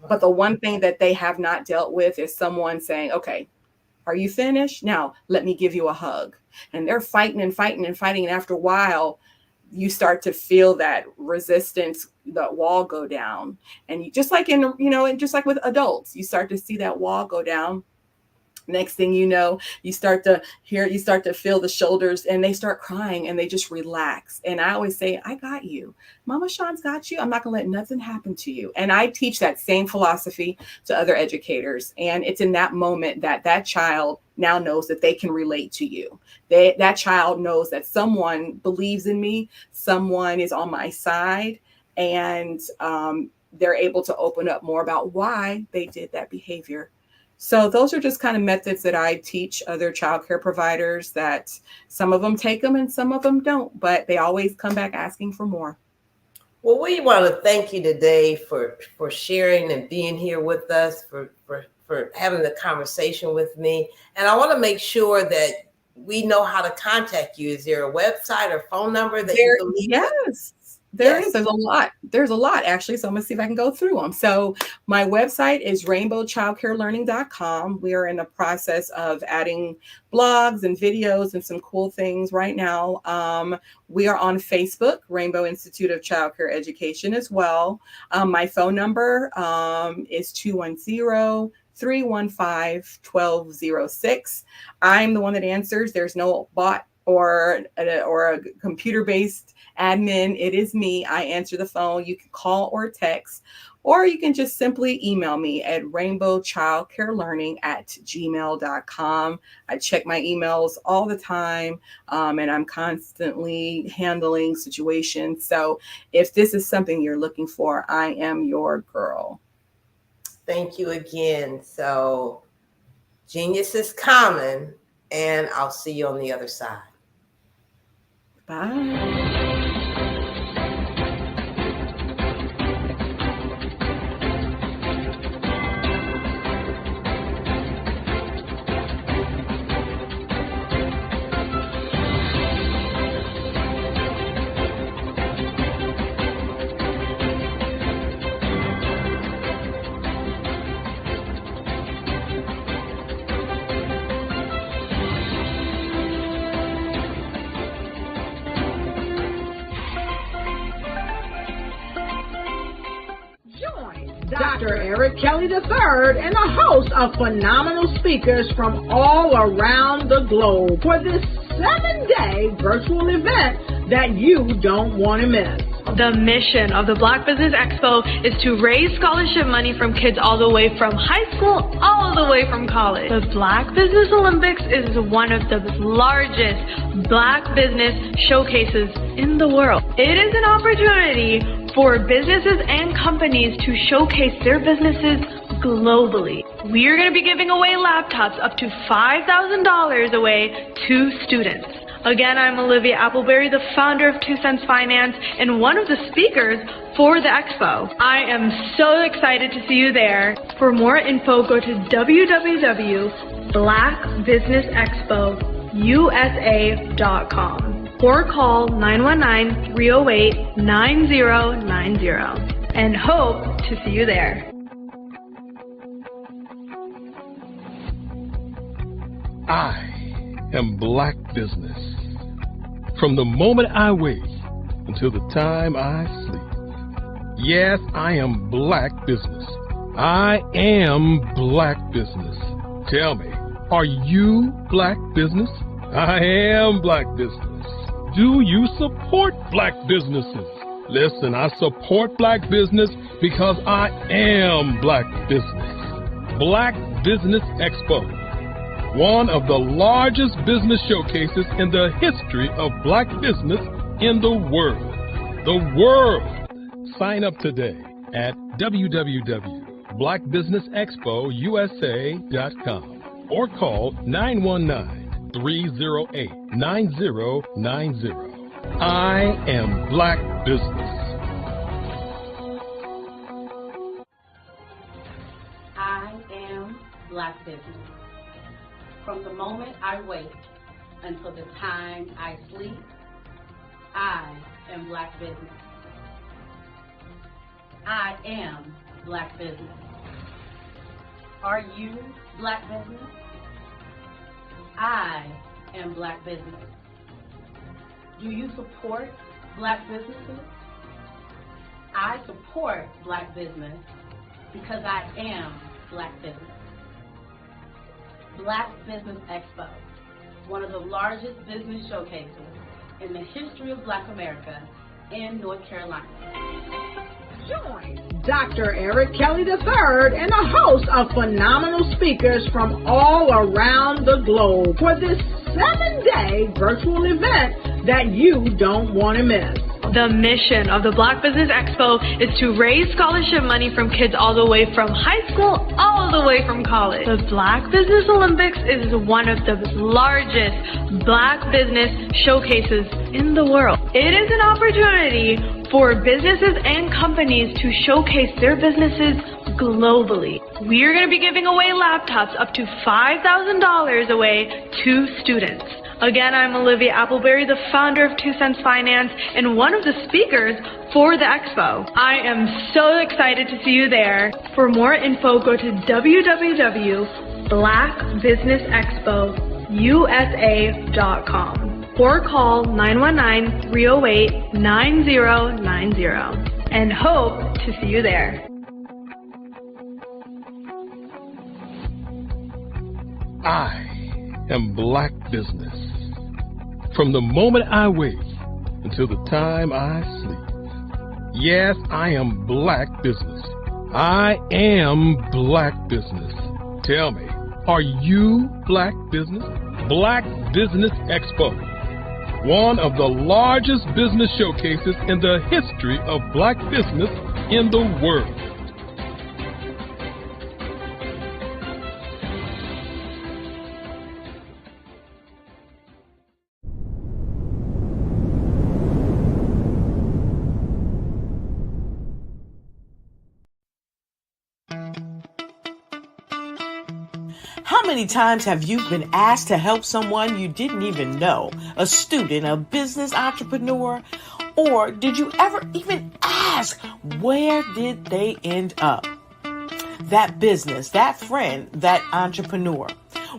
Speaker 19: But the one thing that they have not dealt with is someone saying, okay, are you finished? Now, let me give you a hug. And they're fighting and fighting and fighting. And after a while, you start to feel that resistance, that wall go down. And you, just like just like with adults, you start to see that wall go down. Next thing you know, you start to feel the shoulders, and they start crying and they just relax. And I always say, I got you. Mama Sean's got you. I'm not going to let nothing happen to you. And I teach that same philosophy to other educators. And it's in that moment that child now knows that they can relate to you. That child knows that someone believes in me, someone is on my side, and they're able to open up more about why they did that behavior. So those are just kind of methods that I teach other childcare providers, that some of them take them and some of them don't, but they always come back asking for more.
Speaker 12: Well, we want to thank you today for sharing and being here with us, for having the conversation with me. And I want to make sure that we know how to contact you. Is there a website or phone number that you can leave?
Speaker 19: Yes. There is. There's a lot. There's a lot, actually. So I'm going to see if I can go through them. So my website is rainbowchildcarelearning.com. We are in the process of adding blogs and videos and some cool things right now. We are on Facebook, Rainbow Institute of Childcare Education as well. My phone number is 210-315-1206. I'm the one that answers. There's no bot or a computer-based admin. It is me. I answer the phone. You can call or text, or you can just simply email me at rainbowchildcarelearning@gmail.com. I check my emails all the time, and I'm constantly handling situations. So if this is something you're looking for, I am your girl.
Speaker 12: Thank you again. So genius is common, and I'll see you on the other side.
Speaker 19: Bye.
Speaker 1: Dr. Eric Kelly III and a host of phenomenal speakers from all around the globe for this 7-day virtual event that you don't want to miss.
Speaker 2: The mission of the Black Business Expo is to raise scholarship money from kids all the way from high school, all the way from college. The Black Business Olympics is one of the largest Black business showcases in the world. It is an opportunity for businesses and companies to showcase their businesses globally. We are going to be giving away laptops up to $5,000 away to students. Again, I'm Olivia Appleberry, the founder of 2 Cents Finance and one of the speakers for the expo. I am so excited to see you there. For more info, go to www.blackbusinessexpousa.com or call 919-308-9090 and hope to see you there.
Speaker 3: I am Black Business. From the moment I wake until the time I sleep. Yes, I am Black Business. I am Black Business. Tell me, are you Black Business? I am Black Business. Do you support Black businesses? Listen, I support Black business because I am Black Business. Black Business Expo, one of the largest business showcases in the history of Black business in the world. The world! Sign up today at www.blackbusinessexpousa.com or call 919-308-9090. I am Black Business.
Speaker 4: I am Black Business. From the moment I wake until the time I sleep, I am Black Business. I am Black Business. Are you Black Business? I am Black Business. Do you support Black businesses? I support Black business because I am Black Business. Black Business Expo, one of the largest business showcases in the history of Black America in North Carolina.
Speaker 1: Join Dr. Eric Kelly III and a host of phenomenal speakers from all around the globe for this 7-day virtual event that you don't want to miss.
Speaker 2: The mission of the Black Business Expo is to raise scholarship money from kids all the way from high school, all the way from college. The Black Business Olympics is one of the largest Black business showcases in the world. It is an opportunity for businesses and companies to showcase their businesses globally. We are going to be giving away laptops up to $5,000 away to students. Again, I'm Olivia Appleberry, the founder of 2 Cents Finance and one of the speakers for the expo. I am so excited to see you there. For more info, go to www.blackbusinessexpousa.com or call 919-308-9090 and hope to see you there.
Speaker 3: I am Black Business. From the moment I wake until the time I sleep. Yes, I am Black Business. I am Black Business. Tell me, are you Black Business? Black Business Expo, one of the largest business showcases in the history of Black business in the world.
Speaker 5: How many times have you been asked to help someone you didn't even know, a student, a business entrepreneur? Or did you ever even ask, where did they end up? That business, that friend, that entrepreneur.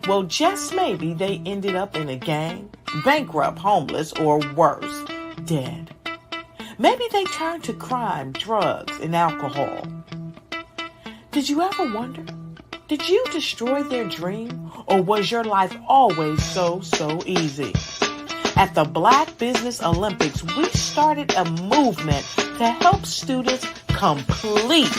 Speaker 5: Well, just maybe they ended up in a gang, bankrupt, homeless, or worse, dead. Maybe they turned to crime, drugs, and alcohol. Did you ever wonder? Did you destroy their dream, or was your life always so easy? At the Black Business Olympics, we started a movement to help students complete.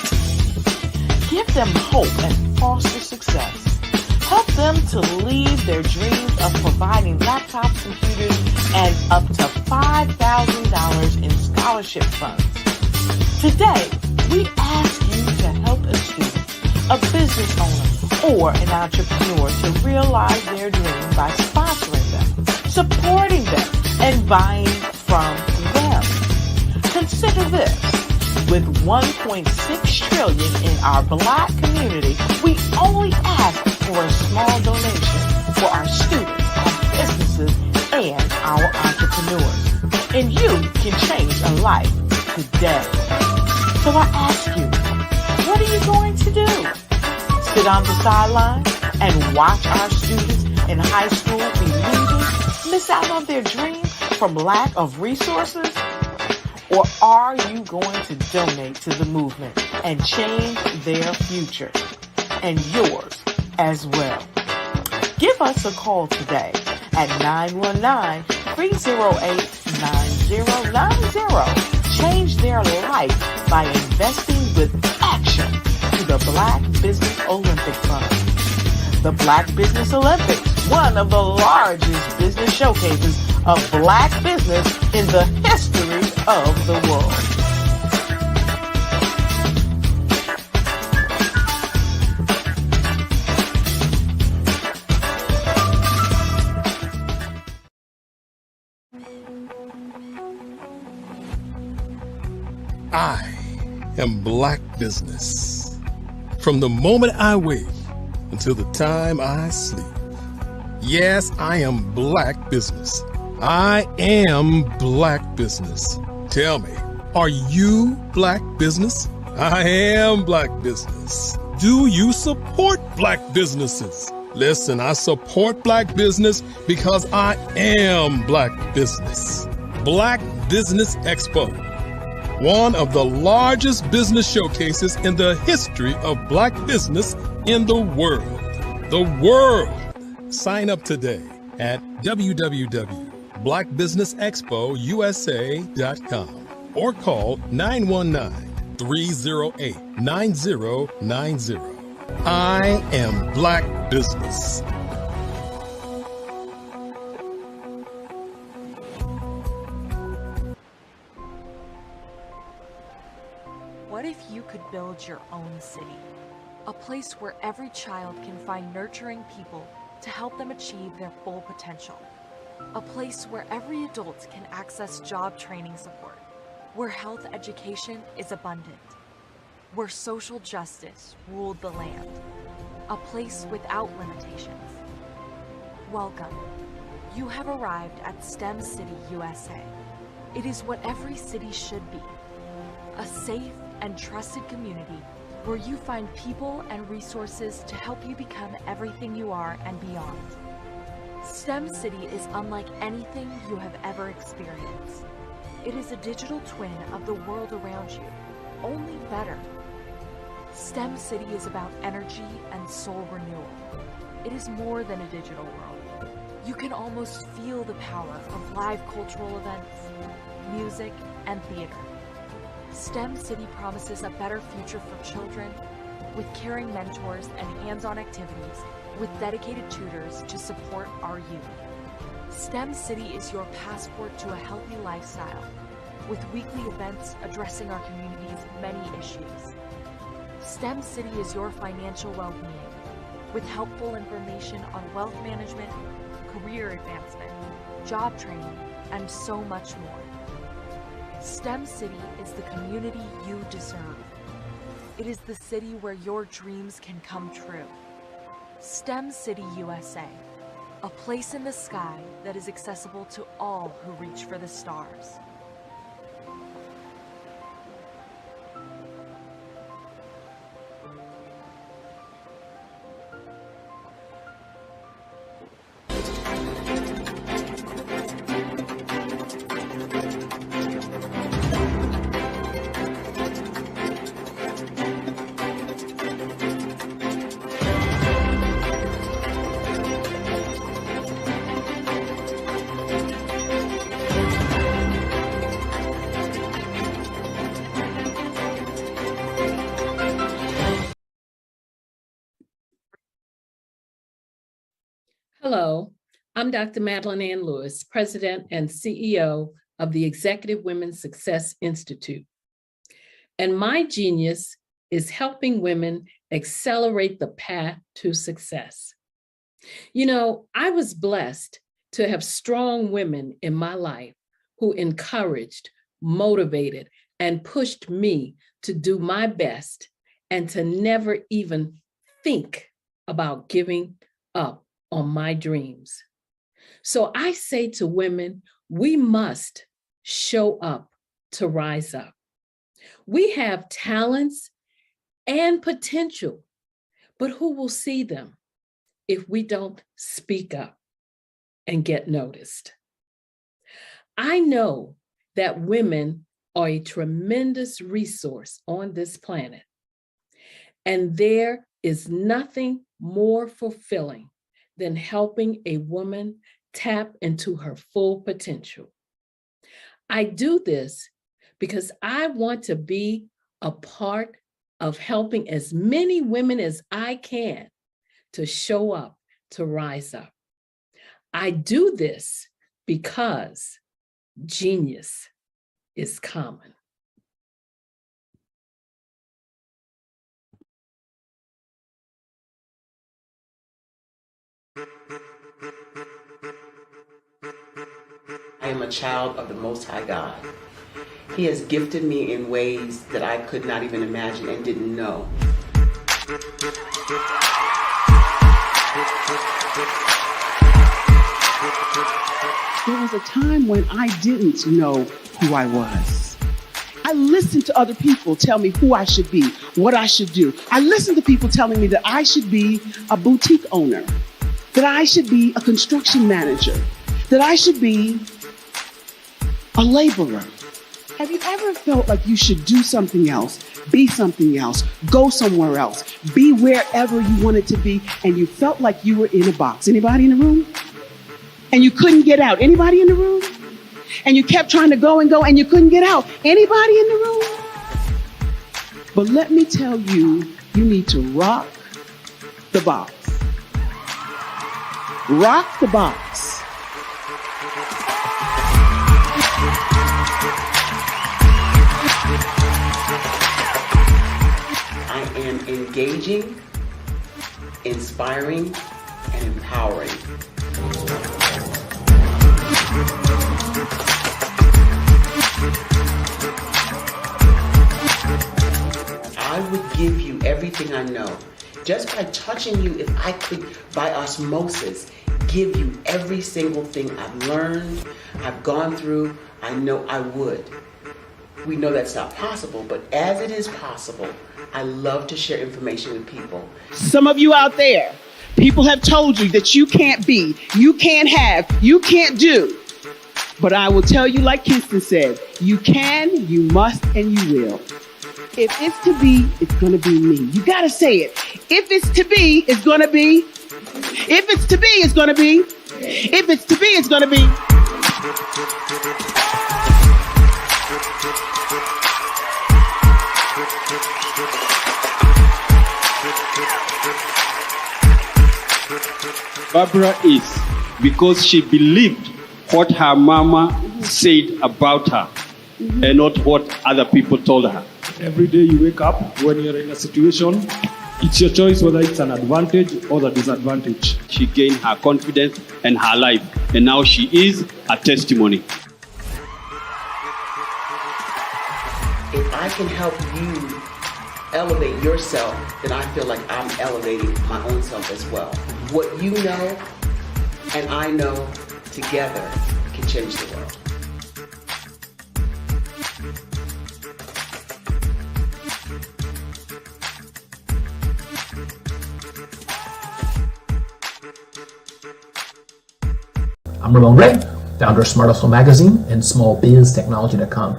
Speaker 5: Give them hope and foster success. Help them to leave their dreams of providing laptops, computers, and up to $5,000 in scholarship funds. Today, we ask you to help a student, a business owner, or an entrepreneur to realize their dream by sponsoring them, supporting them, and buying from them. Consider this. With $1.6 trillion in our Black community, we only ask for a small donation for our students, our businesses, and our entrepreneurs. And you can change a life today. So I ask you, what are you going to do? Sit on the sideline and watch our students in high school be leaders, miss out on their dream from lack of resources? Or are you going to donate to the movement and change their future and yours as well? Give us a call today at 919-308-9090. Change their life by investing with action to the Black Business Olympic Fund. The Black Business Olympics, one of the largest business showcases of Black business in the history of the world.
Speaker 3: I am Black business. From the moment I wake until the time I sleep. Yes, I am Black business. I am Black business. Tell me, are you Black business? I am Black business. Do you support Black businesses? Listen, I support Black business because I am Black business. Black Business Expo, one of the largest business showcases in the history of Black business in the world. The world. Sign up today at www.blackbusinessexpousa.com or call 919-308-9090. I am Black business.
Speaker 15: What if you could build your own city? A place where every child can find nurturing people to help them achieve their full potential. A place where every adult can access job training support, where health education is abundant, where social justice ruled the land. A place without limitations. Welcome. You have arrived at STEM City USA. It is what every city should be. A safe and trusted community where you find people and resources to help you become everything you are and beyond. STEM City is unlike anything you have ever experienced. It is a digital twin of the world around you, only better. STEM City is about energy and soul renewal. It is more than a digital world. You can almost feel the power of live cultural events, music, and theater. STEM City promises a better future for children with caring mentors and hands-on activities with dedicated tutors to support our youth. STEM City is your passport to a healthy lifestyle with weekly events addressing our community's many issues. STEM City is your financial well-being with helpful information on wealth management, career advancement, job training, and so much more. STEM City is the community you deserve. It is the city where your dreams can come true. STEM City USA, a place in the sky that is accessible to all who reach for the stars.
Speaker 8: Hello, I'm Dr. Madeline Ann Lewis, President and CEO of the Executive Women's Success Institute. And my genius is helping women accelerate the path to success. You know, I was blessed to have strong women in my life who encouraged, motivated, and pushed me to do my best and to never even think about giving up on my dreams. So I say to women, we must show up to rise up. We have talents and potential, but who will see them if we don't speak up and get noticed? I know that women are a tremendous resource on this planet, and there is nothing more fulfilling than helping a woman tap into her full potential. I do this because I want to be a part of helping as many women as I can to show up, to rise up. I do this because genius is common.
Speaker 20: I am a child of the Most High God. He has gifted me in ways that I could not even imagine and didn't know.
Speaker 21: There was a time when I didn't know who I was. I listened to other people tell me who I should be, what I should do. I listened to people telling me that I should be a boutique owner, that I should be a construction manager, that I should be a laborer. Have you ever felt like you should do something else, be something else, go somewhere else, be wherever you wanted to be, and you felt like you were in a box? Anybody in the room? And you couldn't get out? Anybody in the room? And you kept trying to go and you couldn't get out? Anybody in the room? But let me tell you, you need to rock the box. Rock the box.
Speaker 20: I am engaging, inspiring, and empowering. I would give you everything I know. Just by touching you, if I could, by osmosis, give you every single thing I've learned, I've gone through, I know I would. We know that's not possible, but as it is possible, I love to share information with people.
Speaker 21: Some of you out there, people have told you that you can't be, you can't have, you can't do. But I will tell you, like Kingston said, you can, you must, and you will. If it's to be, it's going to be me. You got to say it. If it's to be, it's going to be. If it's to be, it's going to be. If it's to be, it's going to be.
Speaker 22: Barbara is because she believed what her mama said about her and not what other people told her.
Speaker 23: Every day you wake up, when you're in a situation, it's your choice whether it's an advantage or the disadvantage.
Speaker 22: She gained her confidence and her life, and now she is a testimony.
Speaker 20: If I can help you elevate yourself, then I feel like I'm elevating my own self as well. What you know and I know together can change the world.
Speaker 17: I'm Ramon Ray, founder of Smart Hustle Magazine and smallbiztechnology.com.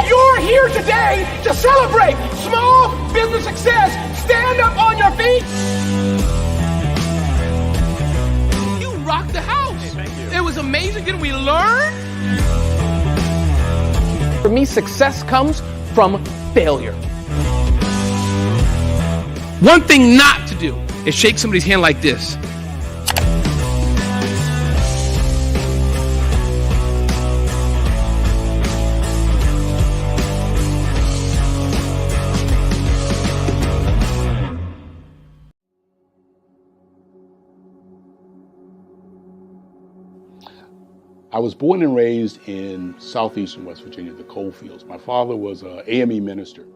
Speaker 18: You're here today to celebrate small business success. Stand up on your feet. You For me, success comes from failure. One thing not to do is shake somebody's hand like this.
Speaker 9: I was born and raised in southeastern West Virginia, the coal fields. My father was an AME minister.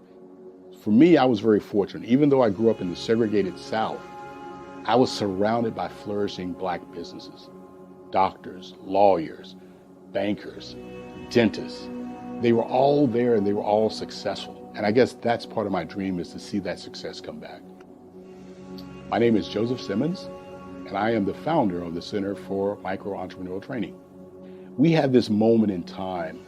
Speaker 9: For me, I was very fortunate. Even though I grew up in the segregated South, I was surrounded by flourishing Black businesses, doctors, lawyers, bankers, dentists. They were all there and they were all successful. And I guess that's part of my dream, is to see that success come back. My name is Joseph Simmons, and I am the founder of the Center for Micro-Entrepreneurial Training. We have this moment in time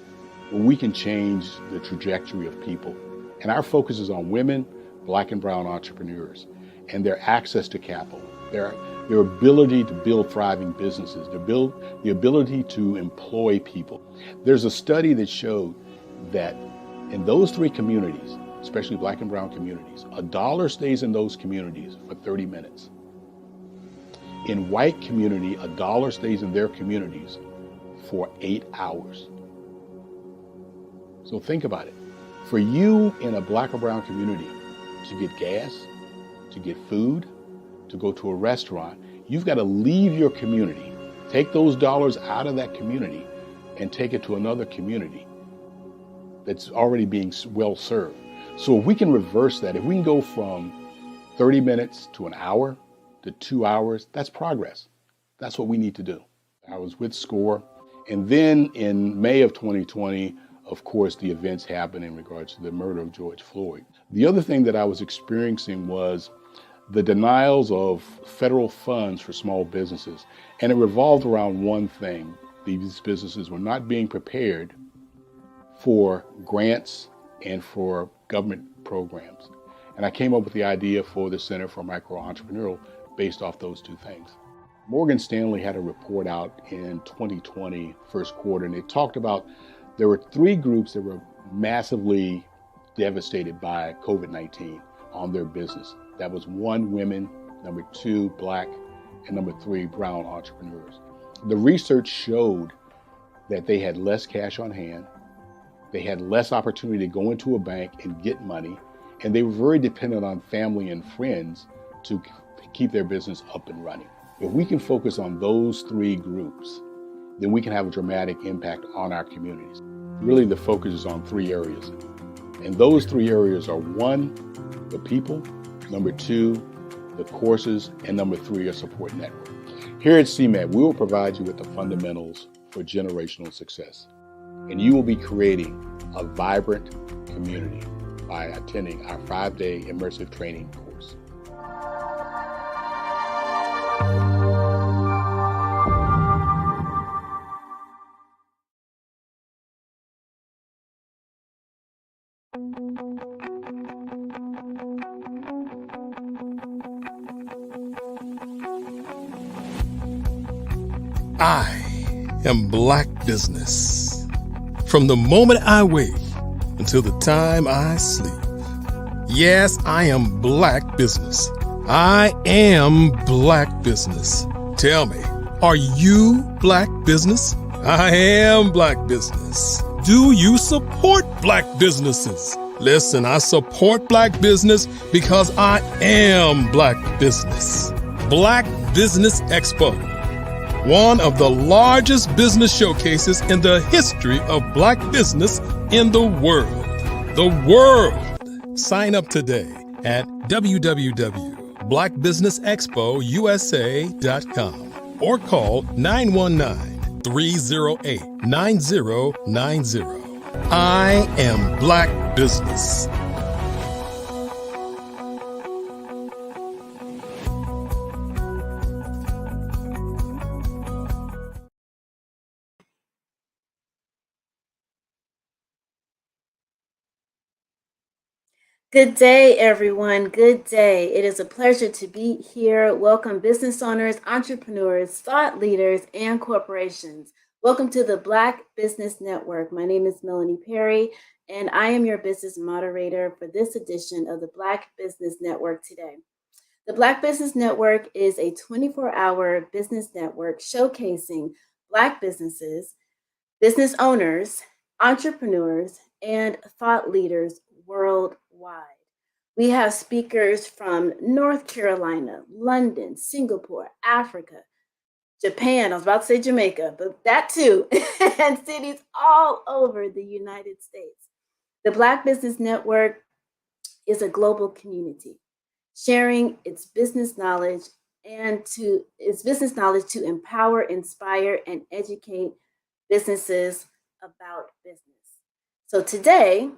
Speaker 9: where we can change the trajectory of people. And our focus is on women, Black and brown entrepreneurs, and their access to capital, their ability to build thriving businesses, the ability to employ people. There's a study that showed that in those three communities, especially Black and brown communities, $1 stays in those communities for 30 minutes. In white community, $1 stays in their communities for 8 hours. So think about it. For you in a Black or brown community to get gas, to get food, to go to a restaurant, you've got to leave your community, take those dollars out of that community and take it to another community that's already being well served. So if we can reverse that, if we can go from 30 minutes to an hour to 2 hours, that's progress. That's what we need to do. I was with SCORE. And then in May of 2020, of course, the events happened in regards to the murder of George Floyd. The other thing that I was experiencing was the denials of federal funds for small businesses. And it revolved around one thing. These businesses were not being prepared for grants and for government programs. And I came up with the idea for the Center for Micro-Entrepreneurial based off those two things. Morgan Stanley had a report out in 2020, first quarter, and it talked about there were three groups that were massively devastated by COVID-19 on their business. That was 1, women, number 2, Black, and number 3, brown entrepreneurs. The research showed that they had less cash on hand, they had less opportunity to go into a bank and get money, and they were very dependent on family and friends to keep their business up and running. If we can focus on those three groups, then we can have a dramatic impact on our communities. Really, the focus is on 3 areas. And those 3 areas are 1, the people, number 2, the courses, and number 3, a support network. Here at CMAT, we will provide you with the fundamentals for generational success. And you will be creating a vibrant community by attending our 5-day immersive training course.
Speaker 3: I am Black Business. From the moment I wake until the time I sleep. Yes, I am Black Business. I am Black Business. Tell me, are you Black Business? I am Black Business. Do you support Black businesses? Listen, I support Black business because I am Black Business. Black Business Expo, one of the largest business showcases in the history of Black business in the world. The world! Sign up today at www.blackbusinessexpousa.com or call 919-308-9090. I am Black Business.
Speaker 13: Good day, everyone. Good day. It is a pleasure to be here. Welcome, business owners, entrepreneurs, thought leaders, and corporations. Welcome to the Black Business Network. My name is Melanie Perry, and I am your business moderator for this edition of the Black Business Network today. The Black Business Network is a 24-hour business network showcasing Black businesses, business owners, entrepreneurs, and thought leaders worldwide. We have speakers from North Carolina, London, Singapore, Africa, Japan, I was about to say Jamaica, but that too, and cities all over the United States. The Black Business Network is a global community sharing its business knowledge to empower, inspire, and educate businesses about business. So today,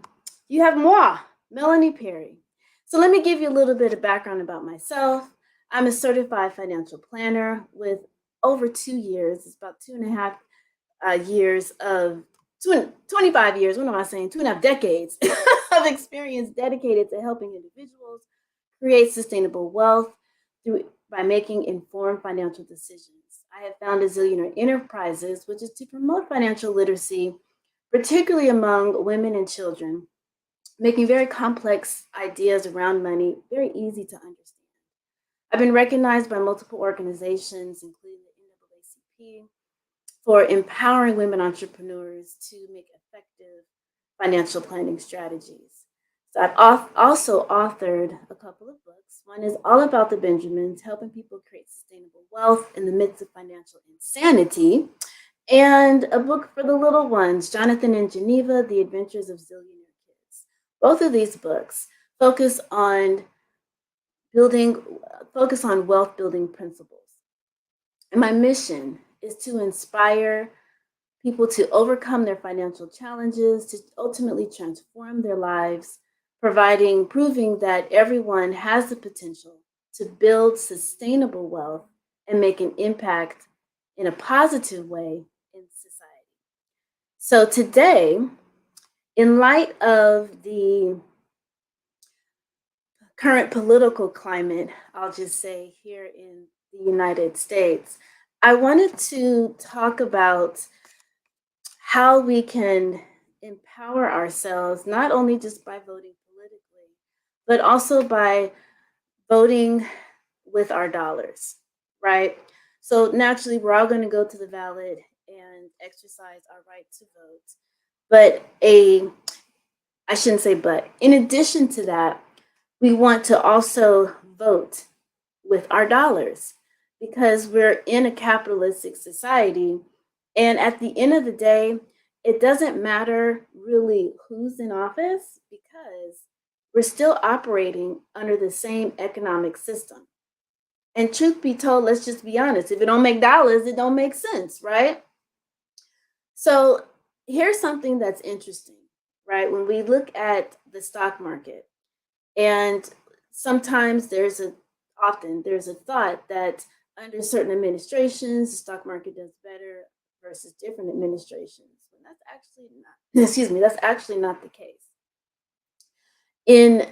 Speaker 13: you have moi, Melanie Perry. So let me give you a little bit of background about myself. I'm a certified financial planner with over 2 years, it's about 2.5 years of 25 years, what am I saying? 2.5 decades of experience dedicated to helping individuals create sustainable wealth by making informed financial decisions. I have founded Zillionaire Enterprises, which is to promote financial literacy, particularly among women and children, making very complex ideas around money very easy to understand. I've been recognized by multiple organizations, including the NAACP, for empowering women entrepreneurs to make effective financial planning strategies. So I've also authored a couple of books. One is all about the Benjamins, helping people create sustainable wealth in the midst of financial insanity, and a book for the little ones, Jonathan and Geneva, The Adventures of Zillionaire Kids. Both of these books focus on wealth building principles. And my mission is to inspire people to overcome their financial challenges, to ultimately transform their lives, proving that everyone has the potential to build sustainable wealth and make an impact in a positive way in society. So today, in light of the current political climate, I'll just say here in the United States, I wanted to talk about how we can empower ourselves, not only just by voting politically, but also by voting with our dollars, right? So naturally, we're all going to go to the ballot and exercise our right to vote. In addition to that, we want to also vote with our dollars because we're in a capitalistic society. And at the end of the day, it doesn't matter really who's in office because we're still operating under the same economic system. And truth be told, let's just be honest, if it don't make dollars, it don't make sense, right? So here's something that's interesting, right? When we look at the stock market, and sometimes there's a thought that under certain administrations, the stock market does better versus different administrations. But that's actually not the case. In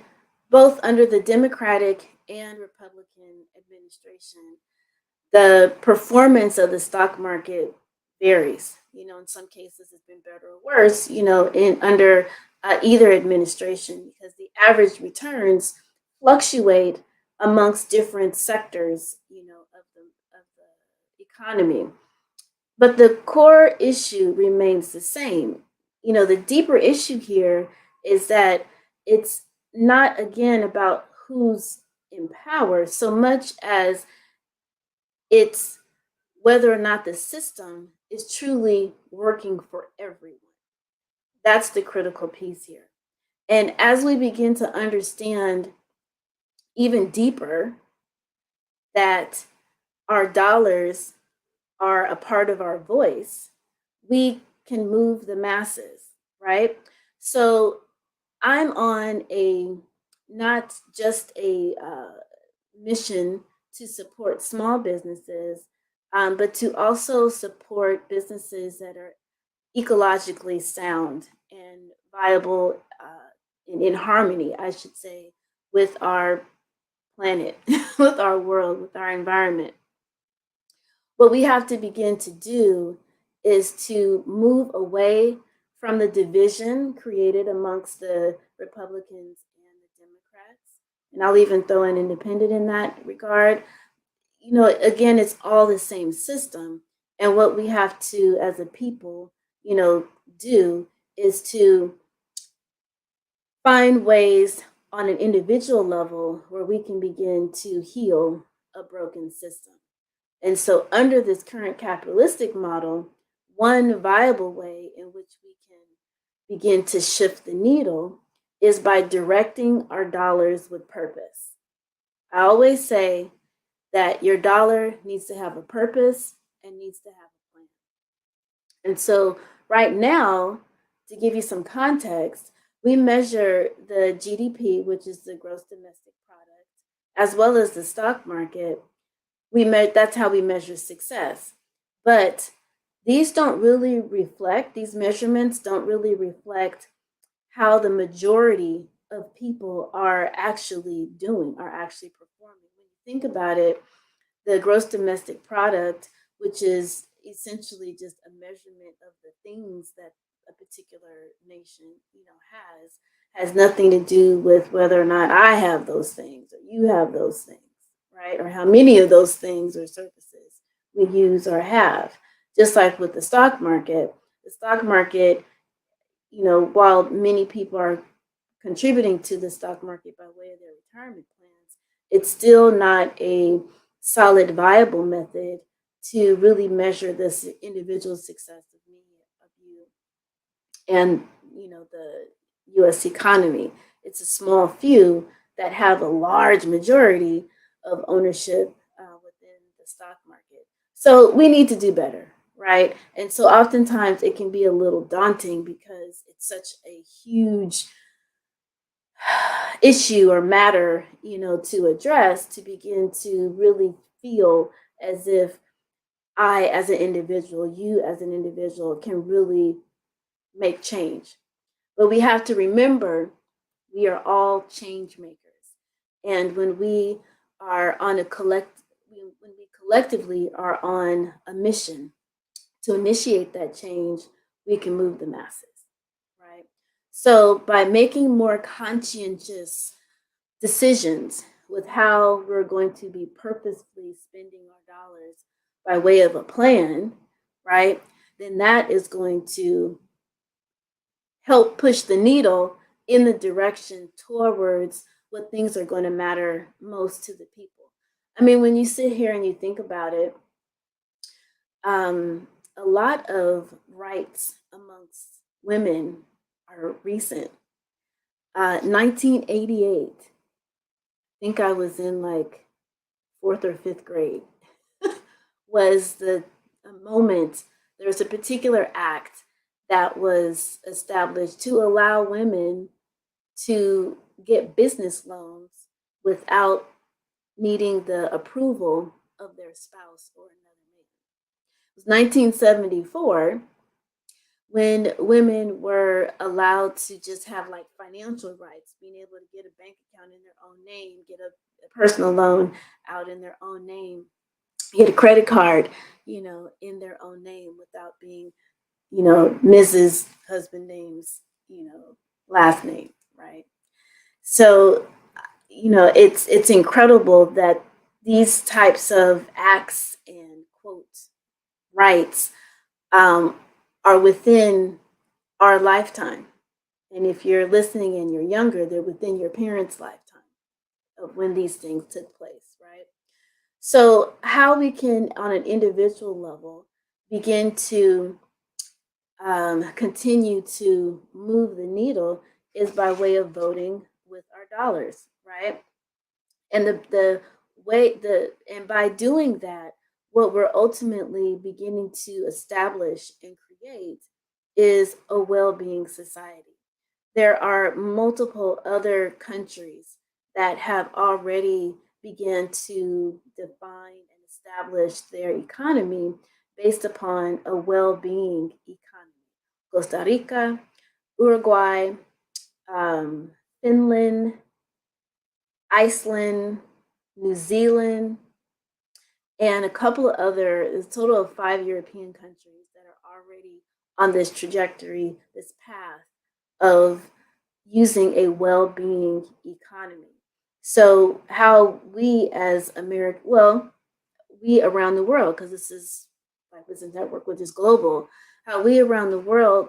Speaker 13: both under the Democratic and Republican administration, the performance of the stock market varies. In some cases it's been better or worse, under either administration, because the average returns fluctuate amongst different sectors, of the economy. But the core issue remains the same. The deeper issue here is that it's not, again, about who's in power so much as it's whether or not the system is truly working for everyone. That's the critical piece here. And as we begin to understand even deeper that our dollars are a part of our voice, we can move the masses, right? So I'm on not just a mission to support small businesses, but to also support businesses that are ecologically sound and viable and in harmony, I should say, with our planet, with our world, with our environment. What we have to begin to do is to move away from the division created amongst the Republicans and the Democrats. And I'll even throw an independent in that regard. You know, again, it's all the same system. And what we have to, as a people, you know, do is to find ways on an individual level where we can begin to heal a broken system. And so, under this current capitalistic model, one viable way in which we can begin to shift the needle is by directing our dollars with purpose. I always say that your dollar needs to have a purpose and needs to have a plan. And so, right now, to give you some context, we measure the GDP, which is the gross domestic product, as well as the stock market. That's how we measure success. But these measurements don't really reflect how the majority of people are actually performing. When you think about it, the gross domestic product, which is essentially just a measurement of the things that a particular nation, has nothing to do with whether or not I have those things or you have those things, right? Or how many of those things or services we use or have. Just like with the stock market, while many people are contributing to the stock market by way of their retirement plans, it's still not a solid, viable method to really measure this individual success of me, of you, and the U.S. economy. It's a small few that have a large majority of ownership within the stock market. So we need to do better, right? And so oftentimes it can be a little daunting because it's such a huge issue or matter, to address, to begin to really feel as if I, as an individual, you as an individual, can really make change. But we have to remember we are all change makers. And when we are on when we collectively are on a mission to initiate that change, we can move the masses, right? So by making more conscientious decisions with how we're going to be purposefully spending our dollars by way of a plan, right? Then that is going to help push the needle in the direction towards what things are going to matter most to the people. I mean, when you sit here and you think about it, a lot of rights amongst women are recent. 1988, I think I was in like 4th or 5th grade, was the moment. There was a particular act that was established to allow women to get business loans without needing the approval of their spouse or another man. It was 1974 when women were allowed to just have like financial rights, being able to get a bank account in their own name, get a personal loan out in their own name, get a credit card, in their own name without being, Mrs. husband name's, last name, right? So, it's incredible that these types of acts and quotes, rights, are within our lifetime. And if you're listening and you're younger, they're within your parents' lifetime of when these things took place, right? So how we can, on an individual level, begin to continue to move the needle is by way of voting with our dollars, right? And and by doing that, what we're ultimately beginning to establish and create is a well-being society. There are multiple other countries that have already begun to define and establish their economy based upon a well-being economy. Costa Rica, Uruguay, Finland, Iceland, New Zealand, and a couple of other, a total of 5 European countries that are already on this trajectory, this path of using a well-being economy. So how we as America, well, we around the world, because this is Black Business Network, which is global, how we around the world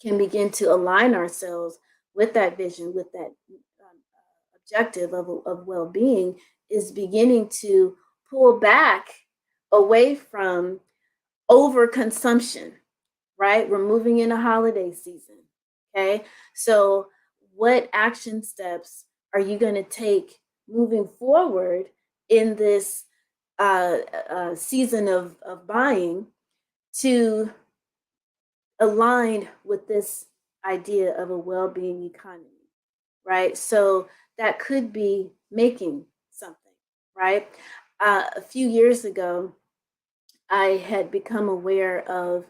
Speaker 13: can begin to align ourselves with that vision, with that objective of well-being, is beginning to pull back away from overconsumption, right? We're moving into holiday season, okay? So what action steps are you going to take moving forward in this season of buying to align with this idea of a well-being economy, right? So that could be making something, right? A few years ago, I had become aware of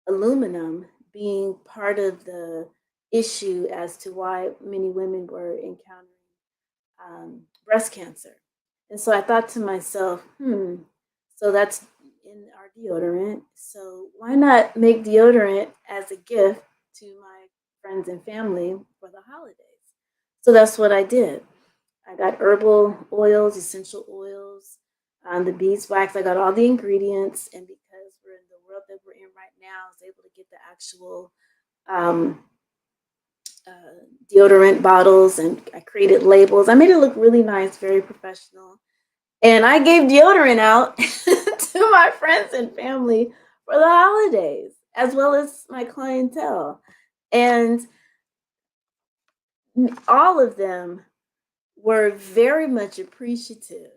Speaker 13: aluminum being part of the issue as to why many women were encountering breast cancer. And so I thought to myself, so that's in our deodorant. So why not make deodorant as a gift to my friends and family for the holidays? So that's what I did. I got herbal oils, essential oils, the beeswax. I got all the ingredients. And because we're in the world that we're in right now, I was able to get the actual deodorant bottles, and I created labels. I made it look really nice, very professional. And I gave deodorant out to my friends and family for the holidays, as well as my clientele. And all of them were very much appreciative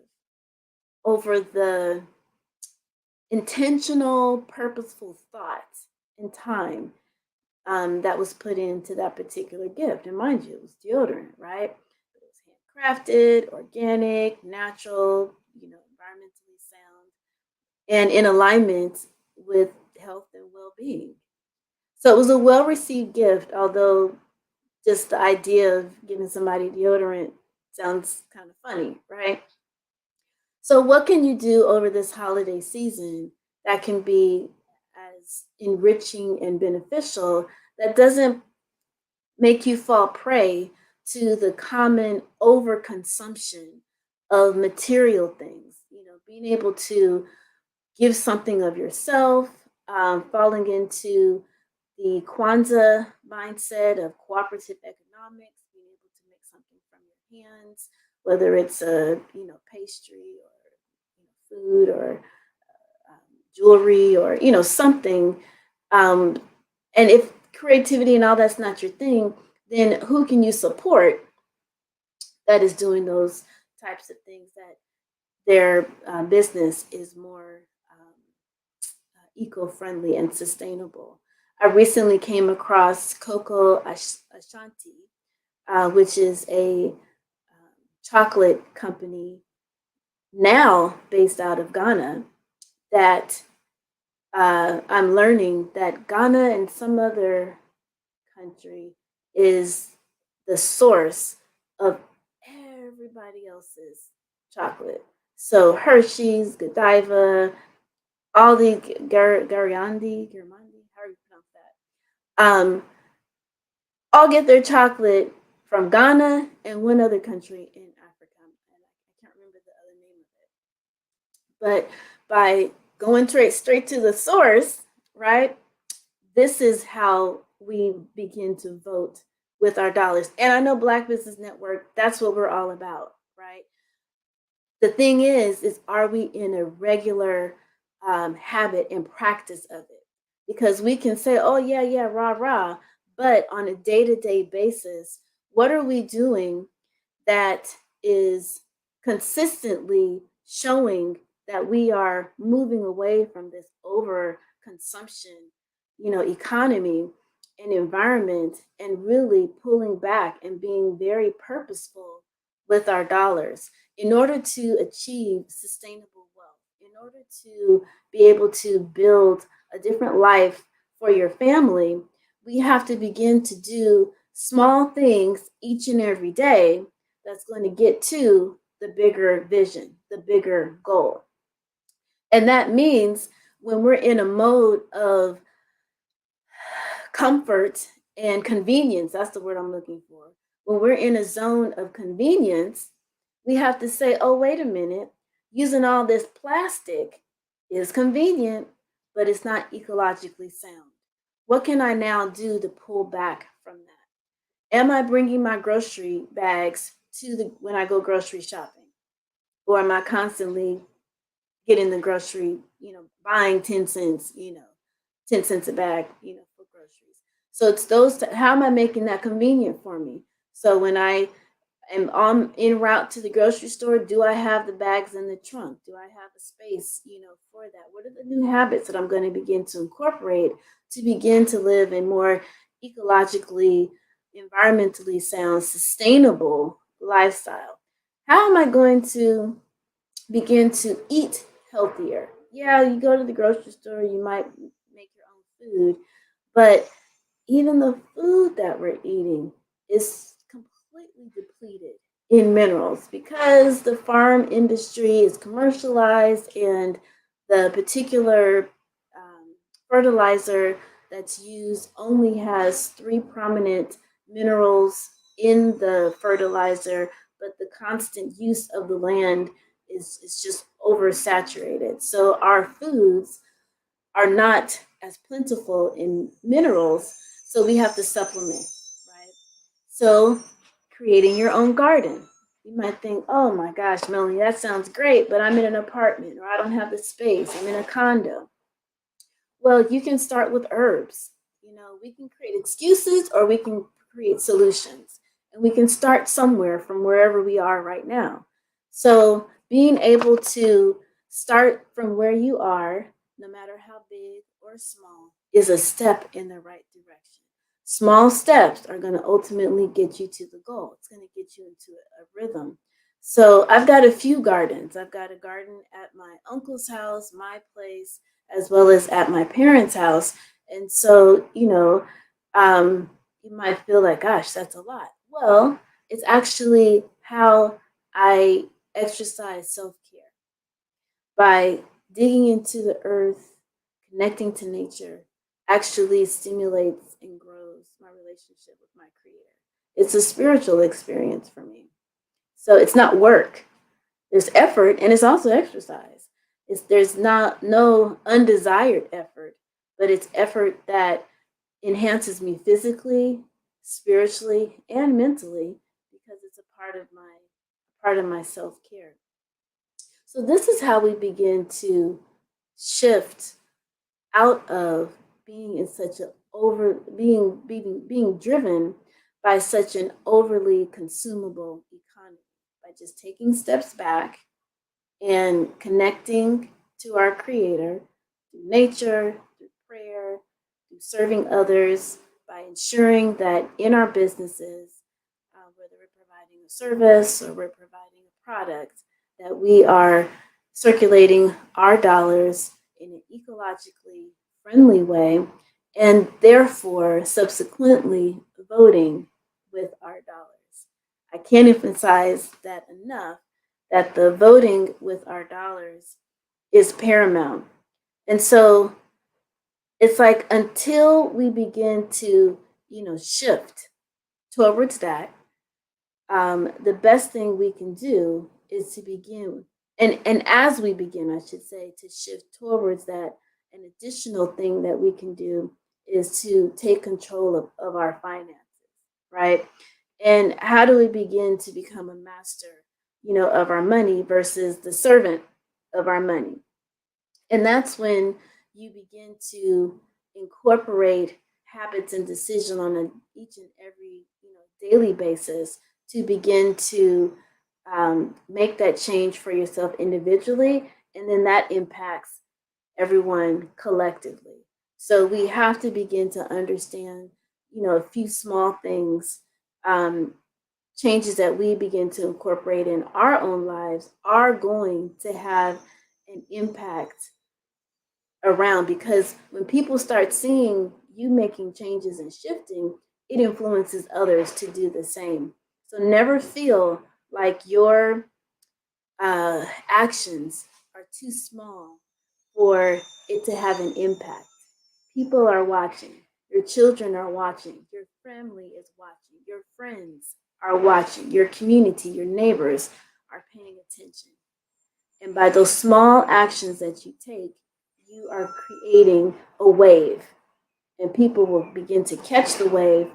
Speaker 13: over the intentional, purposeful thought and time that was put into that particular gift. And mind you, it was deodorant, right? It was handcrafted, organic, natural, environmentally sound, and in alignment with health and well-being. So it was a well-received gift, although just the idea of giving somebody deodorant sounds kind of funny, right? So what can you do over this holiday season that can be as enriching and beneficial, that doesn't make you fall prey to the common overconsumption of material things? Being able to give something of yourself, falling into the Kwanzaa mindset of cooperative economics, being able to make something from your hands, whether it's a pastry or food or jewelry or something. And if creativity and all that's not your thing, then who can you support that is doing those types of things, that their business is more eco-friendly and sustainable? I recently came across Coco Ashanti, which is a chocolate company now based out of Ghana, that I'm learning that Ghana and some other country is the source of everybody else's chocolate. So Hershey's, Godiva, all the Garandi, how do you pronounce that? All get their chocolate from Ghana and one other country in Africa, and I can't remember the other name of it. But by going straight to the source, right? This is how we begin to vote with our dollars. And I know Black Business Network, that's what we're all about, right? The thing is are we in a regular habit and practice of it? Because we can say, oh, yeah, rah, rah. But on a day-to-day basis, what are we doing that is consistently showing that we are moving away from this overconsumption, economy and environment, and really pulling back and being very purposeful with our dollars in order to achieve sustainable wealth, in order to be able to build a different life for your family? We have to begin to do small things each and every day that's going to get to the bigger vision, the bigger goal. And that means when we're in a mode of comfort and convenience, that's the word I'm looking for. When we're in a zone of convenience, we have to say, oh, wait a minute, using all this plastic is convenient, but it's not ecologically sound. What can I now do to pull back from that? Am I bringing my grocery bags when I go grocery shopping? Or am I constantly getting the grocery, buying 10 cents, 10 cents a bag, for groceries? So it's how am I making that convenient for me? So when I am en route to the grocery store, do I have the bags in the trunk? Do I have a space, for that? What are the new habits that I'm going to begin to incorporate to begin to live a more ecologically, environmentally sound, sustainable lifestyle? How am I going to begin to eat healthier? Yeah, you go to the grocery store, you might make your own food, but even the food that we're eating is completely depleted in minerals because the farm industry is commercialized and the particular fertilizer that's used only has 3 prominent minerals in the fertilizer, but the constant use of the land is just oversaturated. So our foods are not as plentiful in minerals, so we have to supplement, right? So creating your own garden. You might think, oh my gosh, Melanie, that sounds great, but I'm in an apartment or I don't have the space, I'm in a condo. Well, you can start with herbs. We can create excuses or we can create solutions. And we can start somewhere from wherever we are right now. So being able to start from where you are, no matter how big or small, is a step in the right direction. Small steps are going to ultimately get you to the goal. It's going to get you into a rhythm. So I've got a few gardens. I've got a garden at my uncle's house, my place, as well as at my parents' house. And so, you might feel like, gosh, that's a lot. Well, it's actually how I exercise self-care. By digging into the earth, connecting to nature, actually stimulates and grows my relationship with my creator. It's a spiritual experience for me. So it's not work. There's effort and it's also exercise. There's no undesired effort, but it's effort that enhances me physically, spiritually, and mentally because it's a part of my self-care. So this is how we begin to shift out of being in such an being driven by such an overly consumable economy, by just taking steps back and connecting to our creator through nature, through prayer, through serving others, by ensuring that in our businesses, whether we're providing a service or we're providing a product, that we are circulating our dollars in an ecologically friendly way, and therefore subsequently voting with our dollars. I can't emphasize that enough, that the voting with our dollars is paramount. And so it's like until we begin to, shift towards that, the best thing we can do is to begin, and as we begin, I should say, to shift towards that, an additional thing that we can do is to take control of our finances, right? And how do we begin to become a master, of our money versus the servant of our money? And that's when you begin to incorporate habits and decision on each and every daily basis to begin to make that change for yourself individually, and then that impacts everyone collectively. So we have to begin to understand, a few small things, changes that we begin to incorporate in our own lives are going to have an impact around, because when people start seeing you making changes and shifting, it influences others to do the same. So never feel like your actions are too small for it to have an impact. People are watching. Your children are watching. Your family is watching. Your friends are watching. Your community, your neighbors are paying attention. And by those small actions that you take, you are creating a wave. And people will begin to catch the wave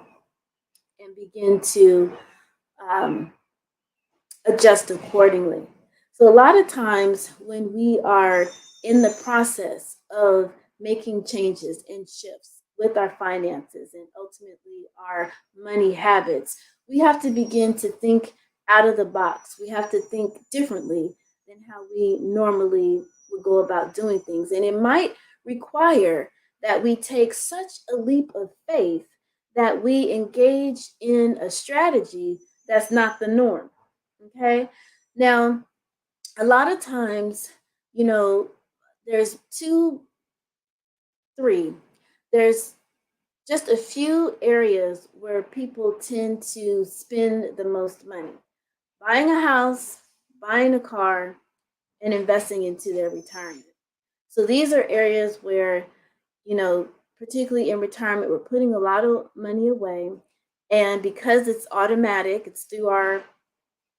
Speaker 13: and begin to adjust accordingly. So, a lot of times when we are in the process of making changes and shifts with our finances and ultimately our money habits, we have to begin to think out of the box. We have to think differently than how we normally would go about doing things. And it might require that we take such a leap of faith that we engage in a strategy that's not the norm. Okay. Now, a lot of times, there's there's just a few areas where people tend to spend the most money: buying a house, buying a car, and investing into their retirement. So these are areas where, particularly in retirement, we're putting a lot of money away. And because it's automatic, it's through our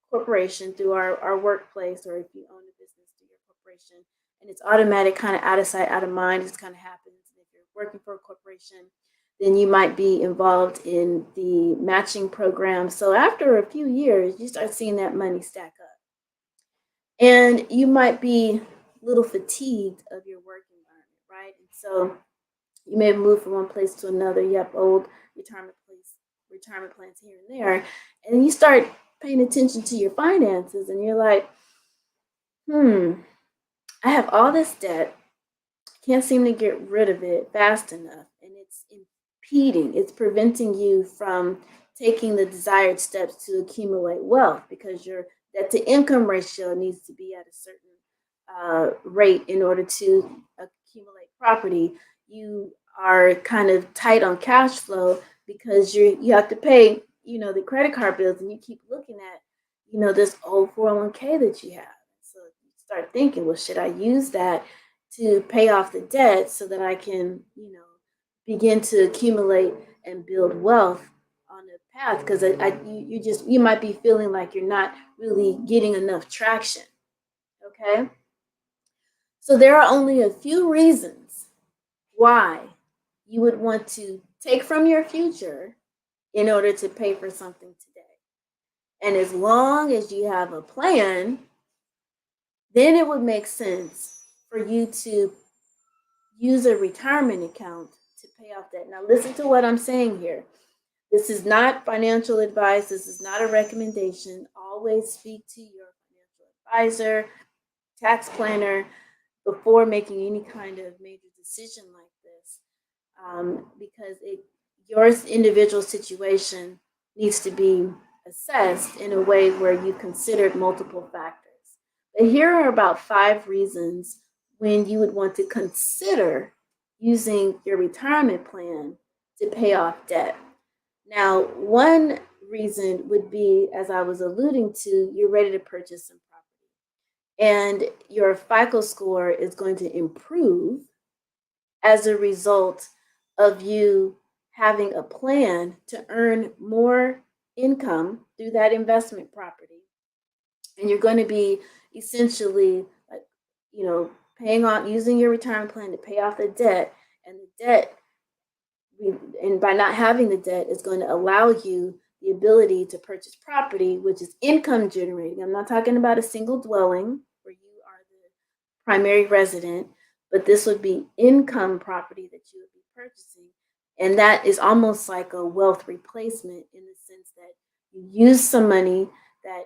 Speaker 13: corporation, through our workplace, or if you own a business through your corporation, and it's automatic, kind of out of sight, out of mind. It just kind of happens. If you're working for a corporation, then you might be involved in the matching program. So after a few years, you start seeing that money stack up. And you might be a little fatigued of your work environment, right? And so you may move from one place to another. You have old retirement plans here and there. And then you start paying attention to your finances and you're like, I have all this debt. Can't seem to get rid of it fast enough. And it's impeding, it's preventing you from taking the desired steps to accumulate wealth, because your debt to income ratio needs to be at a certain rate in order to accumulate property. You are kind of tight on cash flow because you have to pay, the credit card bills, and you keep looking at, this old 401k that you have. So you start thinking, well, should I use that to pay off the debt so that I can, begin to accumulate and build wealth on the path? Because you might be feeling like you're not really getting enough traction. Okay. So there are only a few reasons why you would want to take from your future in order to pay for something today. And as long as you have a plan, then it would make sense for you to use a retirement account to pay off debt. Now, listen to what I'm saying here. This is not financial advice. This is not a recommendation. Always speak to your financial advisor, tax planner, before making any kind of major decision like this, because your individual situation needs to be assessed in a way where you considered multiple factors. But here are about 5 reasons when you would want to consider using your retirement plan to pay off debt. Now, one reason would be, as I was alluding to, you're ready to purchase some property, and your FICO score is going to improve as a result of you having a plan to earn more income through that investment property. And you're going to be essentially, paying off, using your retirement plan to pay off the debt. And the debt, and by not having the debt, is going to allow you the ability to purchase property, which is income generating. I'm not talking about a single dwelling where you are the primary resident, but this would be income property that you would be purchasing. And that is almost like a wealth replacement, in the sense that you use some money that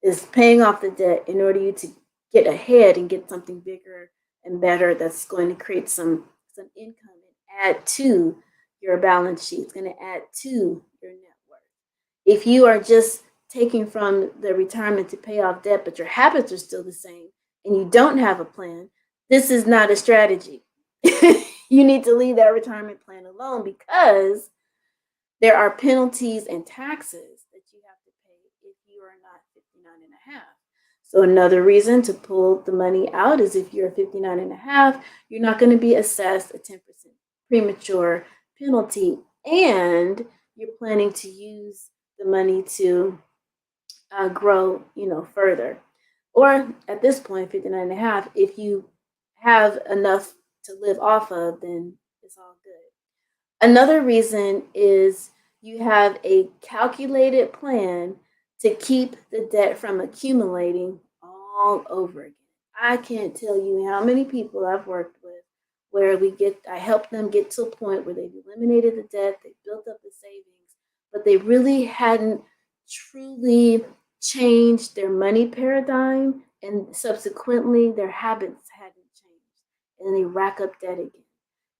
Speaker 13: is paying off the debt in order you to get ahead and get something bigger and better that's going to create some income and add to your balance sheet. It's going to add to your net worth. If you are just taking from the retirement to pay off debt, but your habits are still the same and you don't have a plan, this is not a strategy. You need to leave that retirement plan alone, because there are penalties and taxes that you have to pay if you are not 59 and a half. So another reason to pull the money out is if you're 59 and a half, you're not going to be assessed a 10% premature penalty, and you're planning to use the money to grow, further. Or at this point, 59 and a half, if you have enough to live off of, then it's all good. Another reason is you have a calculated plan to keep the debt from accumulating all over again. I can't tell you how many people I've worked with where I help them get to a point where they've eliminated the debt, they built up the savings, but they really hadn't truly changed their money paradigm, and subsequently their habits hadn't changed. And they rack up debt again.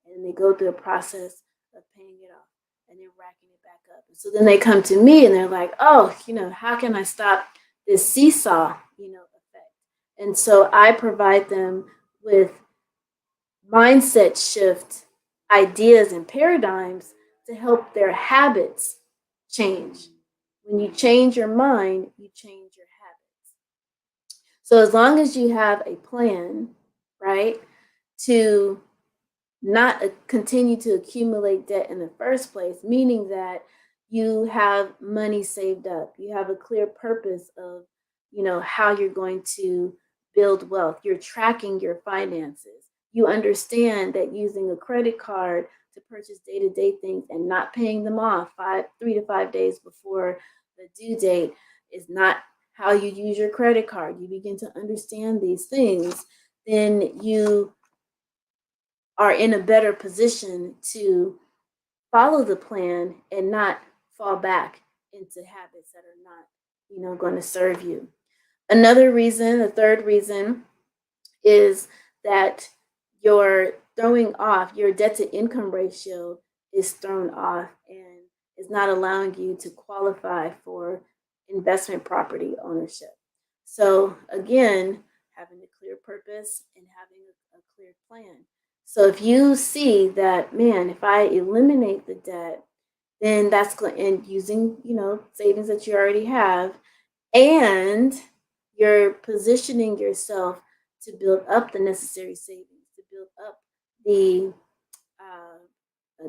Speaker 13: And they go through a process of paying it off, and they're racking it back up. And so then they come to me and they're like, oh, how can I stop this seesaw, effect? And so I provide them with mindset shift ideas and paradigms to help their habits change. When you change your mind, you change your habits. So as long as you have a plan, right, to not continue to accumulate debt in the first place, meaning that you have money saved up, you have a clear purpose of, how you're going to build wealth, you're tracking your finances, you understand that using a credit card to purchase day-to-day things and not paying them off 3 to 5 days before the due date is not how you use your credit card. You begin to understand these things, then you are in a better position to follow the plan and not fall back into habits that are not, going to serve you. Another reason, the third reason, is that your debt to income ratio is thrown off and is not allowing you to qualify for investment property ownership. So again, having a clear purpose and having a clear plan. So if you see that, man, if I eliminate the debt, then that's going, and using, savings that you already have, and you're positioning yourself to build up the necessary savings, to build up the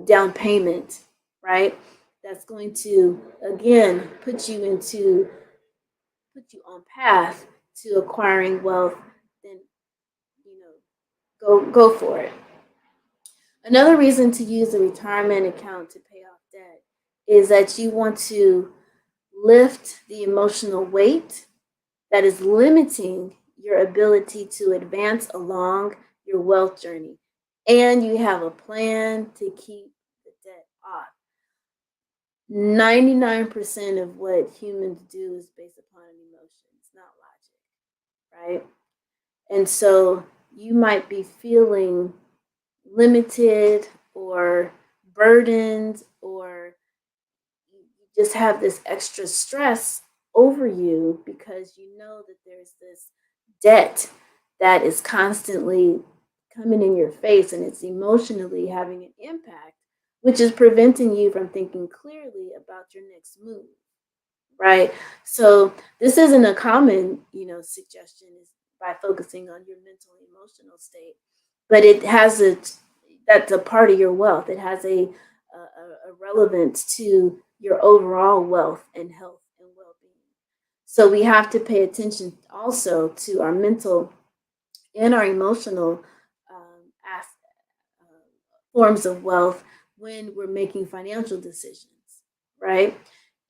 Speaker 13: down payment, right? That's going to, again, put you on path to acquiring wealth, then, go for it. Another reason to use a retirement account to pay off debt is that you want to lift the emotional weight that is limiting your ability to advance along your wealth journey. And you have a plan to keep the debt off. 99% of what humans do is based upon an emotion. It's not logic, right? And so you might be feeling limited or burdened, or you just have this extra stress over you because you know that there's this debt that is constantly coming in your face, and it's emotionally having an impact, which is preventing you from thinking clearly about your next move, right? So this isn't a common, suggestion is by focusing on your mental and emotional state, but it has that's a part of your wealth. It has a relevance to your overall wealth and health and well-being. So we have to pay attention also to our mental and our emotional forms of wealth when we're making financial decisions, right?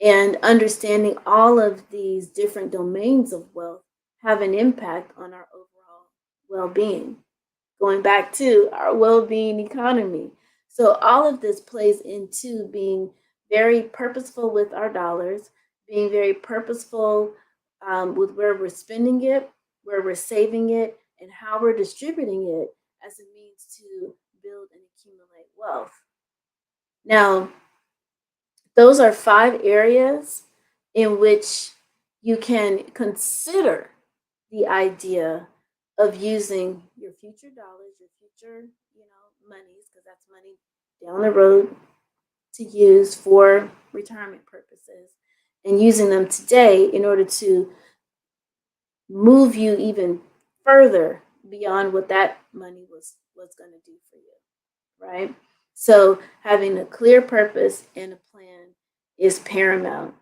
Speaker 13: And understanding all of these different domains of wealth have an impact on our overall well-being. Going back to our well-being economy. So all of this plays into being very purposeful with our dollars, being very purposeful with where we're spending it, where we're saving it, and how we're distributing it as a means to build and accumulate wealth. Now, those are 5 areas in which you can consider the idea of using your future dollars, your future, monies, because that's money down the road to use for retirement purposes, and using them today in order to move you even further beyond what that money was going to do for you, right? So having a clear purpose and a plan is paramount.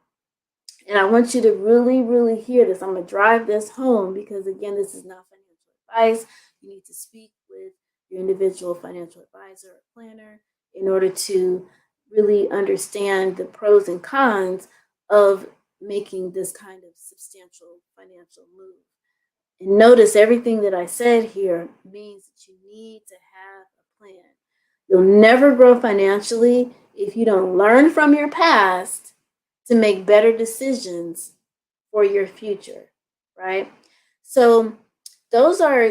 Speaker 13: And I want you to really, really hear this. I'm going to drive this home because, again, this is not financial advice. You need to speak with your individual financial advisor or planner in order to really understand the pros and cons of making this kind of substantial financial move. And notice everything that I said here means that you need to have a plan. You'll never grow financially if you don't learn from your past to make better decisions for your future, right? So those are,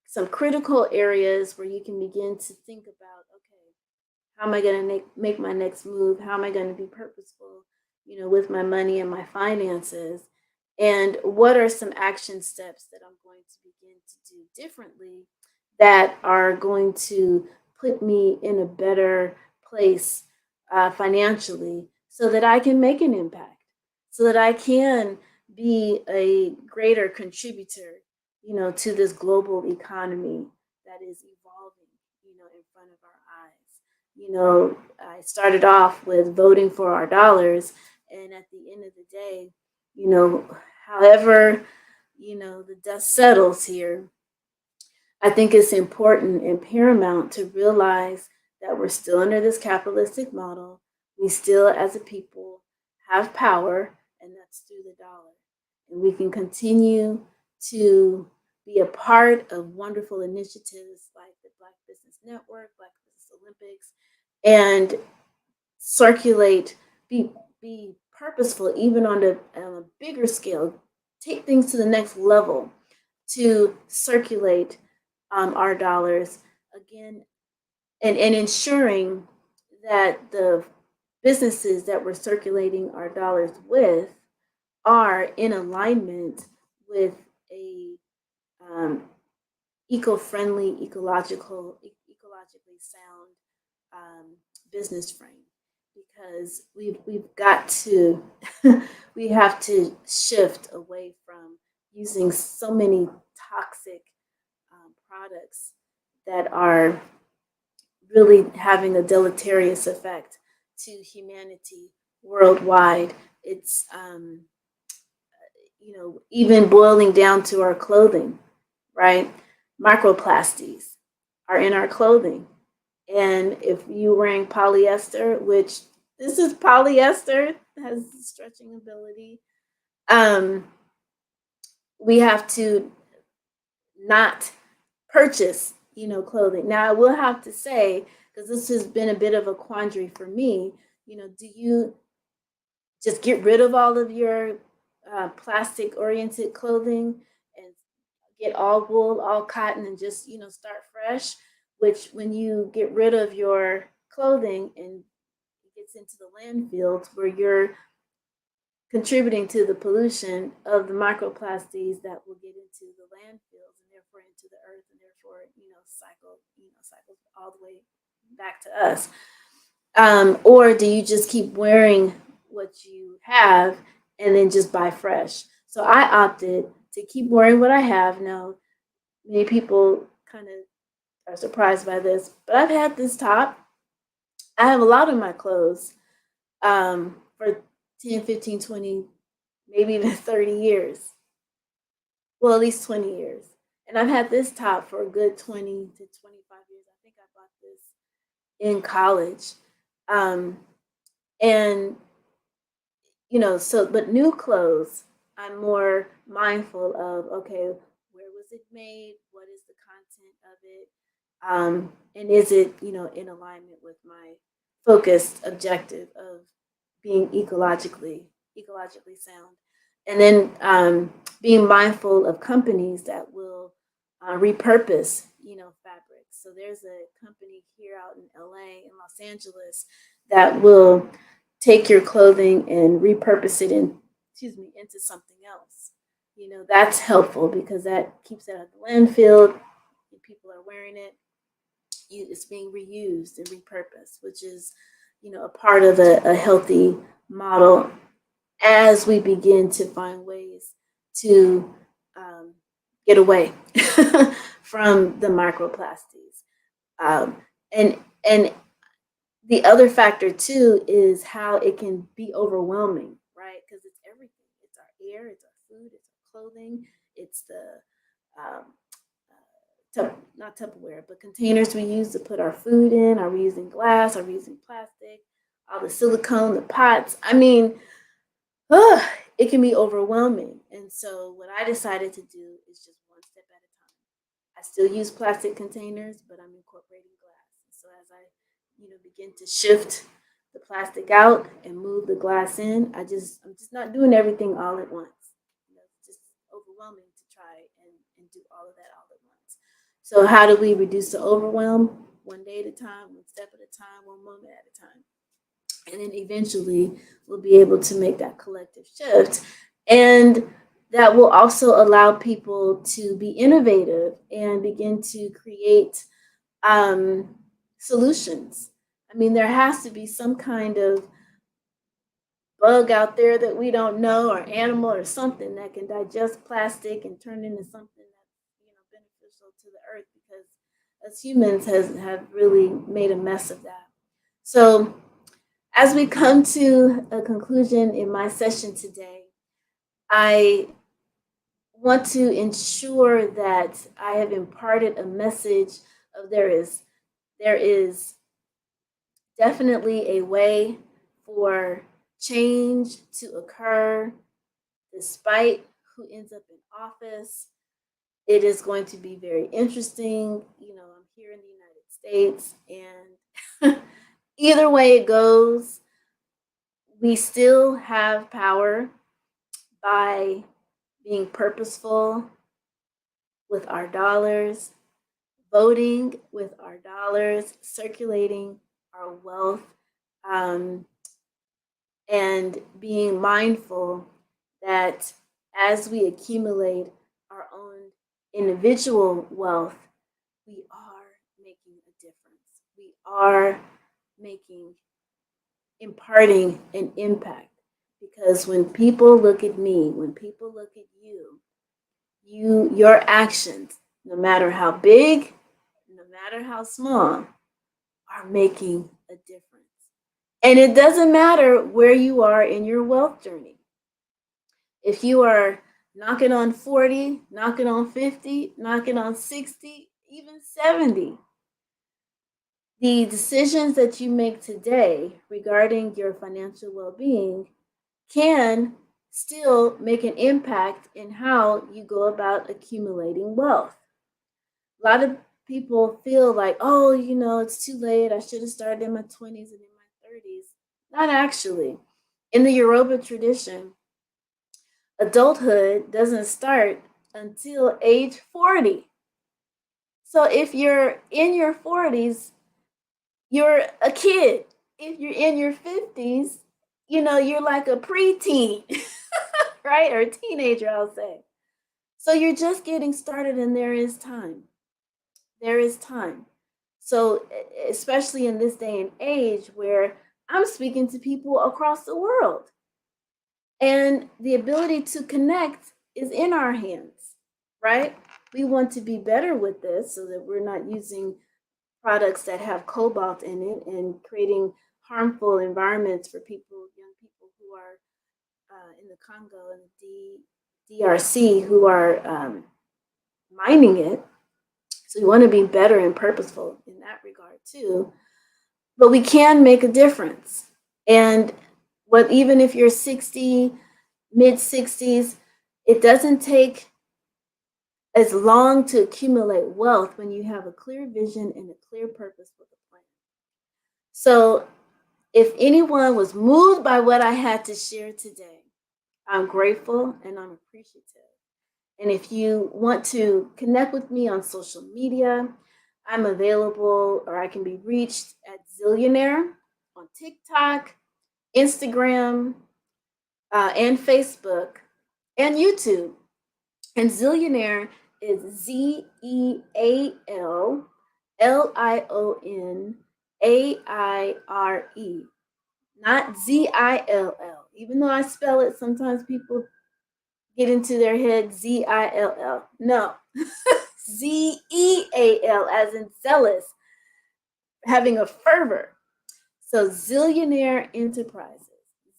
Speaker 13: some critical areas where you can begin to think about, okay, how am I going to make my next move? How am I going to be purposeful, with my money and my finances? And what are some action steps that I'm going to begin to do differently that are going to put me in a better place financially so that I can make an impact, so that I can be a greater contributor, to this global economy that is evolving, in front of our eyes. I started off with voting for our dollars, and at the end of the day, however, the dust settles here, I think it's important and paramount to realize that we're still under this capitalistic model. We still, as a people, have power, and that's through the dollar. And we can continue to be a part of wonderful initiatives like the Black Business Network, Black Business Olympics, and circulate, be purposeful, even on a bigger scale, take things to the next level to circulate our dollars again, and ensuring that the businesses that we're circulating our dollars with are in alignment with a eco-friendly, ecologically sound business frame. Because we've got to we have to shift away from using so many toxic products that are really having a deleterious effect to humanity worldwide. It's even boiling down to our clothing, right? Microplastics are in our clothing. And if you're wearing polyester, which this is polyester, has stretching ability, we have to not purchase, clothing. Now, I will have to say, because this has been a bit of a quandary for me, do you just get rid of all of your plastic-oriented clothing and get all wool, all cotton, and just, start fresh? Which, when you get rid of your clothing and it gets into the landfills, where you're contributing to the pollution of the microplastics that will get into the landfills and therefore into the earth, and therefore cycle all the way back to us. Or do you just keep wearing what you have and then just buy fresh? So I opted to keep wearing what I have. Now, many people kind of are surprised by this, but I've had this top. I have a lot of my clothes for 10, 15, 20, maybe even 30 years. Well, at least 20 years. And I've had this top for a good 20 to 25 years. I think I bought this in college. And, but new clothes, I'm more mindful of, okay, where was it made? What is the content of it? And is it, in alignment with my focused objective of being ecologically sound? And then being mindful of companies that will repurpose, fabrics. So there's a company here out in LA, in Los Angeles, that will take your clothing and repurpose it into something else. That's helpful because that keeps it out of the landfill. People are wearing it. It's being reused and repurposed, which is, a part of a healthy model as we begin to find ways to get away from the microplastics. And the other factor too is how it can be overwhelming, right? Because it's everything. It's our air, it's our food, it's our clothing, it's the not Tupperware, but containers we use to put our food in. Are we using glass? Are we using plastic? All the silicone, the pots. I mean, it can be overwhelming. And so what I decided to do is just one step at a time. I still use plastic containers, but I'm incorporating glass. So as I, begin to shift the plastic out and move the glass in, I'm just not doing everything all at once. It's just overwhelming to try and do all of that all at once. So how do we reduce the overwhelm? One day at a time, one step at a time, one moment at a time. And then eventually we'll be able to make that collective shift. And that will also allow people to be innovative and begin to create solutions. I mean, there has to be some kind of bug out there that we don't know, or animal or something that can digest plastic and turn into something that's beneficial to the earth, because as humans have really made a mess of that. So as we come to a conclusion in my session today, I want to ensure that I have imparted a message of there is definitely a way for change to occur despite who ends up in office. It is going to be very interesting. I'm here in the United States, and either way it goes, we still have power by being purposeful with our dollars, voting with our dollars, circulating our wealth, and being mindful that as we accumulate our own individual wealth, we are making a difference. We are imparting an impact. Because when people look at me, when people look at your actions, no matter how big, no matter how small, are making a difference. And it doesn't matter where you are in your wealth journey. If you are knocking on 40, knocking on 50, knocking on 60, even 70, the decisions that you make today regarding your financial well-being can still make an impact in how you go about accumulating wealth. A lot of people feel like, oh, it's too late. I should have started in my 20s and in my 30s. Not actually. In the Yoruba tradition, adulthood doesn't start until age 40. So if you're in your 40s, you're a kid. If you're in your 50s, you're like a preteen, right? Or a teenager, I'll say. So you're just getting started, and there is time. There is time. So especially in this day and age where I'm speaking to people across the world, and the ability to connect is in our hands, right? We want to be better with this so that we're not using products that have cobalt in it and creating harmful environments for young people who are in the Congo and the DRC who are mining it. So we want to be better and purposeful in that regard too. But we can make a difference. And even if you're 60, mid 60s, it doesn't take as long to accumulate wealth when you have a clear vision and a clear purpose with a plan. So if anyone was moved by what I had to share today, I'm grateful and I'm appreciative. And if you want to connect with me on social media, I'm available, or I can be reached at Zillionaire on TikTok, Instagram, and Facebook, and YouTube. And Zillionaire is ZEALLIONAIRE, not ZILL. Even though I spell it, sometimes people get into their head Z-I-L-L. No, Z-E-A-L, as in zealous, having a fervor. So Zillionaire Enterprises,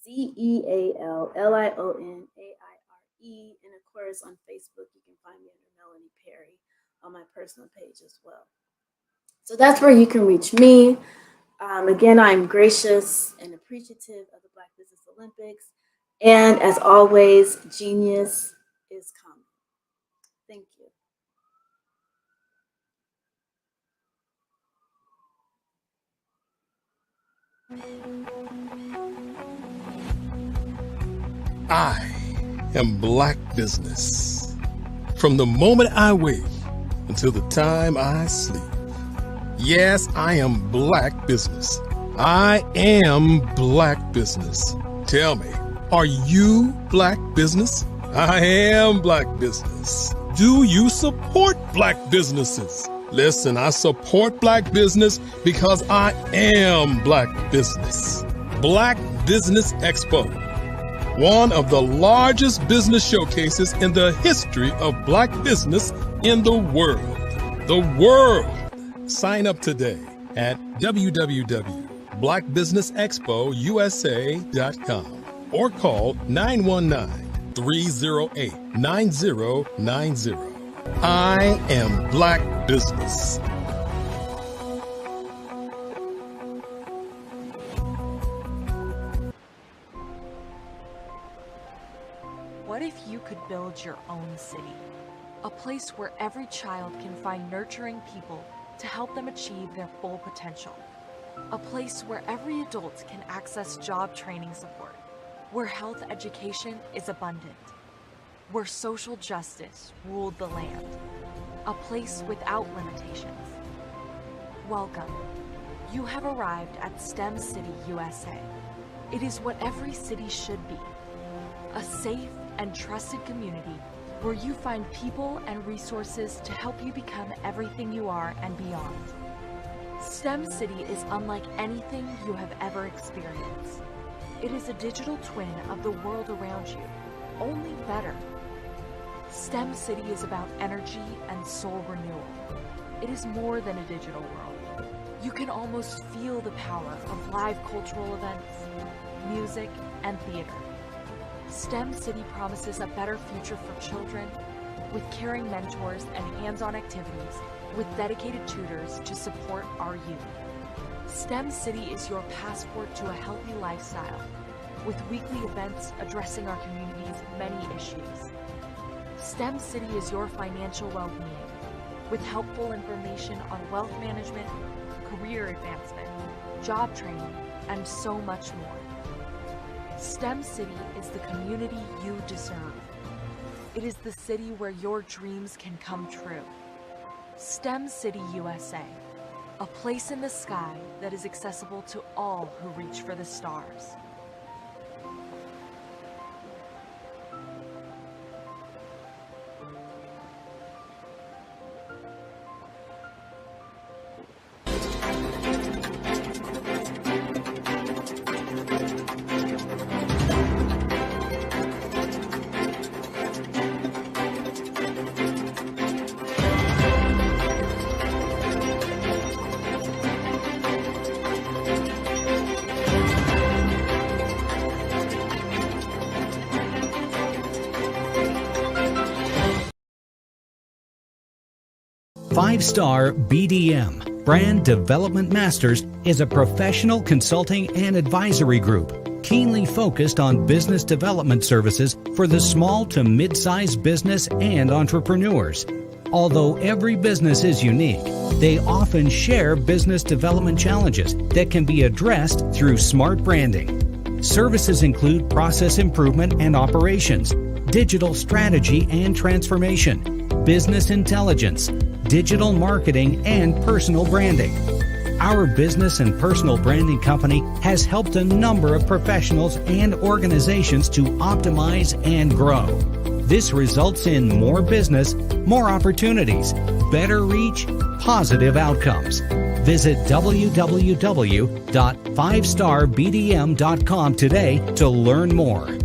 Speaker 13: Z-E-A-L-L-I-O-N-A-I-R-E. And of course, on Facebook, you can find me under Melanie Perry on my personal page as well. So that's where you can reach me. Again, I'm gracious and appreciative of the Black Business Olympics. And as always, genius is coming. Thank you.
Speaker 3: I am Black Business. From the moment I wake until the time I sleep. Yes, I am Black Business. I am Black Business. Tell me, are you Black Business? I am Black Business. Do you support Black businesses? Listen, I support Black business because I am Black Business. Black Business Expo, one of the largest business showcases in the history of Black business in the world. The world. Sign up today at www.blackbusinessexpousa.com or call 919-308-9090. I am Black Business.
Speaker 15: What if you could build your own city? A place where every child can find nurturing people to help them achieve their full potential. A place where every adult can access job training support, where health education is abundant, where social justice ruled the land. A place without limitations. Welcome. You have arrived at STEM City USA. It is what every city should be. A safe and trusted community where you find people and resources to help you become everything you are and beyond. STEM City is unlike anything you have ever experienced. It is a digital twin of the world around you, only better. STEM City is about energy and soul renewal. It is more than a digital world. You can almost feel the power of live cultural events, music, and theater. STEM City promises a better future for children with caring mentors and hands-on activities with dedicated tutors to support our youth. STEM City is your passport to a healthy lifestyle with weekly events addressing our community's many issues. STEM City is your financial well-being with helpful information on wealth management, career advancement, job training, and so much more. STEM City is the community you deserve. It is the city where your dreams can come true. STEM City USA, a place in the sky that is accessible to all who reach for the stars.
Speaker 7: Five-Star BDM, Brand Development Masters, is a professional consulting and advisory group keenly focused on business development services for the small to mid-sized business and entrepreneurs. Although every business is unique, they often share business development challenges that can be addressed through smart branding. Services include process improvement and operations, digital strategy and transformation, business intelligence, digital marketing, and personal branding. Our business and personal branding company has helped a number of professionals and organizations to optimize and grow. This results in more business, more opportunities, better reach, positive outcomes. Visit www.fivestarbdm.com today to learn more.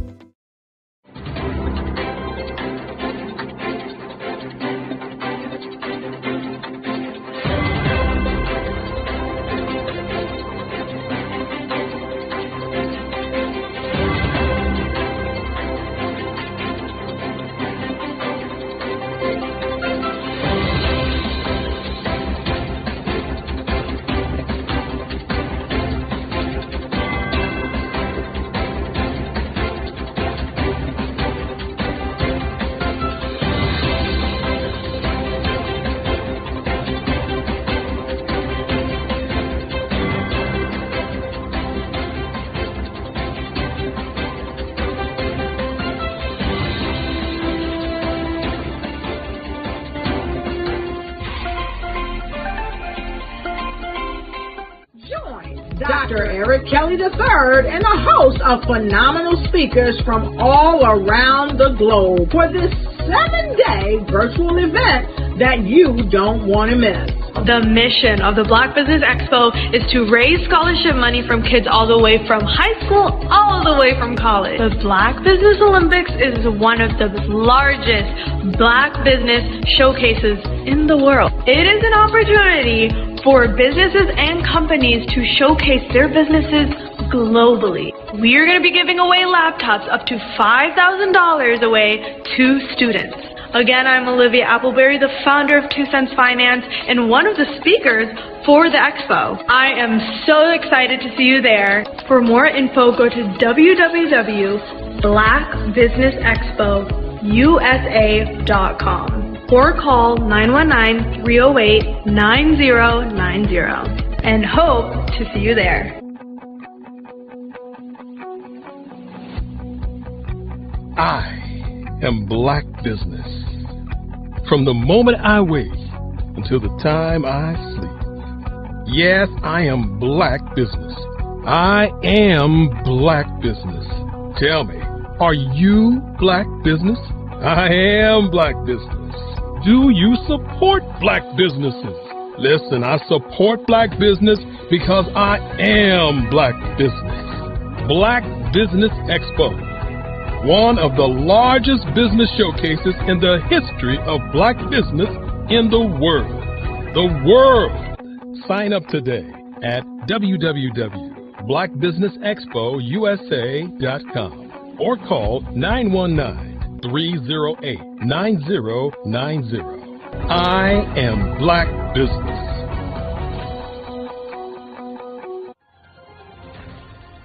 Speaker 1: Dr. Eric Kelly III and a host of phenomenal speakers from all around the globe for this 7-day virtual event that you don't want to miss.
Speaker 2: The mission of the Black Business Expo is to raise scholarship money from kids all the way from high school all the way from college. The Black Business Olympics is one of the largest Black business showcases in the world. It is an opportunity for businesses and companies to showcase their businesses globally. We are going to be giving away laptops up to $5,000 away to students. Again, I'm Olivia Appleberry, the founder of 2 Cents Finance and one of the speakers for the expo. I am so excited to see you there. For more info, go to www.blackbusinessexpousa.com or call 919-308-9090 and hope to see you there.
Speaker 3: I am Black Business. From the moment I wake until the time I sleep. Yes, I am Black Business. I am Black Business. Tell me, are you Black Business? I am Black Business. Do you support Black businesses? Listen, I support Black business because I am Black Business. Black Business Expo, one of the largest business showcases in the history of Black business in the world. The world! Sign up today at www.blackbusinessexpousa.com or call 919-308-9090. I am Black Business.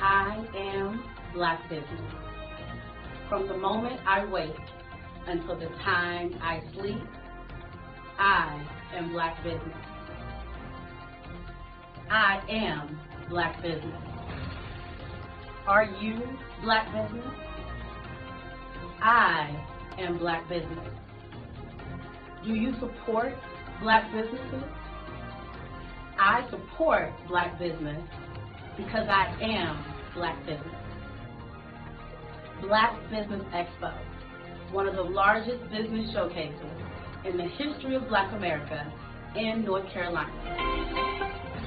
Speaker 4: I am Black Business. From the moment I wake until the time I sleep, I am Black Business. I am Black Business. Are you Black Business? I am Black Business. Do you support Black businesses? I support Black business because I am Black Business. Black Business Expo, one of the largest business showcases in the history of Black America in North Carolina.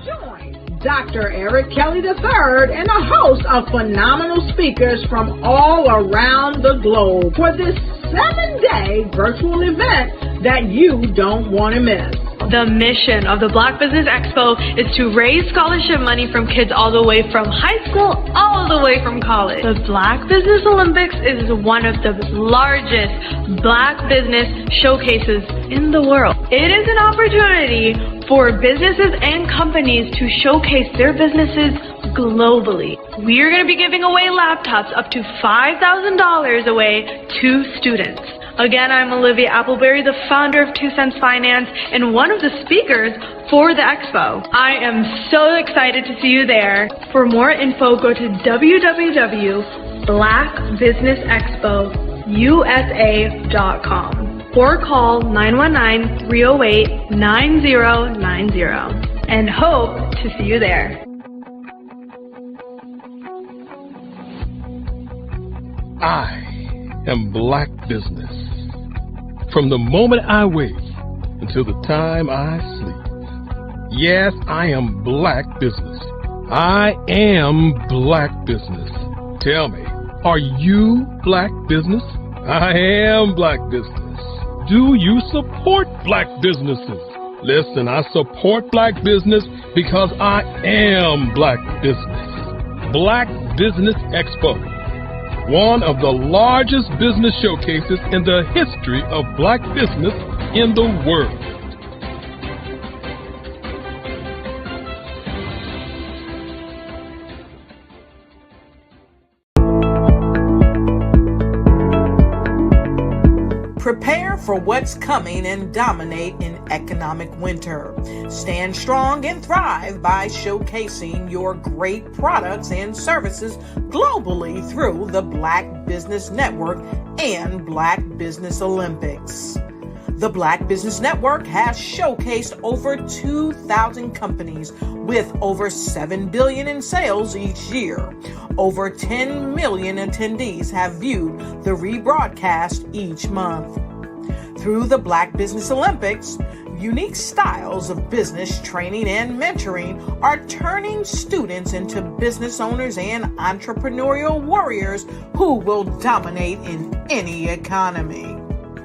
Speaker 1: Join Dr. Eric Kelly III and a host of phenomenal speakers from all around the globe for this 7-day virtual event that you don't want to miss.
Speaker 2: The mission of the Black Business Expo is to raise scholarship money from kids all the way from high school all the way from college. The Black Business Olympics is one of the largest Black business showcases in the world. It is an opportunity for businesses and companies to showcase their businesses globally. We are going to be giving away laptops up to $5,000 away to students. Again, I'm Olivia Appleberry, the founder of 2 Cents Finance and one of the speakers for the expo. I am so excited to see you there. For more info, go to www.blackbusinessexpousa.com or call 919-308-9090 and hope to see you there.
Speaker 3: I am Black Business. From the moment I wake until the time I sleep. Yes, I am Black Business. I am Black Business. Tell me, are you Black Business? I am Black Business. Do you support Black businesses? Listen, I support Black business because I am Black Business. Black Business Expo, one of the largest business showcases in the history of Black business in the world.
Speaker 5: Prepare for what's coming and dominate in economic winter. Stand strong and thrive by showcasing your great products and services globally through the Black Business Network and Black Business Olympics. The Black Business Network has showcased over 2,000 companies with over $7 billion in sales each year. Over 10 million attendees have viewed the rebroadcast each month. Through the Black Business Olympics, unique styles of business training and mentoring are turning students into business owners and entrepreneurial warriors who will dominate in any economy.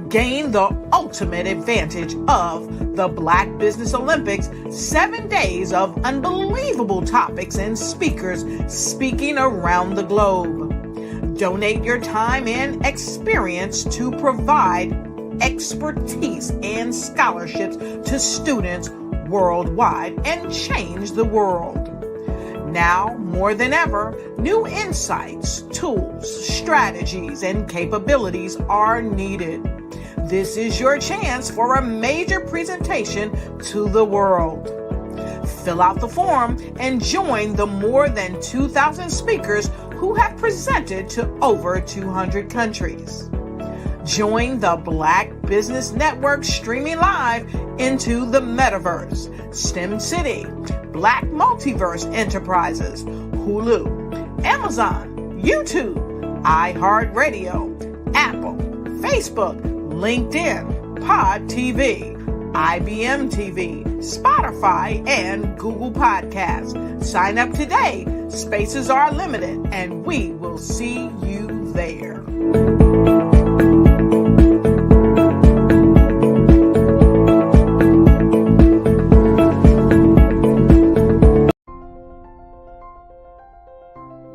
Speaker 5: Gain the ultimate advantage of the Black Business Olympics, 7 days of unbelievable topics and speakers speaking around the globe. Donate your time and experience to provide expertise and scholarships to students worldwide and change the world. Now, more than ever, new insights, tools, strategies, and capabilities are needed. This is your chance for a major presentation to the world. Fill out the form and join the more than 2,000 speakers who have presented to over 200 countries. Join the Black Business Network streaming live into the metaverse, STEM City, Black Multiverse Enterprises, Hulu, Amazon, YouTube, iHeartRadio, Apple, Facebook, LinkedIn, Pod TV, IBM TV, Spotify, and Google Podcasts. Sign up today. Spaces are limited, and we will see you there.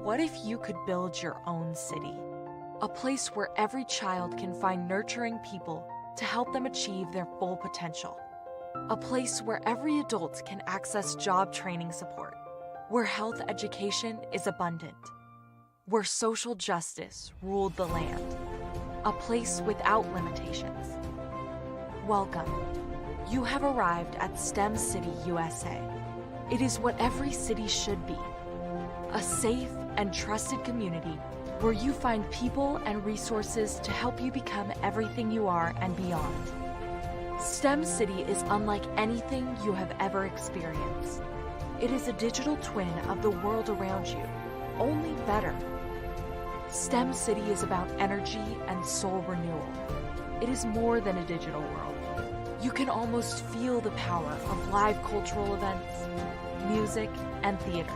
Speaker 15: What if you could build your own city? A place where every child can find nurturing people to help them achieve their full potential. A place where every adult can access job training support. Where health education is abundant. Where social justice ruled the land. A place without limitations. Welcome. You have arrived at STEM City USA. It is what every city should be. A safe and trusted community where you find people and resources to help you become everything you are and beyond. STEM City is unlike anything you have ever experienced. It is a digital twin of the world around you, only better. STEM City is about energy and soul renewal. It is more than a digital world. You can almost feel the power of live cultural events, music, and theater.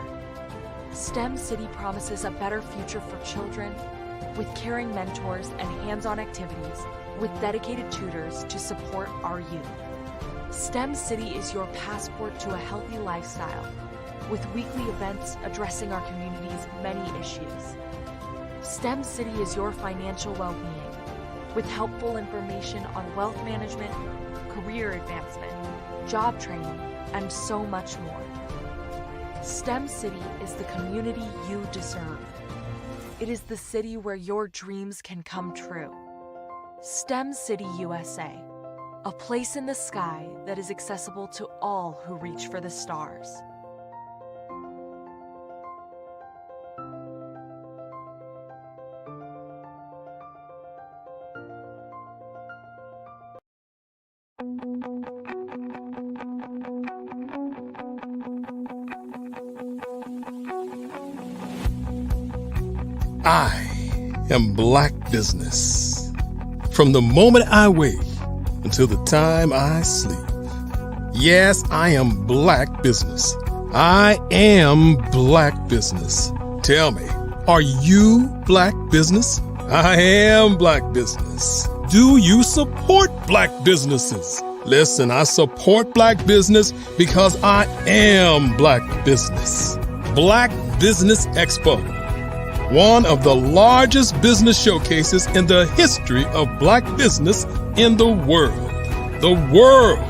Speaker 15: STEM City promises a better future for children with caring mentors and hands-on activities with dedicated tutors to support our youth. STEM City is your passport to a healthy lifestyle with weekly events addressing our community's many issues. STEM City is your financial well-being with helpful information on wealth management, career advancement, job training, and so much more. STEM City is the community you deserve. It is the city where your dreams can come true. STEM City USA, a place in the sky that is accessible to all who reach for the stars.
Speaker 3: I am Black Business. From the moment I wake until the time I sleep. Yes, I am Black Business. I am Black Business. Tell me, are you Black Business? I am Black Business. Do you support Black businesses? Listen, I support Black business because I am Black Business. Black Business Expo. One of the largest business showcases in the history of Black business in the world. The world!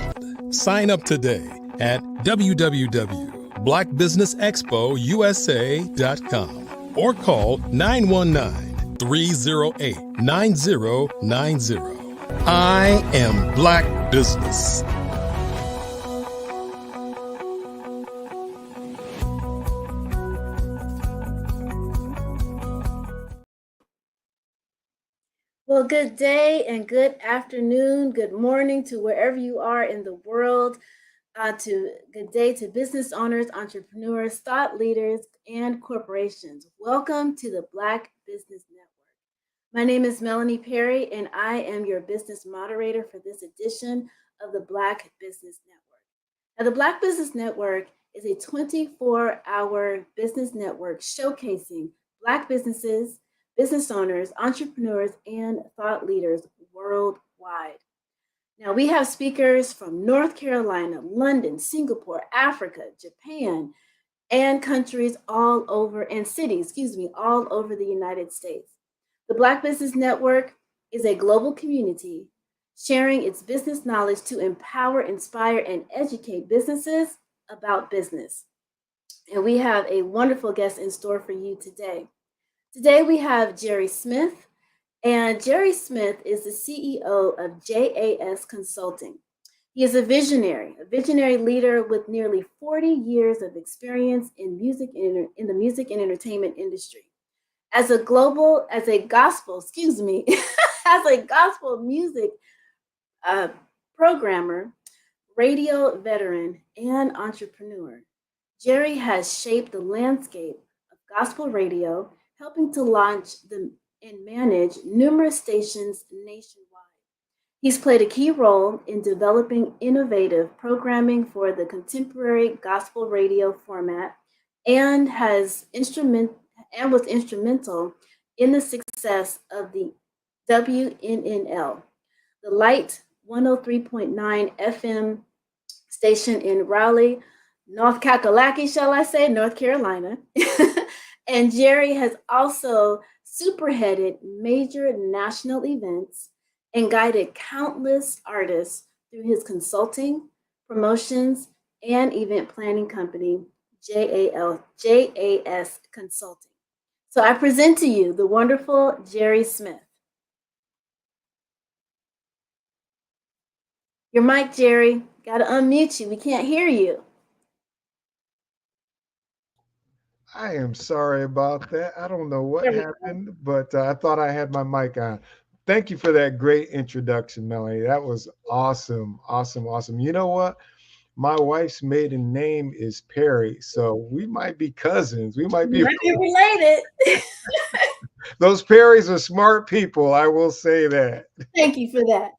Speaker 3: Sign up today at www.blackbusinessexpousa.com or call 919-308-9090. I am Black Business.
Speaker 13: Well, Well, good day and good afternoon, good morning to wherever you are in the world. To good day to business owners, entrepreneurs, thought leaders, and corporations. Welcome to the Black Business Network. My name is Melanie Perry, and I am your business moderator for this edition of the Black Business Network. Now, the Black Business Network is a 24-hour business network showcasing Black businesses, business owners, entrepreneurs, and thought leaders worldwide. Now, we have speakers from North Carolina, London, Singapore, Africa, Japan, and countries all over, and cities, all over the United States. The Black Business Network is a global community sharing its business knowledge to empower, inspire, and educate businesses about business. And we have a wonderful guest in store for you today. Today we have Jerry Smith, and Jerry Smith is the CEO of JAS Consulting. He is a visionary leader with nearly 40 years of experience in the music and entertainment industry. As a gospel music programmer, radio veteran, and entrepreneur, Jerry has shaped the landscape of gospel radio, helping to launch and manage numerous stations nationwide. He's played a key role in developing innovative programming for the contemporary gospel radio format and was instrumental in the success of the WNNL, the Light 103.9 FM station in Raleigh, North Carolina. And Jerry has also superheaded major national events and guided countless artists through his consulting, promotions, and event planning company, JAS Consulting. So I present to you the wonderful Jerry Smith. Your mic, Jerry. Got to unmute you. We can't hear you.
Speaker 10: I am sorry about that. I don't know what happened, but I thought I had my mic on. Thank you for that great introduction, Melanie. That was awesome, awesome, awesome. You know what? My wife's maiden name is Perry, so we might be cousins. We might be
Speaker 13: related.
Speaker 10: Those Perrys are smart people, I will say that.
Speaker 13: Thank you for that.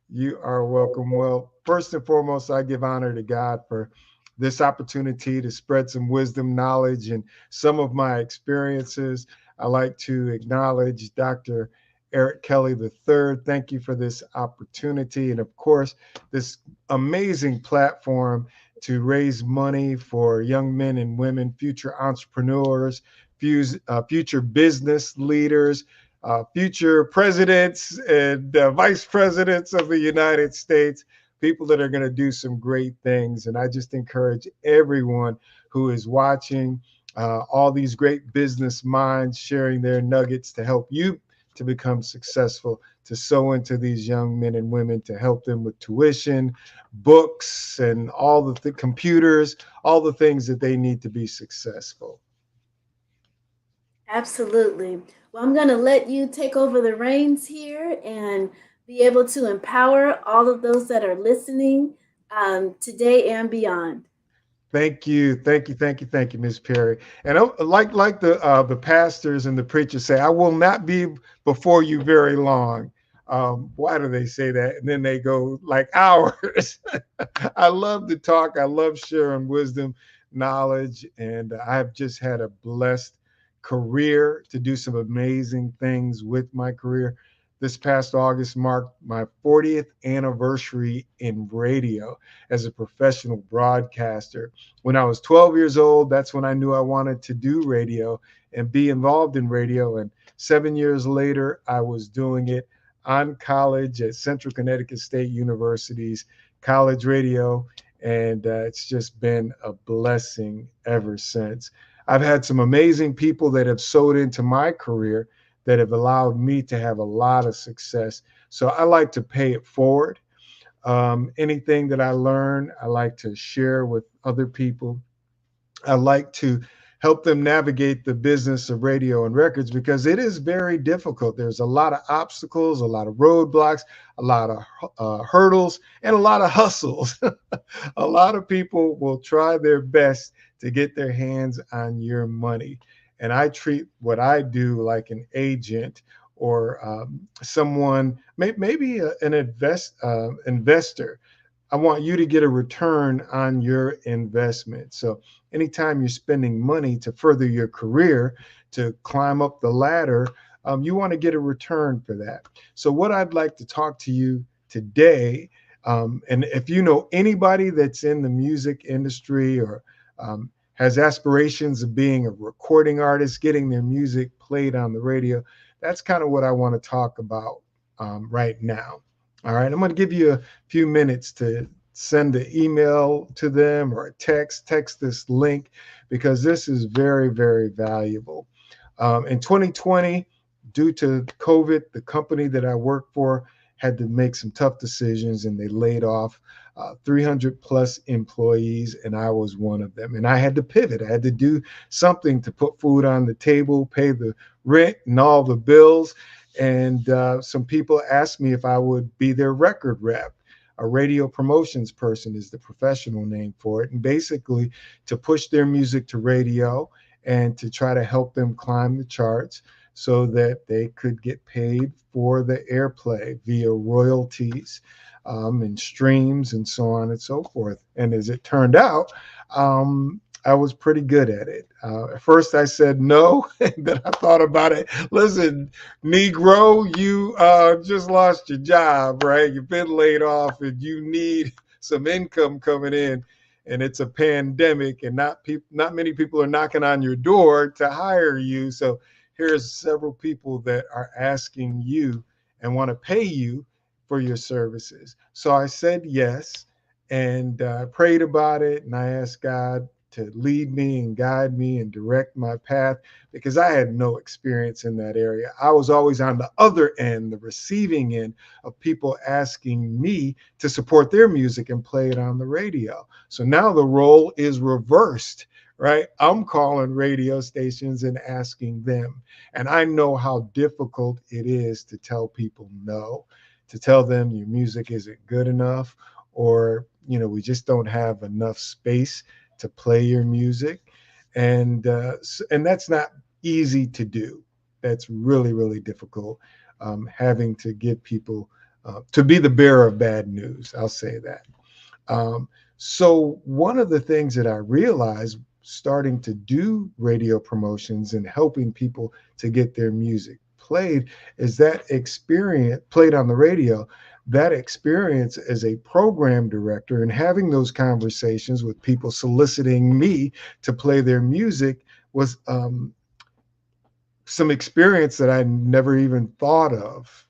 Speaker 10: You are welcome. Well, first and foremost, I give honor to God for this opportunity to spread some wisdom, knowledge, and some of my experiences. I like to acknowledge Dr. Eric Kelly III. Thank you for this opportunity. And of course, this amazing platform to raise money for young men and women, future entrepreneurs, future business leaders, future presidents and vice presidents of the United States, people that are going to do some great things. And I just encourage everyone who is watching, all these great business minds sharing their nuggets to help you to become successful, to sow into these young men and women, to help them with tuition, books, and all the computers, all the things that they need to be successful.
Speaker 13: Absolutely. Well, I'm going to let you take over the reins here and be able to empower all of those that are listening today and beyond.
Speaker 10: Thank you, Ms. Perry. And like the pastors and the preachers say, I will not be before you very long. Why do they say that? And then they go like hours. I love to talk. I love sharing wisdom, knowledge, and I've just had a blessed career to do some amazing things with my career. This past August marked my 40th anniversary in radio as a professional broadcaster. When I was 12 years old, that's when I knew I wanted to do radio and be involved in radio. And 7 years later, I was doing it on college at Central Connecticut State University's college radio. And it's just been a blessing ever since. I've had some amazing people that have sewed into my career that have allowed me to have a lot of success. So I like to pay it forward. Anything that I learn, I like to share with other people. I like to help them navigate the business of radio and records, because it is very difficult. There's a lot of obstacles, a lot of roadblocks, a lot of hurdles, and a lot of hustles. A lot of people will try their best to get their hands on your money. And I treat what I do like an agent, or someone, maybe an investor. I want you to get a return on your investment. So anytime you're spending money to further your career, to climb up the ladder, you want to get a return for that. So what I'd like to talk to you today, and if you know anybody that's in the music industry, or has aspirations of being a recording artist, getting their music played on the radio, that's kind of what I want to talk about right now. All right, I'm going to give you a few minutes to send an email to them, or a text this link, because this is very, very valuable. In 2020, due to COVID, the company that I work for had to make some tough decisions, and they laid off 300 plus employees, and I was one of them. And I had to pivot. I had to do something to put food on the table, pay the rent and all the bills. And some people asked me if I would be their record rep. A radio promotions person is the professional name for it. And basically to push their music to radio and to try to help them climb the charts, so that they could get paid for the airplay via royalties and streams and so on and so forth. And as it turned out, I was pretty good at it. At first I said no, and then I thought about it. Listen, Negro, you just lost your job, right? You've been laid off and you need some income coming in, and it's a pandemic, and not many people are knocking on your door to hire you. So here's several people that are asking you and want to pay you for your services. So I said yes, and prayed about it, and I asked God to lead me and guide me and direct my path, because I had no experience in that area. I was always on the other end, the receiving end of people asking me to support their music and play it on the radio. So now the role is reversed, right? I'm calling radio stations and asking them. And I know how difficult it is to tell people no, to tell them your music isn't good enough, or, we just don't have enough space to play your music. And that's not easy to do. That's really, really difficult, having to get people to be the bearer of bad news. I'll say that. So one of the things that I realized starting to do radio promotions and helping people to get their music played is that experience played on the radio. That experience as a program director and having those conversations with people soliciting me to play their music was some experience that I never even thought of.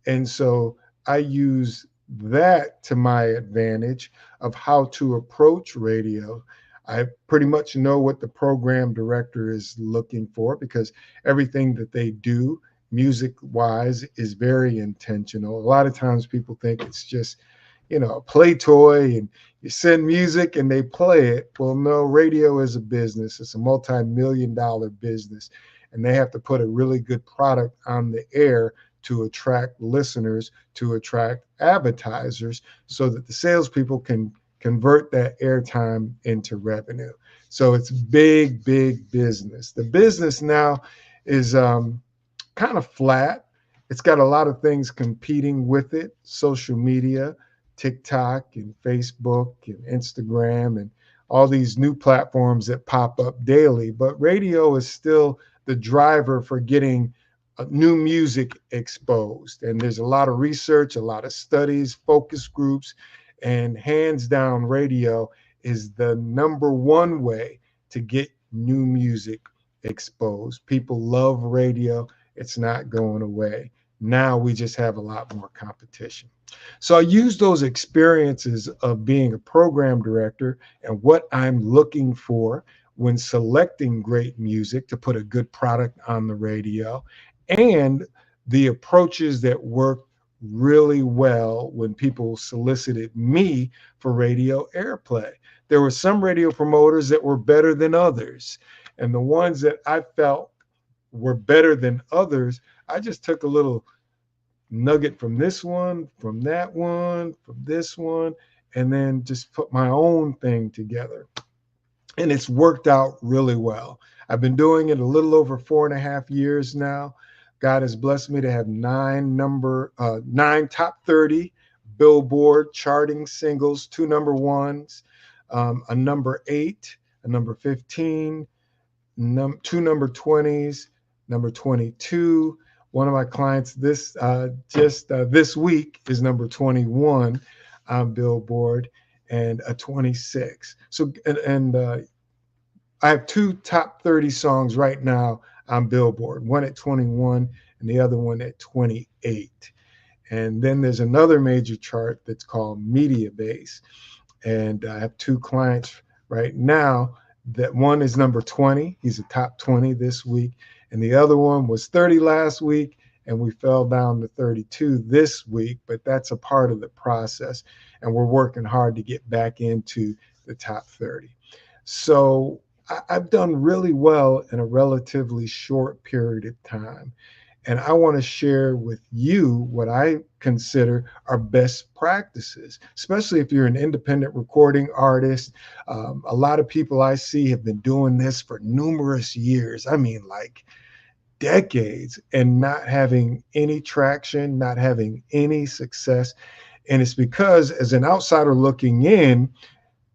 Speaker 10: And so I use that to my advantage of how to approach radio. I pretty much know what the program director is looking for, because everything that they do music wise is very intentional. A lot of times people think it's just, a play toy and you send music and they play it. Well, no, radio is a business. It's a multi-million-dollar business, and they have to put a really good product on the air to attract listeners, to attract advertisers, so that the salespeople can convert that airtime into revenue. So it's big, big business. The business now is kind of flat. It's got a lot of things competing with it: social media, TikTok and Facebook and Instagram, and all these new platforms that pop up daily. But radio is still the driver for getting new music exposed. And there's a lot of research, a lot of studies, focus groups, and hands down, radio is the number one way to get new music exposed. People love radio. It's not going away. Now we just have a lot more competition. So I use those experiences of being a program director and what I'm looking for when selecting great music to put a good product on the radio, and the approaches that work really well when people solicited me for radio airplay. There were some radio promoters that were better than others. And the ones that I felt were better than others, I just took a little nugget from this one, from that one, from this one, and then just put my own thing together. And it's worked out really well. I've been doing it a little over 4.5 years now. God has blessed me to have nine top 30 Billboard charting singles, 2 number ones, a number 8, a number 15, 2 number 20s, number 22. One of my clients this week is number 21 on Billboard, and a 26. So I have 2 top 30 songs right now on Billboard, one at 21 and the other one at 28. And then there's another major chart that's called Media Base. And I have 2 clients right now. That one is number 20. He's a top 20 this week. And the other one was 30 last week, and we fell down to 32 this week. But that's a part of the process. And we're working hard to get back into the top 30. So I've done really well in a relatively short period of time. And I want to share with you what I consider are best practices, especially if you're an independent recording artist. A lot of people I see have been doing this for numerous years. I mean, like decades, and not having any traction, not having any success. And it's because, as an outsider looking in,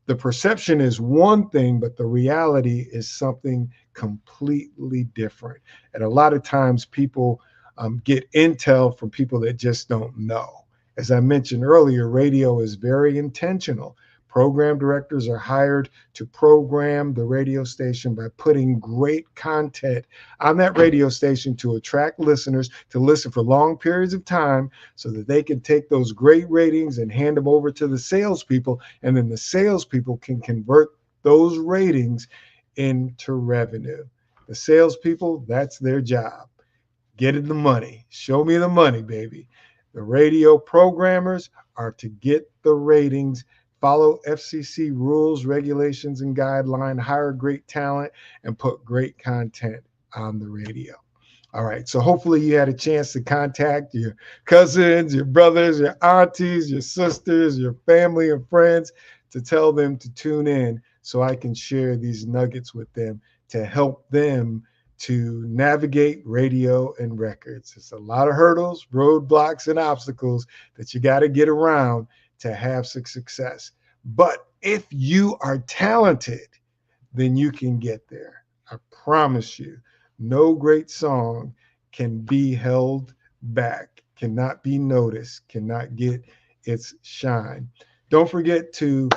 Speaker 10: the perception is one thing, but the reality is something completely different. And a lot of times people get intel from people that just don't know. As I mentioned earlier, radio is very intentional. Program directors are hired to program the radio station by putting great content on that radio station to attract listeners to listen for long periods of time, so that they can take those great ratings and hand them over to the salespeople, and then the salespeople can convert those ratings into revenue. The salespeople, that's their job. Get the money. Show me the money, baby. The radio programmers are to get the ratings, follow FCC rules, regulations, and guidelines, hire great talent, and put great content on the radio. All right, so hopefully you had a chance to contact your cousins, your brothers, your aunties, your sisters, your family and friends, to tell them to tune in so I can share these nuggets with them to help them to navigate radio and records. It's a lot of hurdles, roadblocks, and obstacles that you got to get around to have success. But if you are talented, then you can get there. I promise you, no great song can be held back, cannot be noticed, cannot get its shine. Don't forget to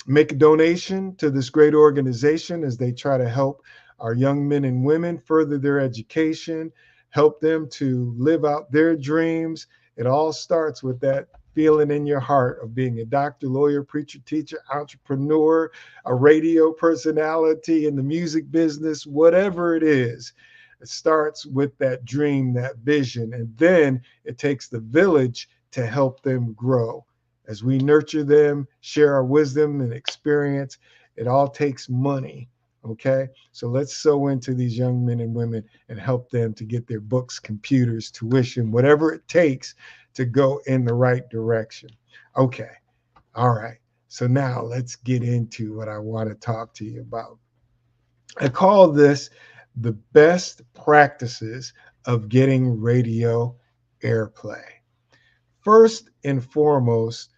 Speaker 10: make a donation to this great organization as they try to help our young men and women further their education, help them to live out their dreams. It all starts with that feeling in your heart of being a doctor, lawyer, preacher, teacher, entrepreneur, a radio personality in the music business, whatever it is. It starts with that dream, that vision, and then it takes the village to help them grow. As we nurture them, share our wisdom and experience, it all takes money. Okay, so let's sow into these young men and women and help them to get their books, computers, tuition, whatever it takes to go in the right direction. Okay, all right. So now let's get into what I want to talk to you about. I call this the best practices of getting radio airplay. First and foremost,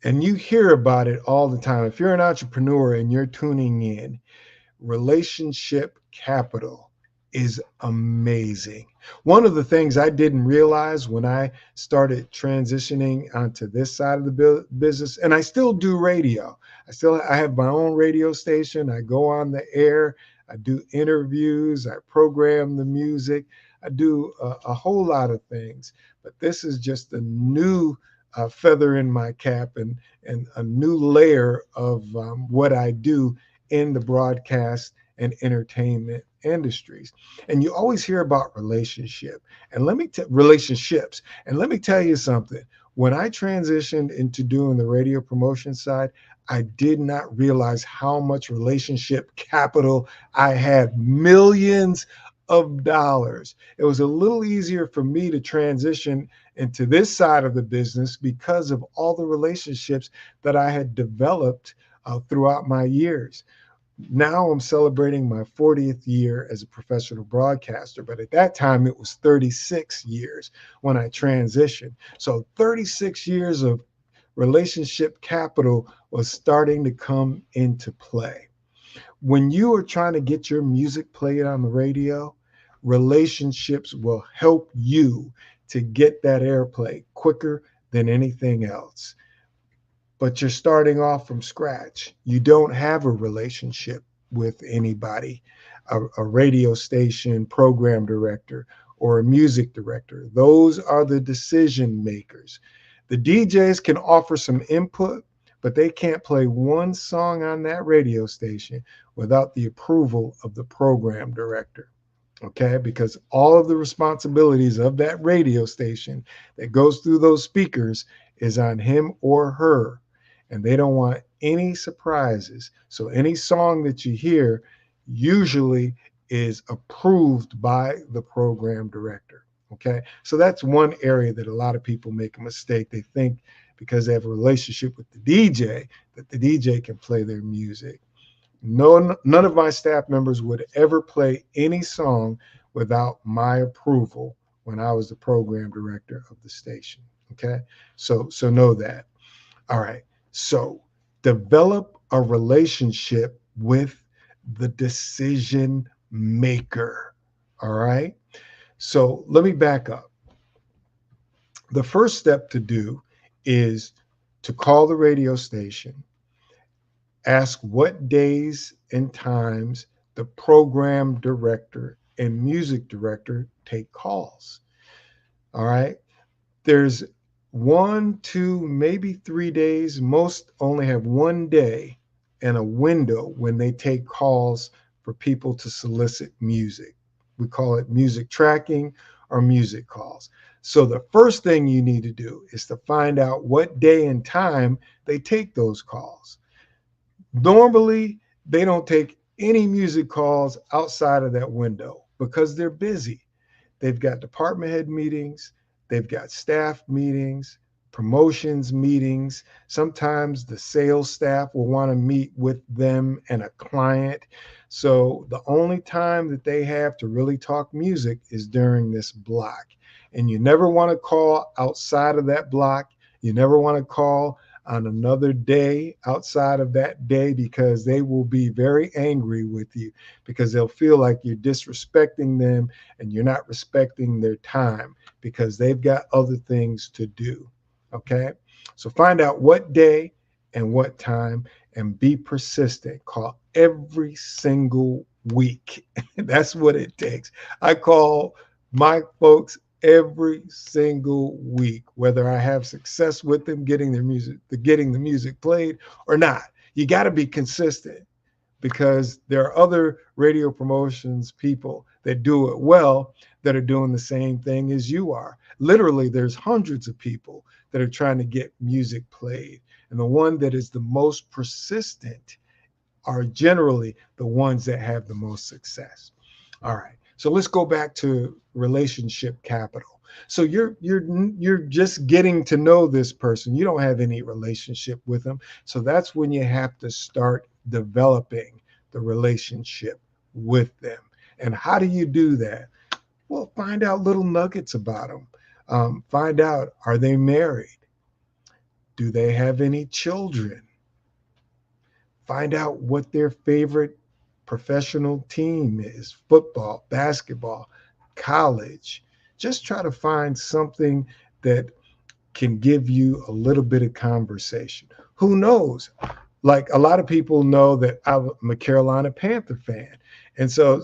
Speaker 10: and you hear about it all the time, if you're an entrepreneur and you're tuning in, relationship capital is amazing. One of the things I didn't realize when I started transitioning onto this side of the business, and I still do radio. I have my own radio station. I go on the air. I do interviews. I program the music. I do a whole lot of things. But this is just a new feather in my cap and a new layer of what I do in the broadcast and entertainment industries. And you always hear about relationships. And let me tell you something. When I transitioned into doing the radio promotion side, I did not realize how much relationship capital I had, millions of dollars. It was a little easier for me to transition into this side of the business because of all the relationships that I had developed throughout my years. Now I'm celebrating my 40th year as a professional broadcaster, but at that time it was 36 years when I transitioned. So 36 years of relationship capital was starting to come into play. When you are trying to get your music played on the radio, relationships will help you to get that airplay quicker than anything else. But you're starting off from scratch. You don't have a relationship with anybody, a radio station program director or a music director. Those are the decision makers. The DJs can offer some input, but they can't play one song on that radio station without the approval of the program director. Okay, because all of the responsibilities of that radio station that goes through those speakers is on him or her, and they don't want any surprises. So any song that you hear usually is approved by the program director. Okay, so that's one area that a lot of people make a mistake. They think because they have a relationship with the DJ that the DJ can play their music. No, none of my staff members would ever play any song without my approval when I was the program director of the station. Okay, so know that. All right, so develop a relationship with the decision maker. All right, so let me back up. The first step to do is to call the radio station, ask what days and times the program director and music director take calls. All right. There's 1, 2, maybe 3 days. Most only have 1 day and a window when they take calls for people to solicit music. We call it music tracking or music calls. So the first thing you need to do is to find out what day and time they take those calls. Normally, they don't take any music calls outside of that window because they're busy. They've got department head meetings, they've got staff meetings, promotions meetings. Sometimes the sales staff will want to meet with them and a client. So the only time that they have to really talk music is during this block. And you never want to call outside of that block. You never want to call on another day outside of that day because they will be very angry with you because they'll feel like you're disrespecting them and you're not respecting their time because they've got other things to do. Okay, so find out what day and what time and be persistent. Call every single week. That's what it takes. I call my folks every single week, whether I have success with them getting the music played or not. You got to be consistent because there are other radio promotions people that do it well that are doing the same thing as you are. Literally, there's hundreds of people that are trying to get music played. And the one that is the most persistent are generally the ones that have the most success. All right. So let's go back to relationship capital. So you're just getting to know this person. You don't have any relationship with them. So that's when you have to start developing the relationship with them. And how do you do that? Well, find out little nuggets about them. Find out, are they married? Do they have any children? Find out what their favorite professional team is, football, basketball, college. Just try to find something that can give you a little bit of conversation. Who knows? Like a lot of people know that I'm a Carolina Panther fan. And so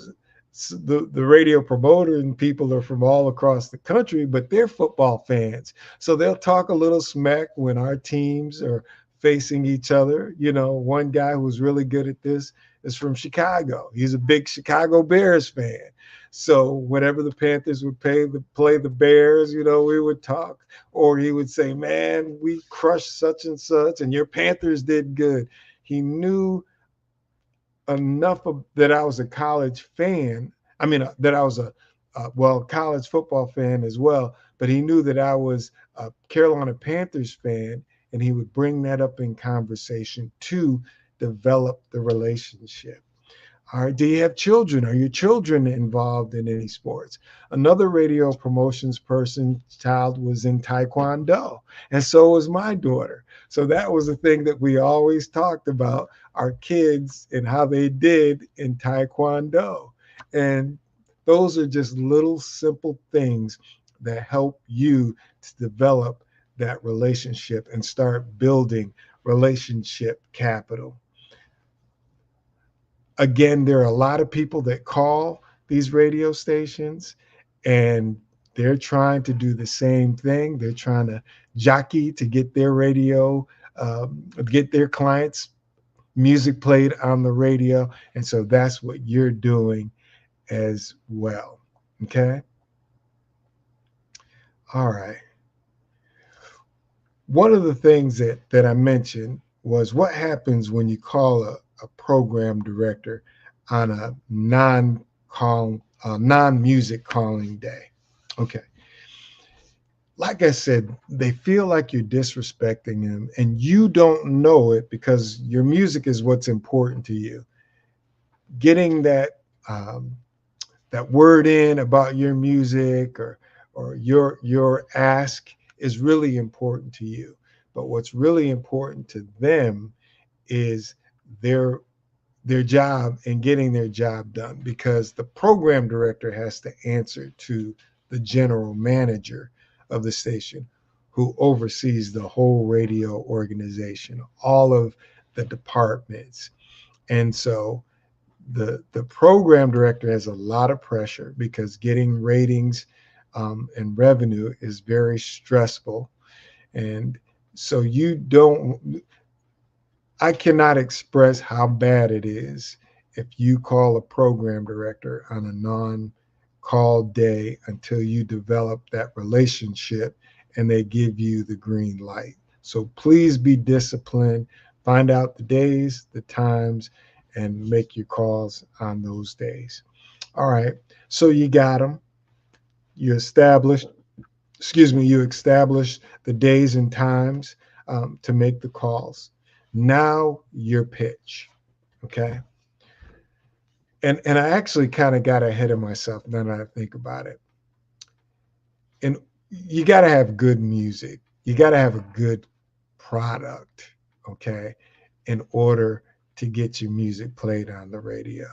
Speaker 10: the radio promoter and people are from all across the country, but they're football fans. So they'll talk a little smack when our teams are facing each other. You know, one guy who's really good at this is from Chicago. He's a big Chicago Bears fan. So whenever the Panthers would play the Bears, we would talk, or he would say, man, we crushed such and such and your Panthers did good. He knew enough that I was a college fan. I mean, that I was a college football fan as well, but he knew that I was a Carolina Panthers fan, and he would bring that up in conversation to develop the relationship. All right, do you have children? Are your children involved in any sports? Another radio promotions child was in Taekwondo, and so was my daughter. So that was the thing that we always talked about, our kids and how they did in Taekwondo. And those are just little simple things that help you to develop that relationship and start building relationship capital. Again, there are a lot of people that call these radio stations and they're trying to do the same thing. They're trying to jockey to get their get their clients' music played on the radio. And so that's what you're doing as well. Okay. All right. One of the things that I mentioned was what happens when you call a program director on a non-music calling day. Okay. Like I said, they feel like you're disrespecting them and you don't know it because your music is what's important to you. Getting that word in about your music or your ask is really important to you. But what's really important to them is their job and getting their job done, because the program director has to answer to the general manager of the station, who oversees the whole radio organization, all of the departments. And so the program director has a lot of pressure because getting ratings and revenue is very stressful. And so I cannot express how bad it is if you call a program director on a non-call day until you develop that relationship and they give you the green light. So please be disciplined, find out the days, the times, and make your calls on those days. All right, so you got them. You established the days and times to make the calls. Now your pitch, okay? And I actually kind of got ahead of myself now that I think about it. And you got to have good music. You got to have a good product, okay, in order to get your music played on the radio.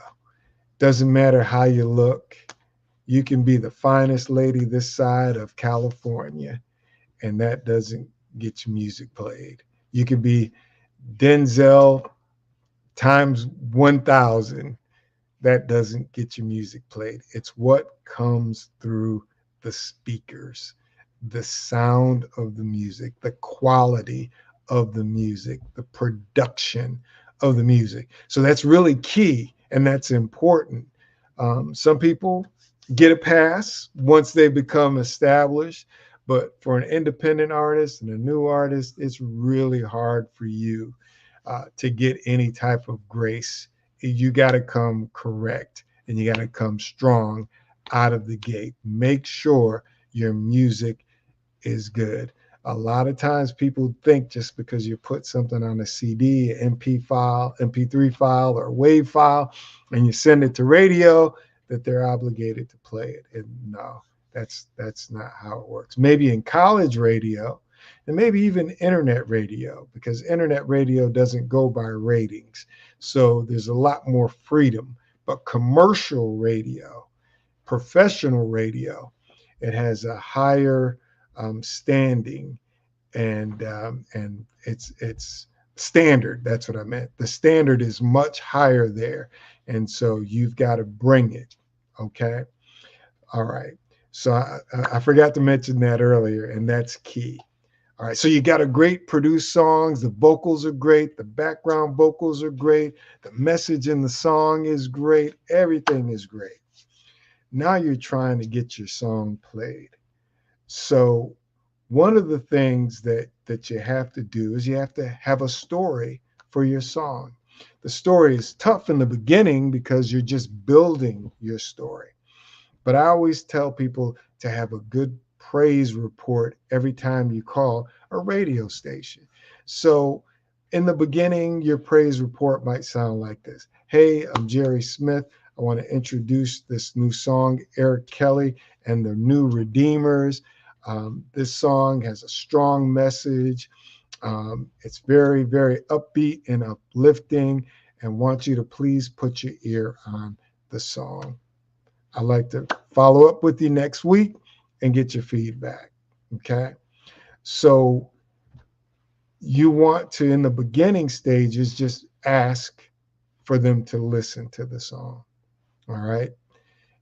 Speaker 10: Doesn't matter how you look. You can be the finest lady this side of California, and that doesn't get your music played. You could be Denzel times 1,000. That doesn't get your music played. It's what comes through the speakers, the sound of the music, the quality of the music, the production of the music. So that's really key, and that's important. Some people get a pass once they become established, but for an independent artist and a new artist, it's really hard for you to get any type of grace. You got to come correct and you got to come strong out of the gate. Make sure your music is good. A lot of times people think just because you put something on a CD, MP3 file, or WAV file, and you send it to radio, that they're obligated to play it. And no, that's not how it works. Maybe in college radio and maybe even internet radio, because internet radio doesn't go by ratings. So there's a lot more freedom. But commercial radio, professional radio, it has a higher standing and it's standard. That's what I meant. The standard is much higher there. And so you've got to bring it. Okay. All right. So I forgot to mention that earlier, and that's key. All right. So you got a great produced songs. The vocals are great. The background vocals are great. The message in the song is great. Everything is great. Now you're trying to get your song played. So one of the things that you have to do is you have to have a story for your song. The story is tough in the beginning because you're just building your story. But I always tell people to have a good praise report every time you call a radio station. So in the beginning, your praise report might sound like this. Hey, I'm Jerry Smith. I want to introduce this new song, Eric Kelly and the New Redeemers. This song has a strong message. It's very, very upbeat and uplifting, and want you to please put your ear on the song. I'd like to follow up with you next week and get your feedback. Okay. So you want to, in the beginning stages, just ask for them to listen to the song. All right.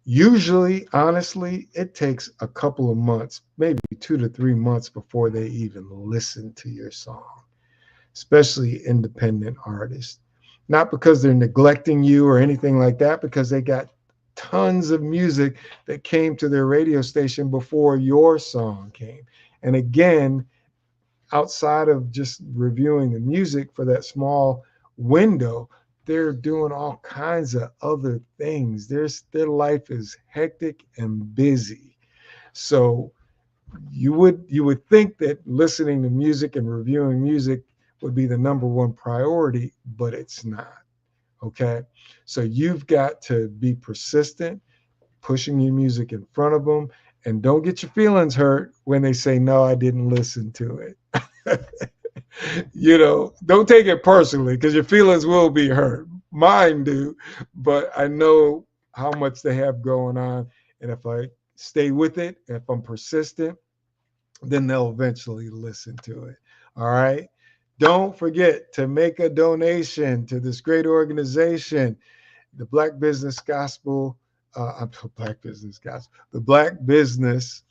Speaker 10: Usually, honestly, it takes a couple of months, maybe 2 to 3 months before they even listen to your song, especially independent artists. Not because they're neglecting you or anything like that, because they got tons of music that came to their radio station before your song came. And again, outside of just reviewing the music for that small window, they're doing all kinds of other things. Their life is hectic and busy. So you would think that listening to music and reviewing music would be the number one priority, but it's not. Okay. So you've got to be persistent, pushing your music in front of them, and don't get your feelings hurt when they say, no, I didn't listen to it. Don't take it personally, because your feelings will be hurt. Mine do, but I know how much they have going on. And if I stay with it, if I'm persistent, then they'll eventually listen to it. All right. Don't forget to make a donation to this great organization, the Black Business Gospel, Black Business Gospel, the Black Business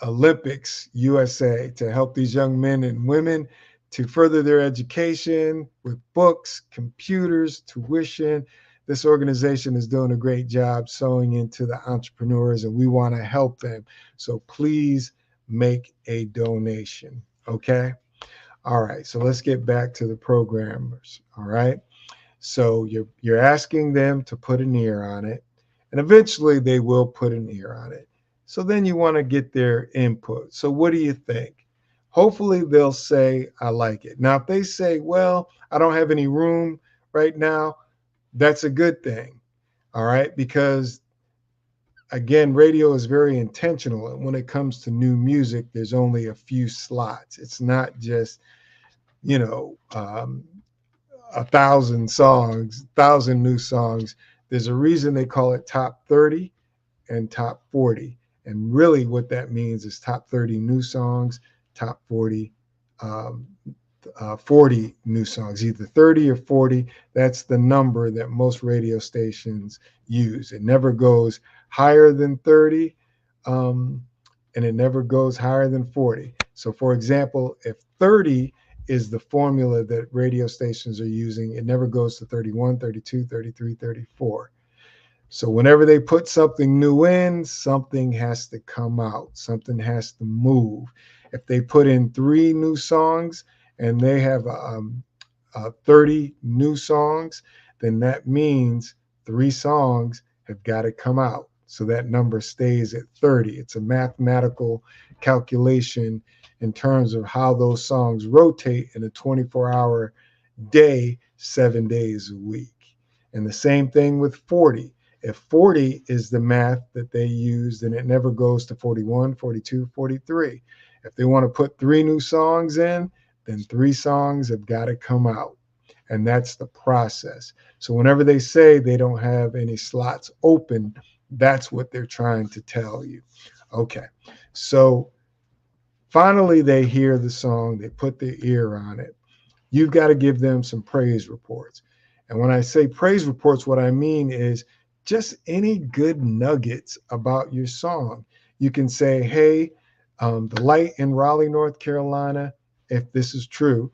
Speaker 10: Olympics USA, to help these young men and women to further their education with books, computers, tuition. This organization is doing a great job sewing into the entrepreneurs, and we want to help them. So please make a donation. Okay. All right. So let's get back to the programmers. All right. So you're asking them to put an ear on it, and eventually they will put an ear on it. So then you want to get their input. So what do you think? Hopefully they'll say, I like it. Now, if they say, well, I don't have any room right now, that's a good thing. All right. Because again, radio is very intentional. And when it comes to new music, there's only a few slots. It's not just, 1,000 songs, 1,000 new songs. There's a reason they call it top 30 and top 40. And really what that means is top 30 new songs, top 40, 40 new songs, either 30 or 40. That's the number that most radio stations use. It never goes higher than 30, and it never goes higher than 40. So for example, if 30 is the formula that radio stations are using, it never goes to 31, 32, 33, 34. So whenever they put something new in, something has to come out, something has to move. If they put in 3 new songs and they have 30 new songs, then that means 3 songs have got to come out. So that number stays at 30. It's a mathematical calculation in terms of how those songs rotate in a 24-hour day, 7 days a week. And the same thing with 40. If 40 is the math that they use, then it never goes to 41, 42, 43. If they want to put 3 new songs in, then 3 songs have got to come out. And that's the process. So whenever they say they don't have any slots open, that's what they're trying to tell you. Okay. So finally, they hear the song, they put their ear on it. You've got to give them some praise reports. And when I say praise reports, what I mean is just any good nuggets about your song. You can say, hey, the Light in Raleigh, North Carolina, if this is true,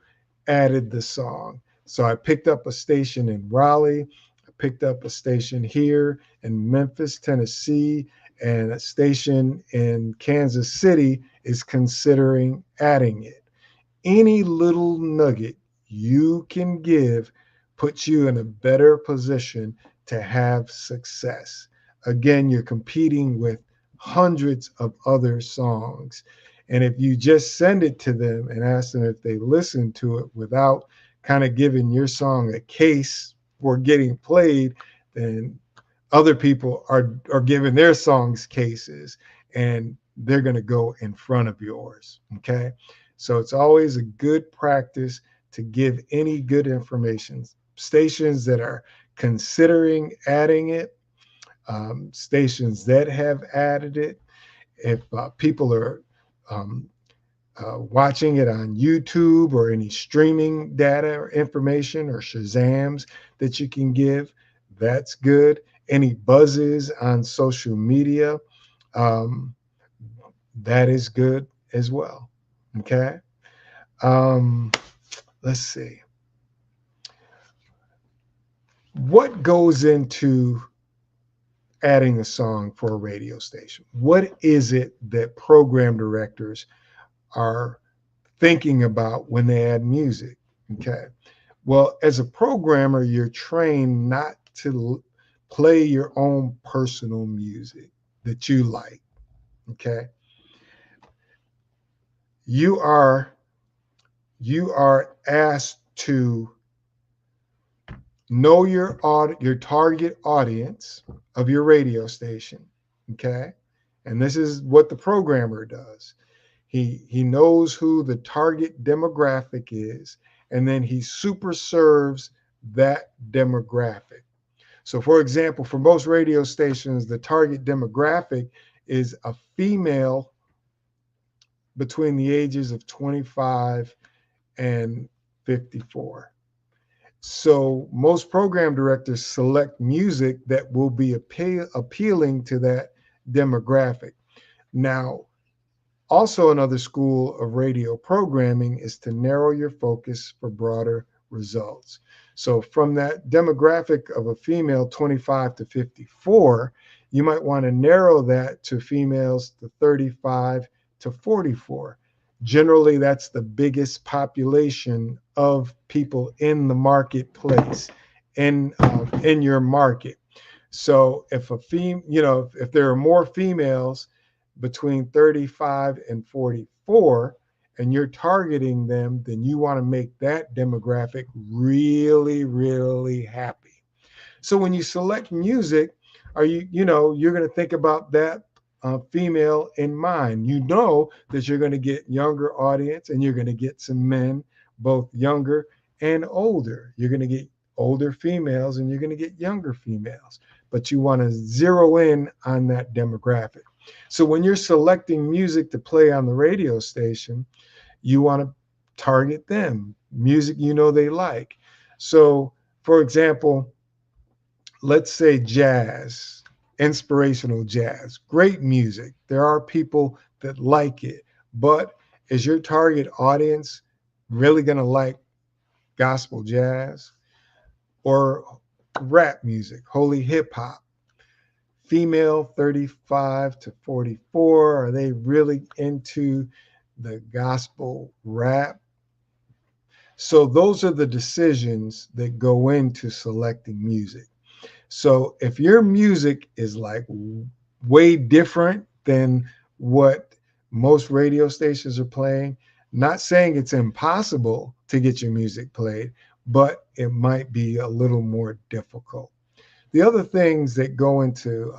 Speaker 10: added the song. So I picked up a station in Raleigh, I picked up a station here in Memphis, Tennessee, and a station in Kansas City is considering adding it. Any little nugget you can give puts you in a better position to have success. Again, you're competing with hundreds of other songs. And if you just send it to them and ask them if they listen to it without kind of giving your song a case for getting played, then other people are giving their songs cases, and they're going to go in front of yours. Okay. So it's always a good practice to give any good information. Stations that are considering adding it, stations that have added it, if people are watching it on YouTube or any streaming data or information or Shazams that you can give, that's good. Any buzzes on social media, that is good as well. Okay. Let's see. What goes into adding a song for a radio station? What is it that program directors are thinking about when they add music? Okay. Well, as a programmer, you're trained not to play your own personal music that you like. Okay. You are asked to know your target audience of your radio station. Okay. And this is what the programmer does. He knows who the target demographic is, and then he super serves that demographic. So for example, for most radio stations, the target demographic is a female between the ages of 25 and 54. So most program directors select music that will be appealing to that demographic. Now, also another school of radio programming is to narrow your focus for broader results. So from that demographic of a female 25 to 54, you might want to narrow that to females to 35 to 44. Generally, that's the biggest population of people in the marketplace, in your market. So if if there are more females between 35 and 44, and you're targeting them, then you want to make that demographic really, really happy. So when you select music, you're going to think about that female in mind. You know that you're going to get younger audience, and you're going to get some men, both younger and older. You're going to get older females, and you're going to get younger females, but you want to zero in on that demographic. So when you're selecting music to play on the radio station, you want to target them, music they like. So for example, let's say jazz, inspirational jazz, great music. There are people that like it, but is your target audience really going to like gospel jazz or rap music, holy hip hop? Female 35 to 44, are they really into the gospel rap? So those are the decisions that go into selecting music. So if your music is like way different than what most radio stations are playing, not saying it's impossible to get your music played, but it might be a little more difficult. The other things that go into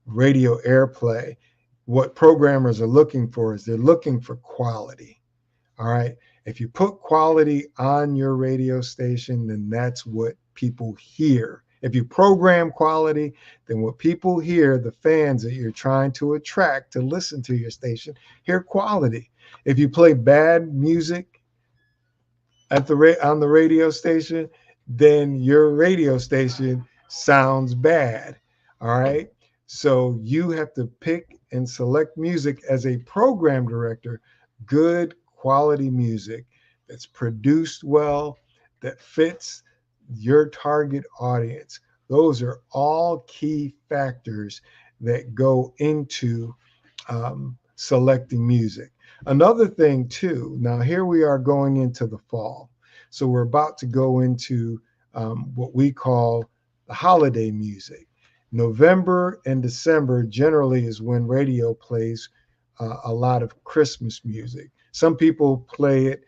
Speaker 10: radio airplay, what programmers are looking for is they're looking for quality. All right. If you put quality on your radio station, then that's what people hear. If you program quality, then what people hear, the fans that you're trying to attract to listen to your station, hear quality. If you play bad music on the radio station, then your radio station sounds bad. All right. So you have to pick and select music as a program director, good quality music that's produced well, that fits your target audience. Those are all key factors that go into selecting music. Another thing too, now here we are going into the fall. So we're about to go into what we call the holiday music. November and December generally is when radio plays a lot of Christmas music. Some people play it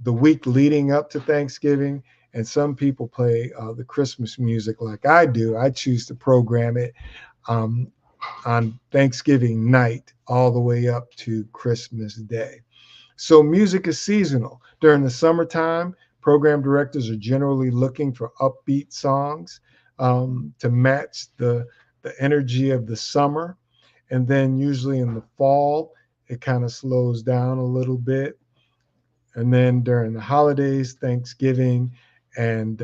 Speaker 10: the week leading up to Thanksgiving, and some people play the Christmas music like I do. I choose to program it on Thanksgiving night all the way up to Christmas Day. So music is seasonal. During the summertime, program directors are generally looking for upbeat songs to match the energy of the summer. And then usually in the fall, it kind of slows down a little bit. And then during the holidays, Thanksgiving and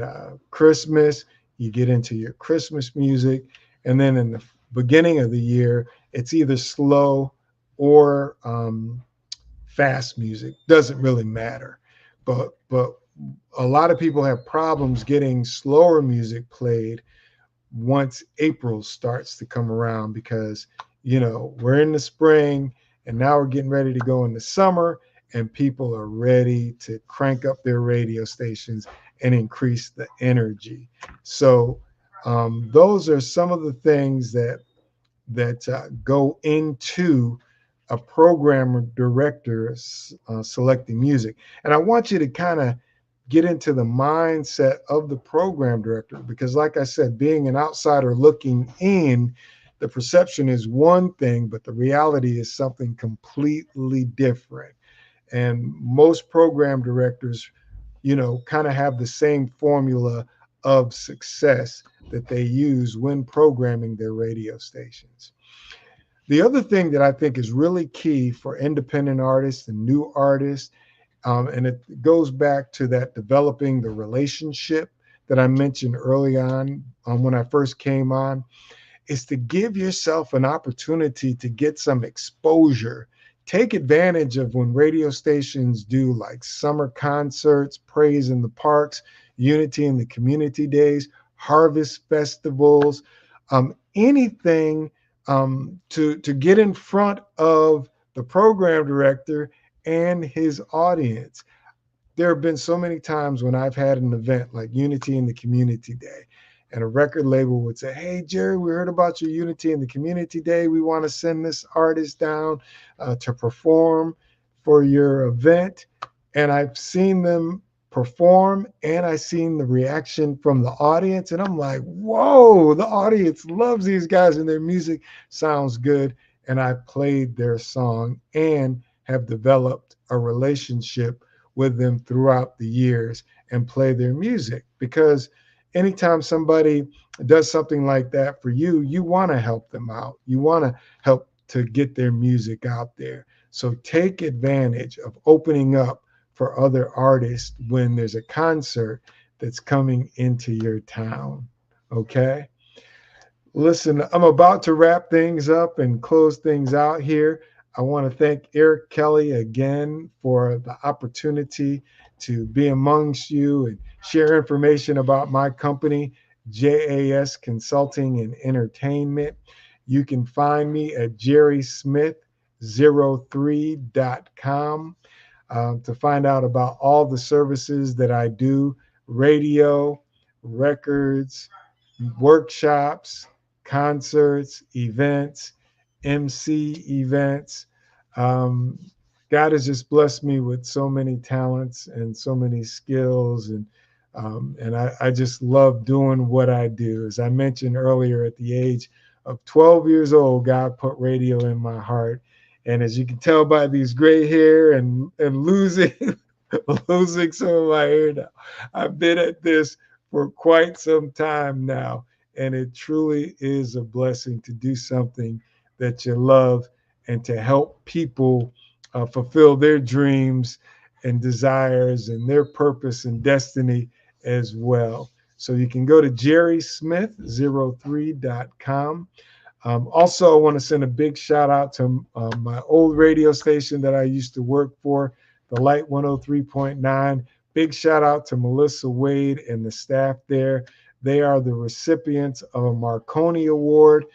Speaker 10: Christmas, you get into your Christmas music. And then in the beginning of the year, it's either slow or fast music. Doesn't really matter. But a lot of people have problems getting slower music played once April starts to come around, because we're in the spring and now we're getting ready to go into summer, and people are ready to crank up their radio stations and increase the energy. So those are some of the things that go into a program director selecting music. And I want you to kind of get into the mindset of the program director, because like I said, being an outsider looking in, the perception is one thing, but the reality is something completely different. And most program directors, kind of have the same formula of success that they use when programming their radio stations. The other thing that I think is really key for independent artists and new artists, and it goes back to that developing the relationship that I mentioned early on when I first came on, is to give yourself an opportunity to get some exposure. Take advantage of when radio stations do like summer concerts, Praise in the Parks, Unity in the Community Days, harvest festivals, anything to get in front of the program director and his audience. There have been so many times when I've had an event like Unity in the Community Day, and a record label would say, "Hey, Jerry, we heard about your Unity in the Community Day. We want to send this artist down to perform for your event." And I've seen them perform, and I've seen the reaction from the audience, and I'm like, whoa, the audience loves these guys and their music sounds good. And I played their song and have developed a relationship with them throughout the years and play their music, because anytime somebody does something like that for you, you want to help them out. You want to help to get their music out there. So take advantage of opening up for other artists when there's a concert that's coming into your town. Okay? Listen, I'm about to wrap things up and close things out here. I want to thank Eric Kelly again for the opportunity to be amongst you and share information about my company, JAS Consulting and Entertainment. You can find me at jerrysmith03.com to find out about all the services that I do: radio, records, workshops, concerts, events, MC events. God has just blessed me with so many talents and so many skills, and I just love doing what I do. As I mentioned earlier, at the age of 12 years old, God put radio in my heart. And as you can tell by these gray hair and losing some of my hair now, I've been at this for quite some time now. And it truly is a blessing to do something that you love and to help people fulfill their dreams and desires and their purpose and destiny as well. So you can go to jerrysmith03.com. Also, I want to send a big shout out to my old radio station that I used to work for, the Light 103.9, Big shout out to Melissa Wade and the staff there. They are the recipients of a Marconi Award,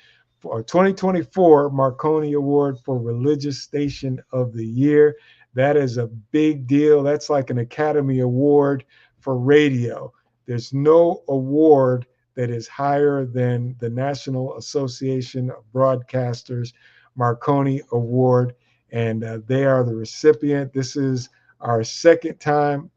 Speaker 10: for 2024 Marconi Award for Religious Station of the Year. That is a big deal. That's like an Academy Award for radio. There's no award that is higher than the National Association of Broadcasters Marconi Award, and they are the recipient. This is our second time.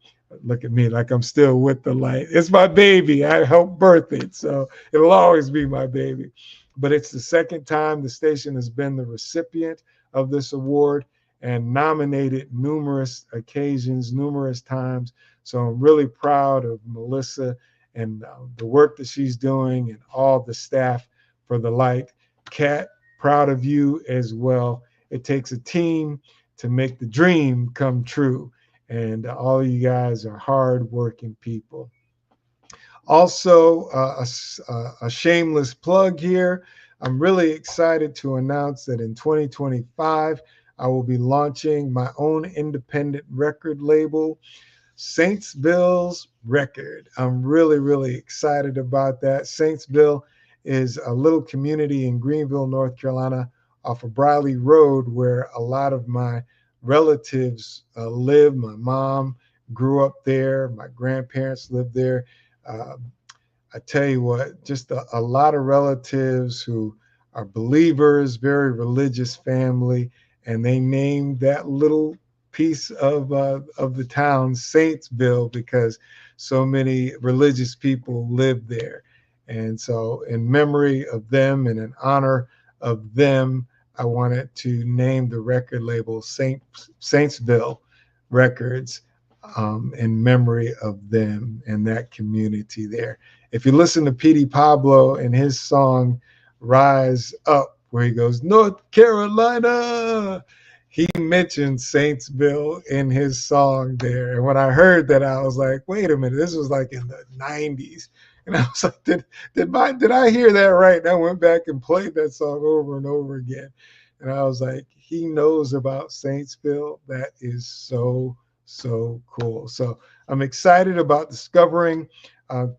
Speaker 10: Look at me like I'm still with the light. It's my baby. I helped birth it, so it'll always be my baby. But it's the second time the station has been the recipient of this award and nominated numerous occasions, numerous times. So I'm really proud of Melissa and the work that she's doing and all the staff for the light. Kat, proud of you as well. It takes a team to make the dream come true. And all of you guys are hardworking people. Also, a shameless plug here. I'm really excited to announce that in 2025, I will be launching my own independent record label, Saintsville's Record. I'm really, really excited about that. Saintsville is a little community in Greenville, North Carolina, off of Briley Road, where a lot of my relatives live. My mom grew up there. My grandparents lived there. I tell you what, just a lot of relatives who are believers, very religious family, and they named that little piece of the town Saintsville because so many religious people live there. And so in memory of them and in honor of them, I wanted to name the record label Saintsville Records in memory of them and that community there. If you listen to P.D. Pablo and his song Rise Up, where he goes, North Carolina, he mentioned Saintsville in his song there. And when I heard that, I was like, wait a minute, this was like in the 90s. And I was like, did I hear that right? And I went back and played that song over and over again. And I was like, he knows about Saintsville. That is so, so cool. So I'm excited about discovering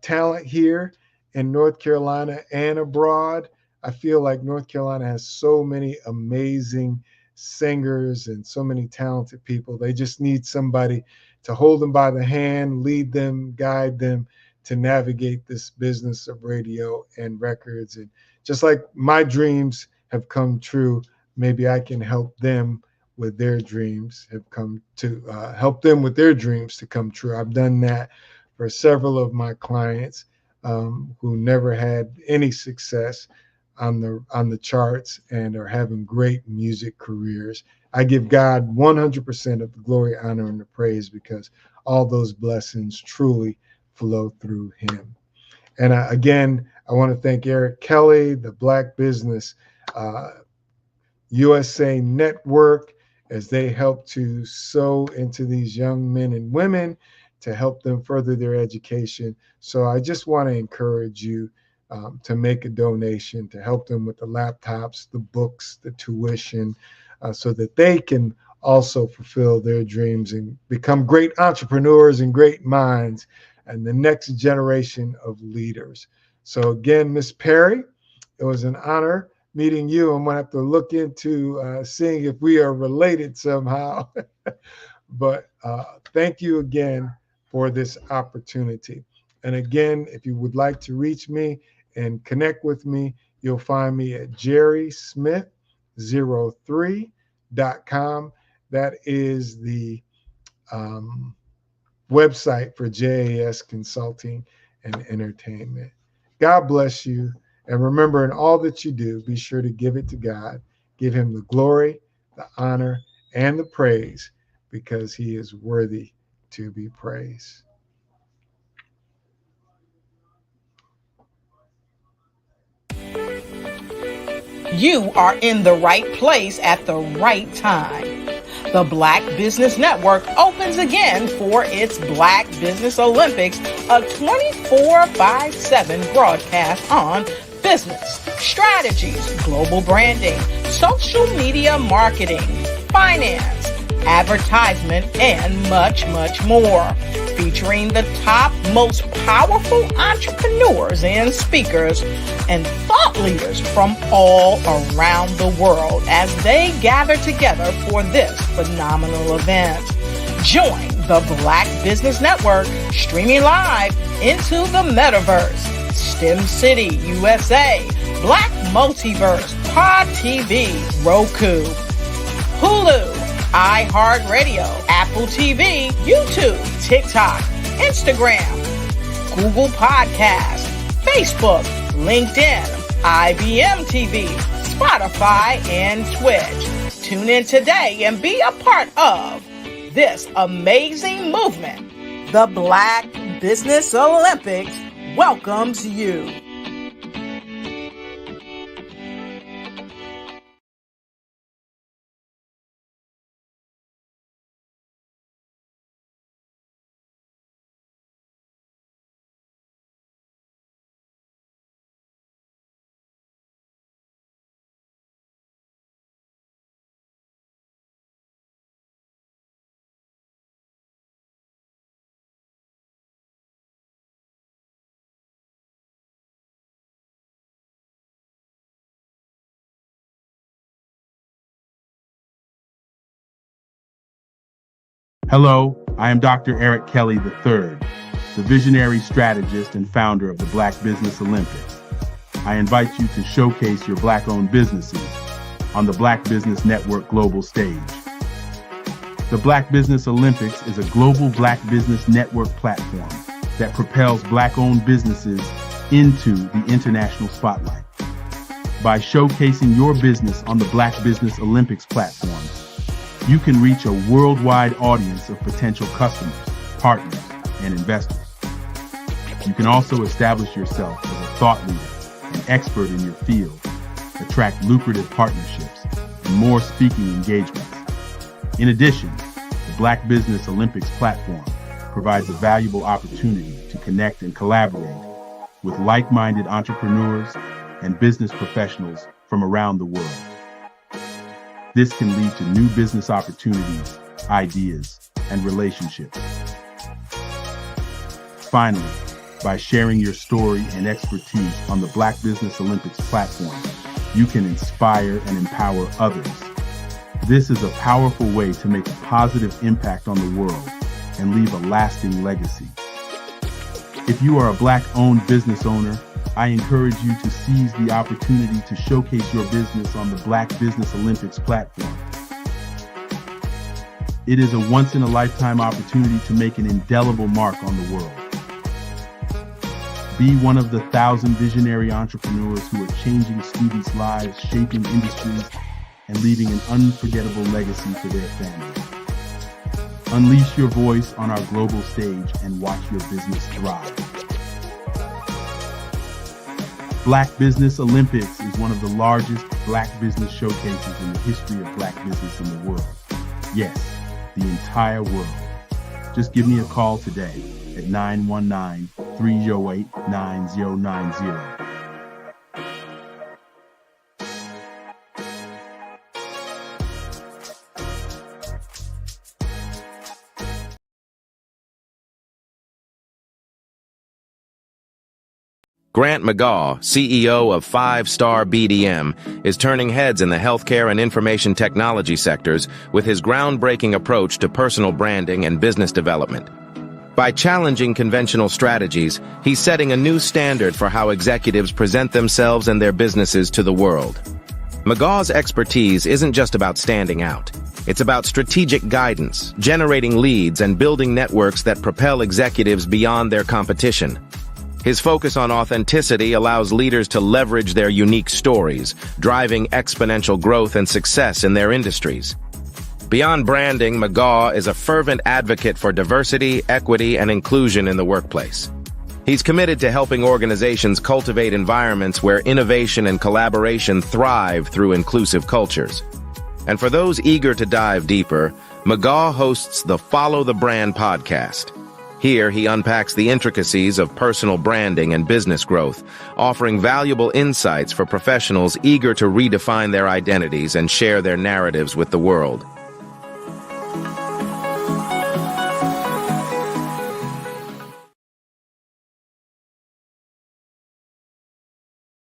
Speaker 10: talent here in North Carolina and abroad. I feel like North Carolina has so many amazing singers and so many talented people. They just need somebody to hold them by the hand, lead them, guide them to navigate this business of radio and records. And just like my dreams have come true, maybe I can help them with their dreams help them with their dreams to come true. I've done that for several of my clients who never had any success on the charts and are having great music careers. I give God 100% of the glory, honor, and the praise because all those blessings truly flow through him. And again, I want to thank Eric Kelly, the Black Business USA Network, as they help to sow into these young men and women to help them further their education. So I just want to encourage you to make a donation to help them with the laptops, the books, the tuition, so that they can also fulfill their dreams and become great entrepreneurs and great minds and the next generation of leaders. So again, Miss Perry, it was an honor meeting you. I'm going to have to look into seeing if we are related somehow. But thank you again for this opportunity. And again, if you would like to reach me and connect with me, you'll find me at jerrysmith03.com. That is the website for JAS Consulting and Entertainment. God bless you. And remember, in all that you do, be sure to give it to God. Give him the glory, the honor, and the praise because he is worthy to be praised.
Speaker 1: You are in the right place at the right time. The Black Business Network opens again for its Black Business Olympics, a 24/7 broadcast on business, strategies, global branding, social media marketing, finance, advertisement, and much, much more. featuring the top, most powerful entrepreneurs and speakers and thought leaders from all around the world as they gather together for this phenomenal event. Join the Black Business Network streaming live into the metaverse, STEM City USA, Black Multiverse, Pod TV, Roku, Hulu, iHeartRadio, Apple TV, YouTube, TikTok, Instagram, Google Podcasts, Facebook, LinkedIn, IBM TV, Spotify, and Twitch. Tune in today and be a part of this amazing movement. The Black Business Olympics welcomes you.
Speaker 11: Hello, I am Dr. Eric Kelly III, the visionary strategist and founder of the Black Business Olympics. I invite you to showcase your Black-owned businesses on the Black Business Network global stage. The Black Business Olympics is a global Black Business Network platform that propels Black-owned businesses into the international spotlight. By showcasing your business on the Black Business Olympics platform, you can reach a worldwide audience of potential customers, partners, and investors. You can also establish yourself as a thought leader and expert in your field, attract lucrative partnerships, and more speaking engagements. In addition, the Black Business Olympics platform provides a valuable opportunity to connect and collaborate with like-minded entrepreneurs and business professionals from around the world. This can lead to new business opportunities, ideas, and relationships. Finally, by sharing your story and expertise on the Black Business Olympics platform, you can inspire and empower others. This is a powerful way to make a positive impact on the world and leave a lasting legacy. If you are a Black-owned business owner, I encourage you to seize the opportunity to showcase your business on the Black Business Olympics platform. It is a once-in-a-lifetime opportunity to make an indelible mark on the world. Be one of the 1,000 visionary entrepreneurs who are changing students' lives, shaping industries, and leaving an unforgettable legacy for their families. Unleash your voice on our global stage and watch your business thrive. Black Business Olympics is one of the largest Black business showcases in the history of Black business in the world. Yes, the entire world. Just give me a call today at 919-308-9090.
Speaker 14: Grant McGaw, CEO of 5-Star BDM, is turning heads in the healthcare and information technology sectors with his groundbreaking approach to personal branding and business development. By challenging conventional strategies, he's setting a new standard for how executives present themselves and their businesses to the world. McGaw's expertise isn't just about standing out. It's about strategic guidance, generating leads, and building networks that propel executives beyond their competition. His focus on authenticity allows leaders to leverage their unique stories, driving exponential growth and success in their industries. Beyond branding, McGaw is a fervent advocate for diversity, equity, and inclusion in the workplace. He's committed to helping organizations cultivate environments where innovation and collaboration thrive through inclusive cultures. And for those eager to dive deeper, McGaw hosts the Follow the Brand podcast. Here, he unpacks the intricacies of personal branding and business growth, offering valuable insights for professionals eager to redefine their identities and share their narratives with the world.